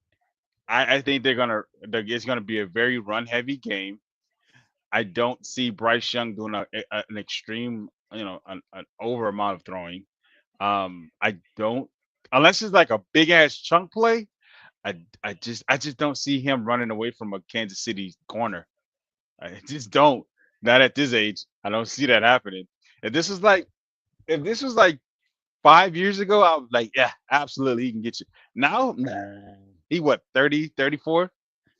I think it's gonna be a very run-heavy game. I don't see Bryce Young doing an extreme, an over amount of throwing. I don't, unless it's like a big ass chunk play. I just don't see him running away from a Kansas City corner. I just don't. Not at this age. I don't see that happening. If this was like if this was like 5 years ago, I was like, yeah, absolutely, he can get you. Now, nah. He what, 30, 34?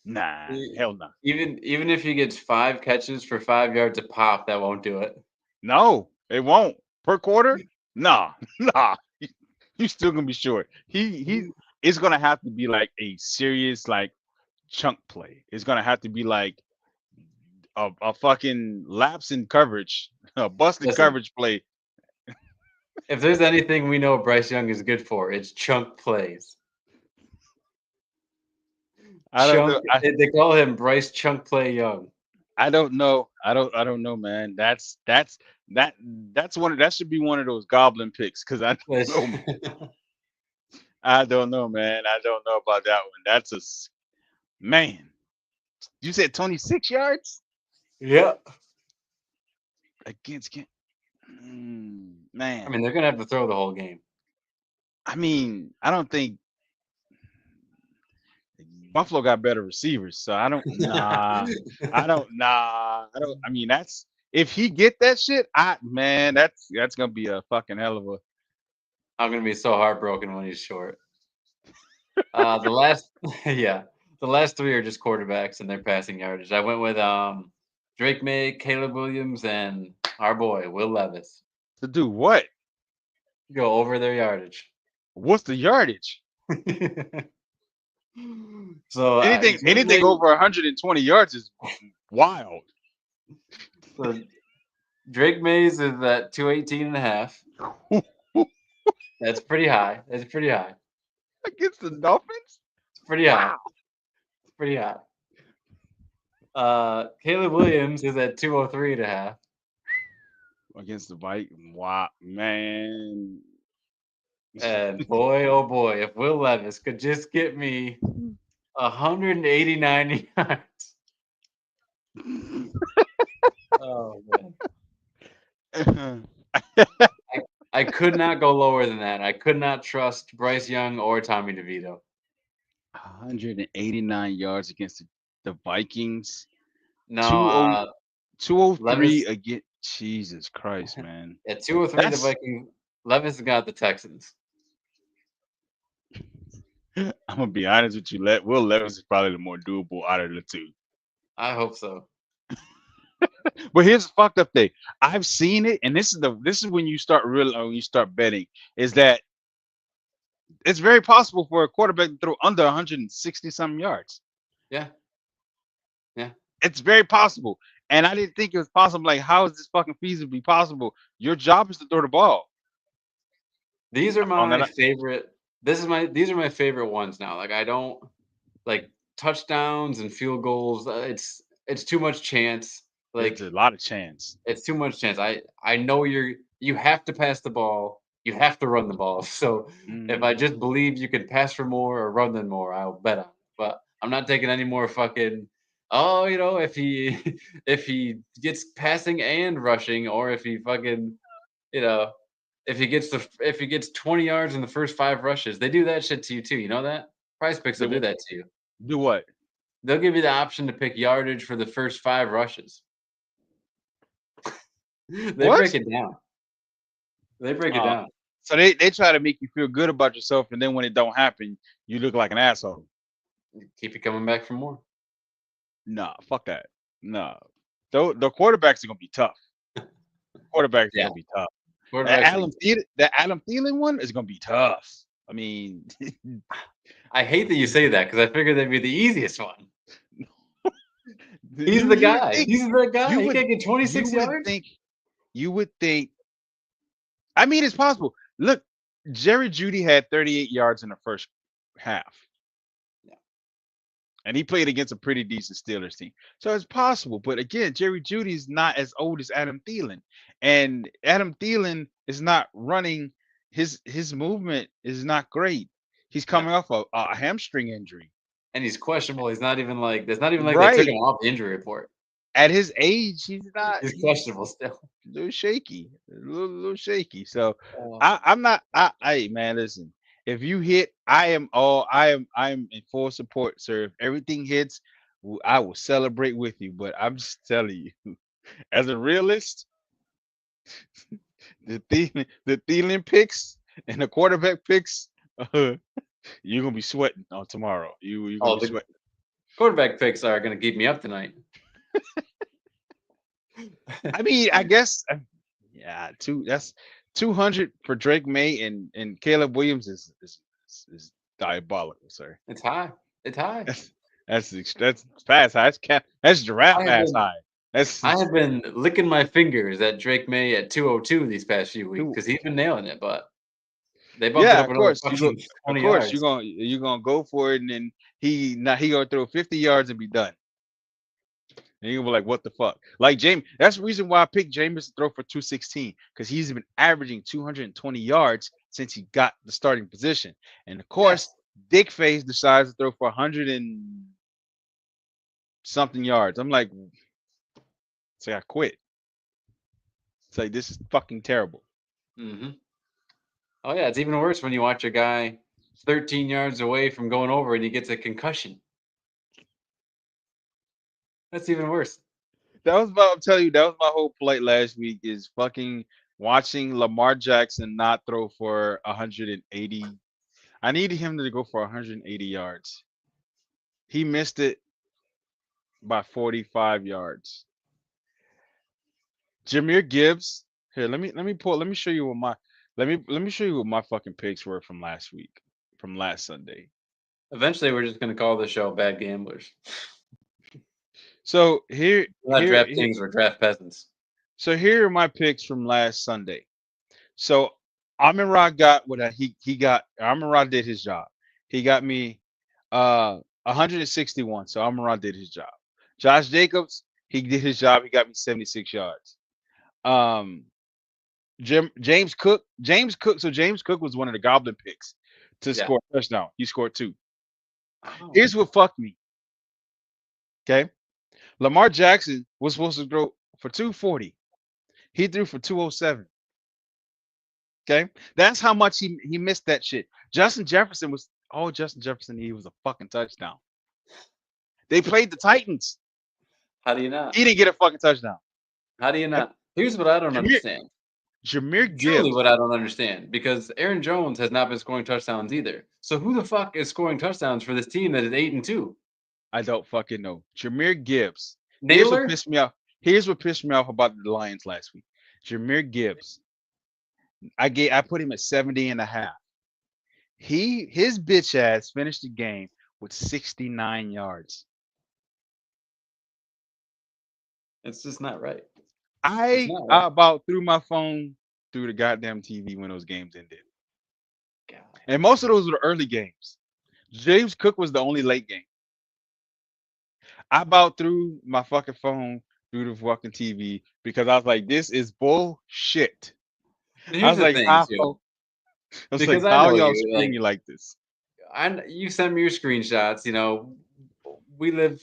Nah, E- hell no. even if he gets 5 catches for 5 yards a pop, that won't do it. No, it won't. Per quarter? Nah, nah. You still gonna be short. He it's gonna have to be like a serious like chunk play. It's gonna have to be like a fucking lapse in coverage, a busted Listen, coverage play. if there's anything we know Bryce Young is good for, it's chunk plays. I don't Chunk. know. I, They call him Bryce Chunk Play Young. I don't know. I don't know, man. That that's that should be one of those goblin picks because I don't know. I don't know, man. I don't know about that one. Man. You said 26 yards Yeah. against I man. mean, they're gonna have to throw the whole game. I mean, I don't think Buffalo got better receivers, so I don't. Nah, I don't. Nah, I don't. I mean, that's if he get that shit. Man, that's gonna be a fucking hell of a. I'm gonna be so heartbroken when he's short. The last, yeah, the last three are just quarterbacks and their passing yardage. I went with Drake May, Caleb Williams, and our boy Will Levis. To do what? Go over their yardage. What's the yardage? So Drake Anything May, over 120 yards is wild. so Drake Mays is at 218 and a half. That's pretty high. That's pretty high. Against the Dolphins? It's pretty high. Wow. It's pretty high. Caleb Williams is at 203 and a half. Against the Vikings. Wow, man. And boy, oh boy, if Will Levis could just get me 189 yards. Oh man. I could not go lower than that. I could not trust Bryce Young or Tommy DeVito. 189 yards against the Vikings. No, 203 Levis against Jesus Christ, man. at 203, the That's Vikings. Levis got the Texans. I'm gonna be honest with you. Will Levis is probably the more doable out of the two. I hope so. But here's the fucked up thing. I've seen it, and this is when you start when you start betting, is that it's very possible for a quarterback to throw under 160 some yards. Yeah. Yeah. It's very possible. And I didn't think it was possible. Like, how is this fucking feasibly possible? Your job is to throw the ball. These are I found that my out. favorite. These are my favorite ones now. Like I don't like touchdowns and field goals. It's too much chance. It's Like a lot of chance. it's too much chance. I know you have to pass the ball. You have to run the ball. So if Hmm. I just believe you can pass for more or run than more, I'll bet on it. But I'm not taking any more fucking. Oh, if he if he gets passing and rushing, or if he fucking you know if he gets 20 yards in the first 5 rushes, they do that shit to you too. You know that? Price picks will Do do what? that to you. Do what? They'll give you the option to pick yardage for the first 5 rushes. They What? break it down. They break it Uh, down. so they try to make you feel good about yourself, and then when it don't happen, you look like an asshole. Keep you coming back for more. Nah, fuck that. Nah. Though the quarterbacks are gonna be tough. Quarterbacks are Yeah, gonna be tough. quarterbacks are easy. That Adam Thielen one is gonna be tough. I mean, I hate that you say that because I figured that'd be the easiest one. He's you the you would guy. think He's the you guy. He would can't get you 26 would yards. think you would think. I mean, it's possible. Look, Jerry Judy had 38 yards in the first half, Yeah. and he played against a pretty decent Steelers team. So it's possible. But again, Jerry Judy is not as old as Adam Thielen, and Adam Thielen is not running. His movement is not great. He's No. coming off a hamstring injury. And he's questionable. He's not even like It's not even like they took him Right. off the injury report. At his age, he's not. He's He's questionable still. a little shaky, little shaky. So Uh, I'm not. I man, listen. If you hit, I am in full support, sir. If everything hits, I will celebrate with you. But I'm just telling you, as a realist, the Thielen picks and the quarterback picks, you're gonna be sweating on tomorrow. You're gonna oh, be the sweating. quarterback picks are going to keep me up tonight. I mean, I guess, yeah, that's 200 for Drake May and Caleb Williams is diabolical, sir. It's high. It's high. That's fast high. That's I giraffe have ass been high. That's I have been licking my fingers at Drake May at 202 these past few weeks too. because he's been nailing it, but they bumped it Yeah, up of another course you go. fucking Of 20 course yards. you're gonna go for it, and then he gonna throw 50 yards and be done. And you're gonna be like, what the fuck? Like James, that's the reason why I picked Jameis to throw for 216 because he's been averaging 220 yards since he got the starting position. And of course, Yes. Dick Face decides to throw for 100 and something yards. I'm like, it's like I quit. It's like this is fucking terrible. Hmm. Oh yeah, it's even worse when you watch a guy 13 yards away from going over and he gets a concussion. That's even worse. That was about I'm telling you, that was my whole plight last week is fucking watching Lamar Jackson not throw for 180. I needed him to go for 180 yards. He missed it by 45 yards. Jameer Gibbs. Here, let me show you what my let me show you what my fucking picks were from last week, from last Sunday. Eventually, we're just going to call the show "Bad Gamblers." So here We're not here draft here kings, we're draft peasants. so here are my picks from last Sunday. So Amon Ra got what he got. Amon Ra did his job. He got me 161. So Amon Ra did his job. Josh Jacobs, he did his job. He got me 76 yards. Um James Cook. So James Cook was one of the goblin picks to Yeah. score a touchdown. He scored 2. Oh. Here's what fucked me. Okay. Lamar Jackson was supposed to throw for 240. He threw for 207. Okay. That's how much he missed that shit. Justin Jefferson was all Justin Jefferson needed was a fucking touchdown. They played the Titans. How do you not? He didn't get a fucking touchdown. How do you not? Here's what I don't Jameer, understand. Jameer Truly, Gibbs. what I don't understand because Aaron Jones has not been scoring touchdowns either. So who the fuck is scoring touchdowns for this team that is 8-2? I don't fucking know. Jameer Gibbs. Here's what Naylor? pissed me off. Here's what pissed me off about the Lions last week. Jameer Gibbs. I put him at 70 and a half. His bitch ass finished the game with 69 yards. It's just not right. It's I not right. about threw my phone through the goddamn TV when those games ended. God. And most of those were the early games. James Cook was the only late game. I about threw my fucking phone through the fucking TV because I was like, this is bullshit. And I here's was the like, thing how? too, I was because like, I how know y'all you. screwing Like, me like this? you send me your screenshots. We live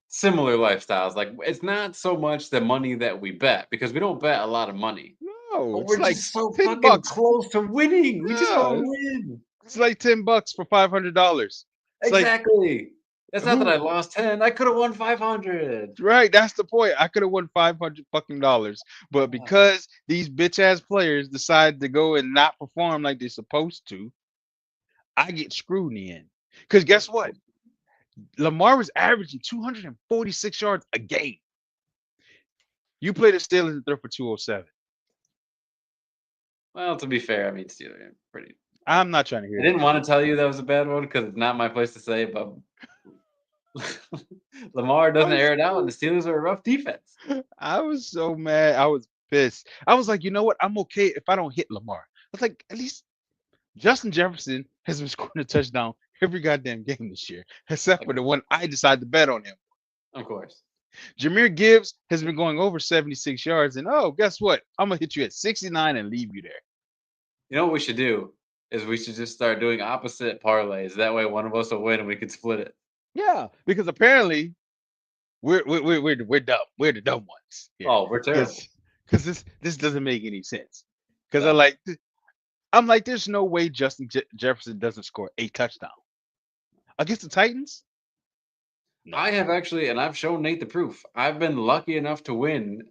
similar lifestyles. Like, it's not so much the money that we bet because we don't bet a lot of money, No, but it's we're like just so 10 fucking bucks. close to winning. We just want to Yeah, win. it's like $10 for $500. It's like Exactly. It's not that I who lost 10. I could have won 500. right, that's the point. I could have won 500 fucking dollars, but Ah, because these bitch ass players decide to go and not perform like they're supposed to, I get screwed in the end. Because guess what? Lamar was averaging 246 yards a game. You play the Steelers and throw for 207. Well, to be fair, I mean, Steelers are pretty. I'm not trying to I hear that didn't want shit. to tell you that was a bad one because it's not my place to say, but Lamar I doesn't was air it out, and the Steelers are a rough defense. I was so mad. I was pissed. I was like, you know what? I'm okay if I don't hit Lamar. I was like, at least Justin Jefferson has been scoring a touchdown every goddamn game this year, except for the one I decided to bet on him. Of course. Jameer Gibbs has been going over 76 yards, and oh, guess what? I'm gonna hit you at 69 and leave you there. You know what we should do is we should just start doing opposite parlays. That way, one of us will win, and we can split it. Yeah, because apparently we're dumb. We're the dumb ones here, Oh, we're terrible. because this doesn't make any sense. Because No. I'm like, there's no way Justin Jefferson doesn't score a touchdown against the Titans. No. I have actually, and I've shown Nate the proof. I've been lucky enough to win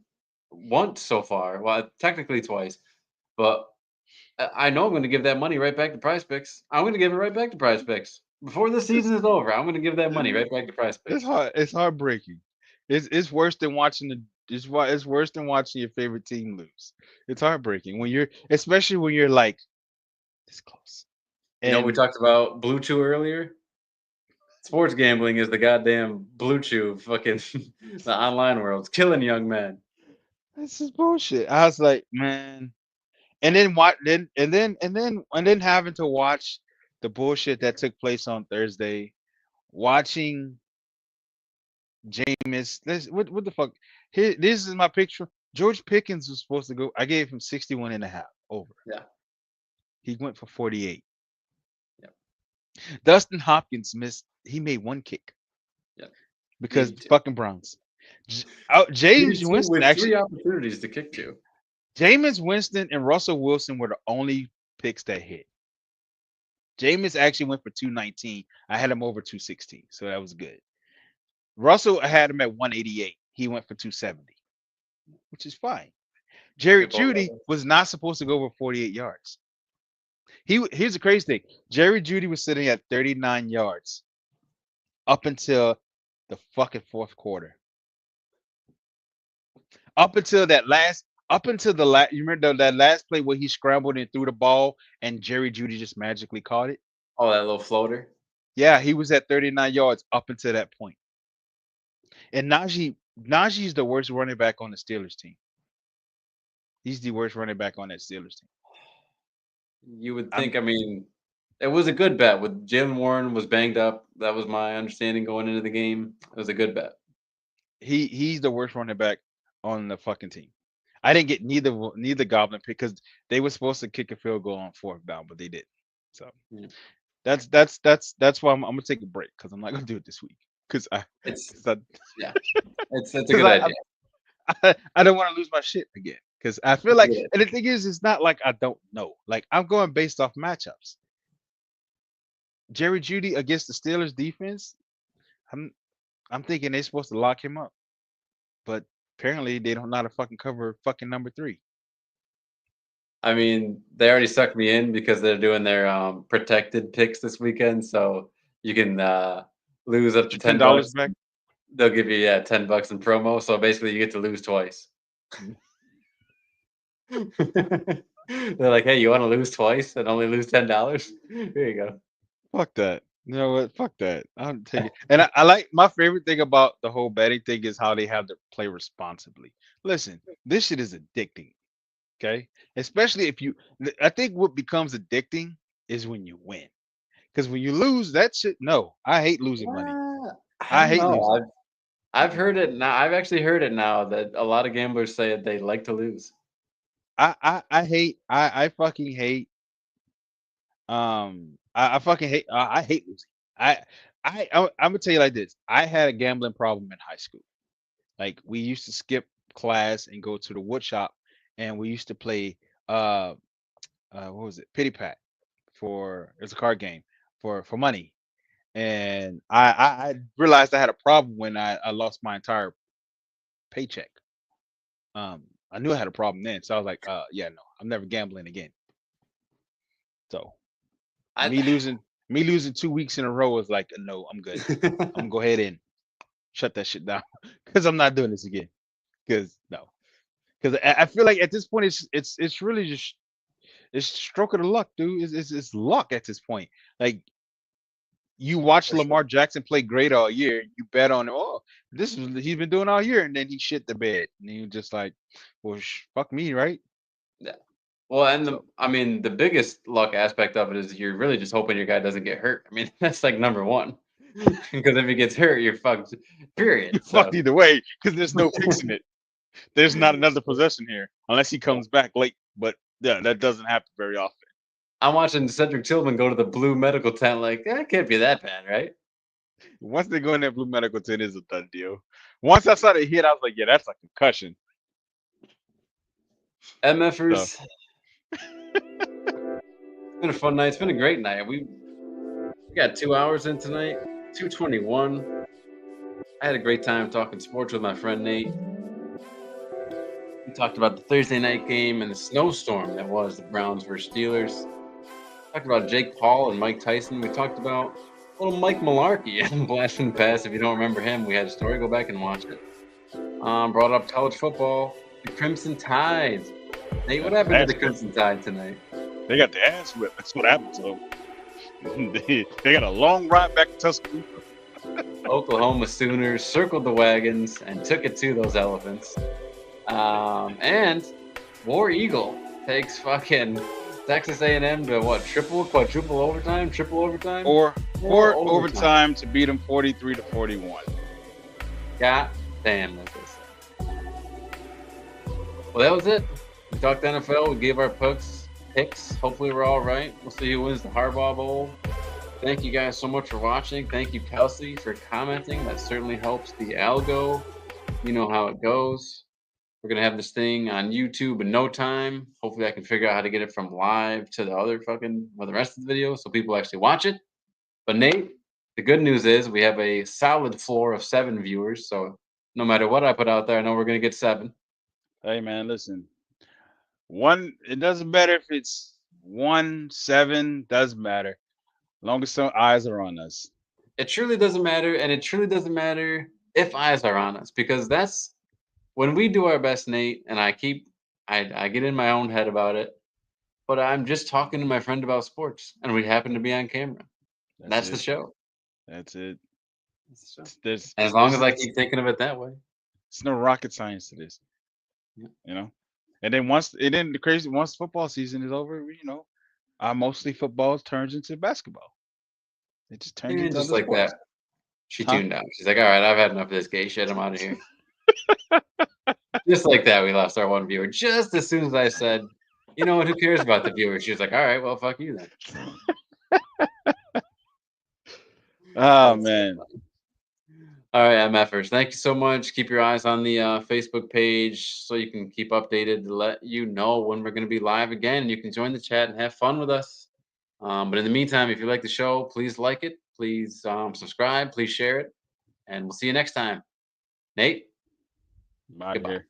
once so far. Well, technically twice, but I know I'm going to give that money right back to Prize Picks. I'm going to give it right back to Prize Picks before the It's season is over. I'm going to give that money right back to Prize it's Picks. hard. It's heartbreaking. It's worse than watching the. It's worse than watching your favorite team lose. It's heartbreaking when you're, especially when you're like this close. You know, we And talked about Blue Chew earlier. Sports gambling is the goddamn Blue Chew, fucking the online world. It's killing young men. this is bullshit. I was like, man. And then what? And then having to watch the bullshit that took place on Thursday. Watching Jameis. What the fuck? Here, this is my picture. George Pickens was supposed to go. I gave him 61 and a half over. Yeah. He went for 48. Yep. Dustin Hopkins missed. He made one kick Yep. because Needed to. fucking Browns. James Needed to Winston with actually. 3 opportunities to kick to. Jameis Winston and Russell Wilson were the only picks that hit. Jameis actually went for 219. I had him over 216, so that was good. Russell, I had him at 188. He went for 270, which is fine. Jerry Good ball Jeudy weather. was not supposed to go over 48 yards. Here's the crazy thing. Jerry Jeudy was sitting at 39 yards up until the fucking fourth quarter. Up until the last, you remember that last play where he scrambled and threw the ball and Jerry Jeudy just magically caught it? Oh, that little floater. Yeah, he was at 39 yards up until that point. And Najee's the worst running back on the Steelers team. He's the worst running back on that Steelers team. You would I'm think, I mean, it was a good bet. With Jalen Warren was banged up. That was my understanding going into the game. It was a good bet. he's the worst running back on the fucking team. I didn't get neither Goblin pick because they were supposed to kick a field goal on fourth down, but they didn't. So Yeah. that's why I'm gonna take a break because I'm not gonna do it this week because It's cause yeah, it's a 'cause good idea. I don't want to lose my shit again because I feel It's a like, good idea. and the thing is, it's not like I don't know. Like I'm going based off matchups. Jerry Jeudy against the Steelers defense, I'm thinking they're supposed to lock him up, but apparently they don't know how to fucking cover fucking number 3. I mean, they already sucked me in because they're doing their protected picks this weekend, so you can lose up Get to your $10 $10. back. They'll give you $10 in promo, so basically you get to lose twice. They're like, hey, you want to lose twice and only lose $10? Here you go. Fuck that. You know what? Fuck that. I'll take it. And I like my favorite thing about the whole betting thing is how they have to play responsibly. Listen, this shit is addicting. Okay, especially if you. I think what becomes addicting is when you win. Because when you lose, that shit. No, I hate losing money. I I don't hate know. losing. I've heard it now. I've actually heard it now that a lot of gamblers say they like to lose. I hate. I fucking hate. I fucking hate. I hate losing. I. I'm gonna tell you like this. I had a gambling problem in high school. Like we used to skip class and go to the wood shop, and we used to play uh what was it? Pity Pat for it's a card game for money. And I realized I had a problem when I lost my entire paycheck. Um I knew I had a problem then. So I was like, yeah, no, I'm never gambling again. So I me losing 2 weeks in a row was like, no, I'm good. I'm gonna go ahead and shut that shit down because I'm not doing this again. Because no, because I feel like at this point it's really just it's stroke of the luck, dude. It's luck at this point. Like you watch for sure. Lamar Jackson play great all year, you bet on him. Oh, this is he's been doing all year, and then he shit the bed, and you just like, well, fuck me, right? Yeah. Well, and So I mean, the biggest luck aspect of it is you're really just hoping your guy doesn't get hurt. I mean, that's like number one. Because if he gets hurt, you're fucked. you Period. fucked So either way because there's no fixing it. There's not another possession here unless he comes back late. But yeah, that doesn't happen very often. I'm watching Cedric Tillman go to the blue medical tent. Like that can't be that bad, right? Once they go in that blue medical tent, it's a done deal. Once I saw the hit, I was like, yeah, that's a concussion. So MFers, it's been a fun night. It's been a great night. We got 2 hours in tonight. 2:21. I had a great time talking sports with my friend Nate. We talked about the Thursday night game and the snowstorm that was the Browns versus Steelers. Talked about Jake Paul and Mike Tyson. We talked about little Mike Malarkey and Blasting Pass. If you don't remember him, we had a story. Go back and watch it. Brought up college football, the Crimson Tide. Nate, what happened to the Crimson Tide tonight? they got the ass whipped. That's what happened to them. They got a long ride back to Tuscaloosa. Oklahoma Sooners circled the wagons and took it to those elephants. And War Eagle takes fucking Texas A&M to what? Quadruple overtime? Triple overtime? Or overtime to beat them 43-41. God damn, that's what I said. Well, that was it. We talked NFL. We gave our picks. Hopefully, we're all right. We'll see who wins the Harbaugh Bowl. Thank you guys so much for watching. Thank you, Kelsey, for commenting. That certainly helps the algo. You know how it goes. We're gonna have this thing on YouTube in no time. Hopefully, I can figure out how to get it from live to the other the rest of the video, so people actually watch it. But Nate, the good news is we have a solid floor of 7 viewers. So no matter what I put out there, I know we're gonna get 7. Hey man, listen. It doesn't matter if it's 1, 7, doesn't matter. Long as some eyes are on us. It truly doesn't matter, and it truly doesn't matter if eyes are on us, because that's when we do our best, Nate. And I get in my own head about it, but I'm just talking to my friend about sports, and we happen to be on camera. That's the show. That's it. That's the show. There's And as long as I keep thinking of it that way. it's no rocket science to this. Yeah. You know? And then once football season is over, mostly football turns into basketball. It just turns into just other like sports. that. She tuned out. She's like, all right, I've had enough of this gay shit. I'm out of here. Just like that, we lost our one viewer. Just as soon as I said, you know what, who cares about the viewers? She was like, all right, well, fuck you then. Oh, man. All right, MFers. Thank you so much. Keep your eyes on the Facebook page so you can keep updated to let you know when we're going to be live again. You can join the chat and have fun with us. But in the meantime, if you like the show, please like it. Please subscribe. Please share it. And we'll see you next time. Nate? I'm out of here.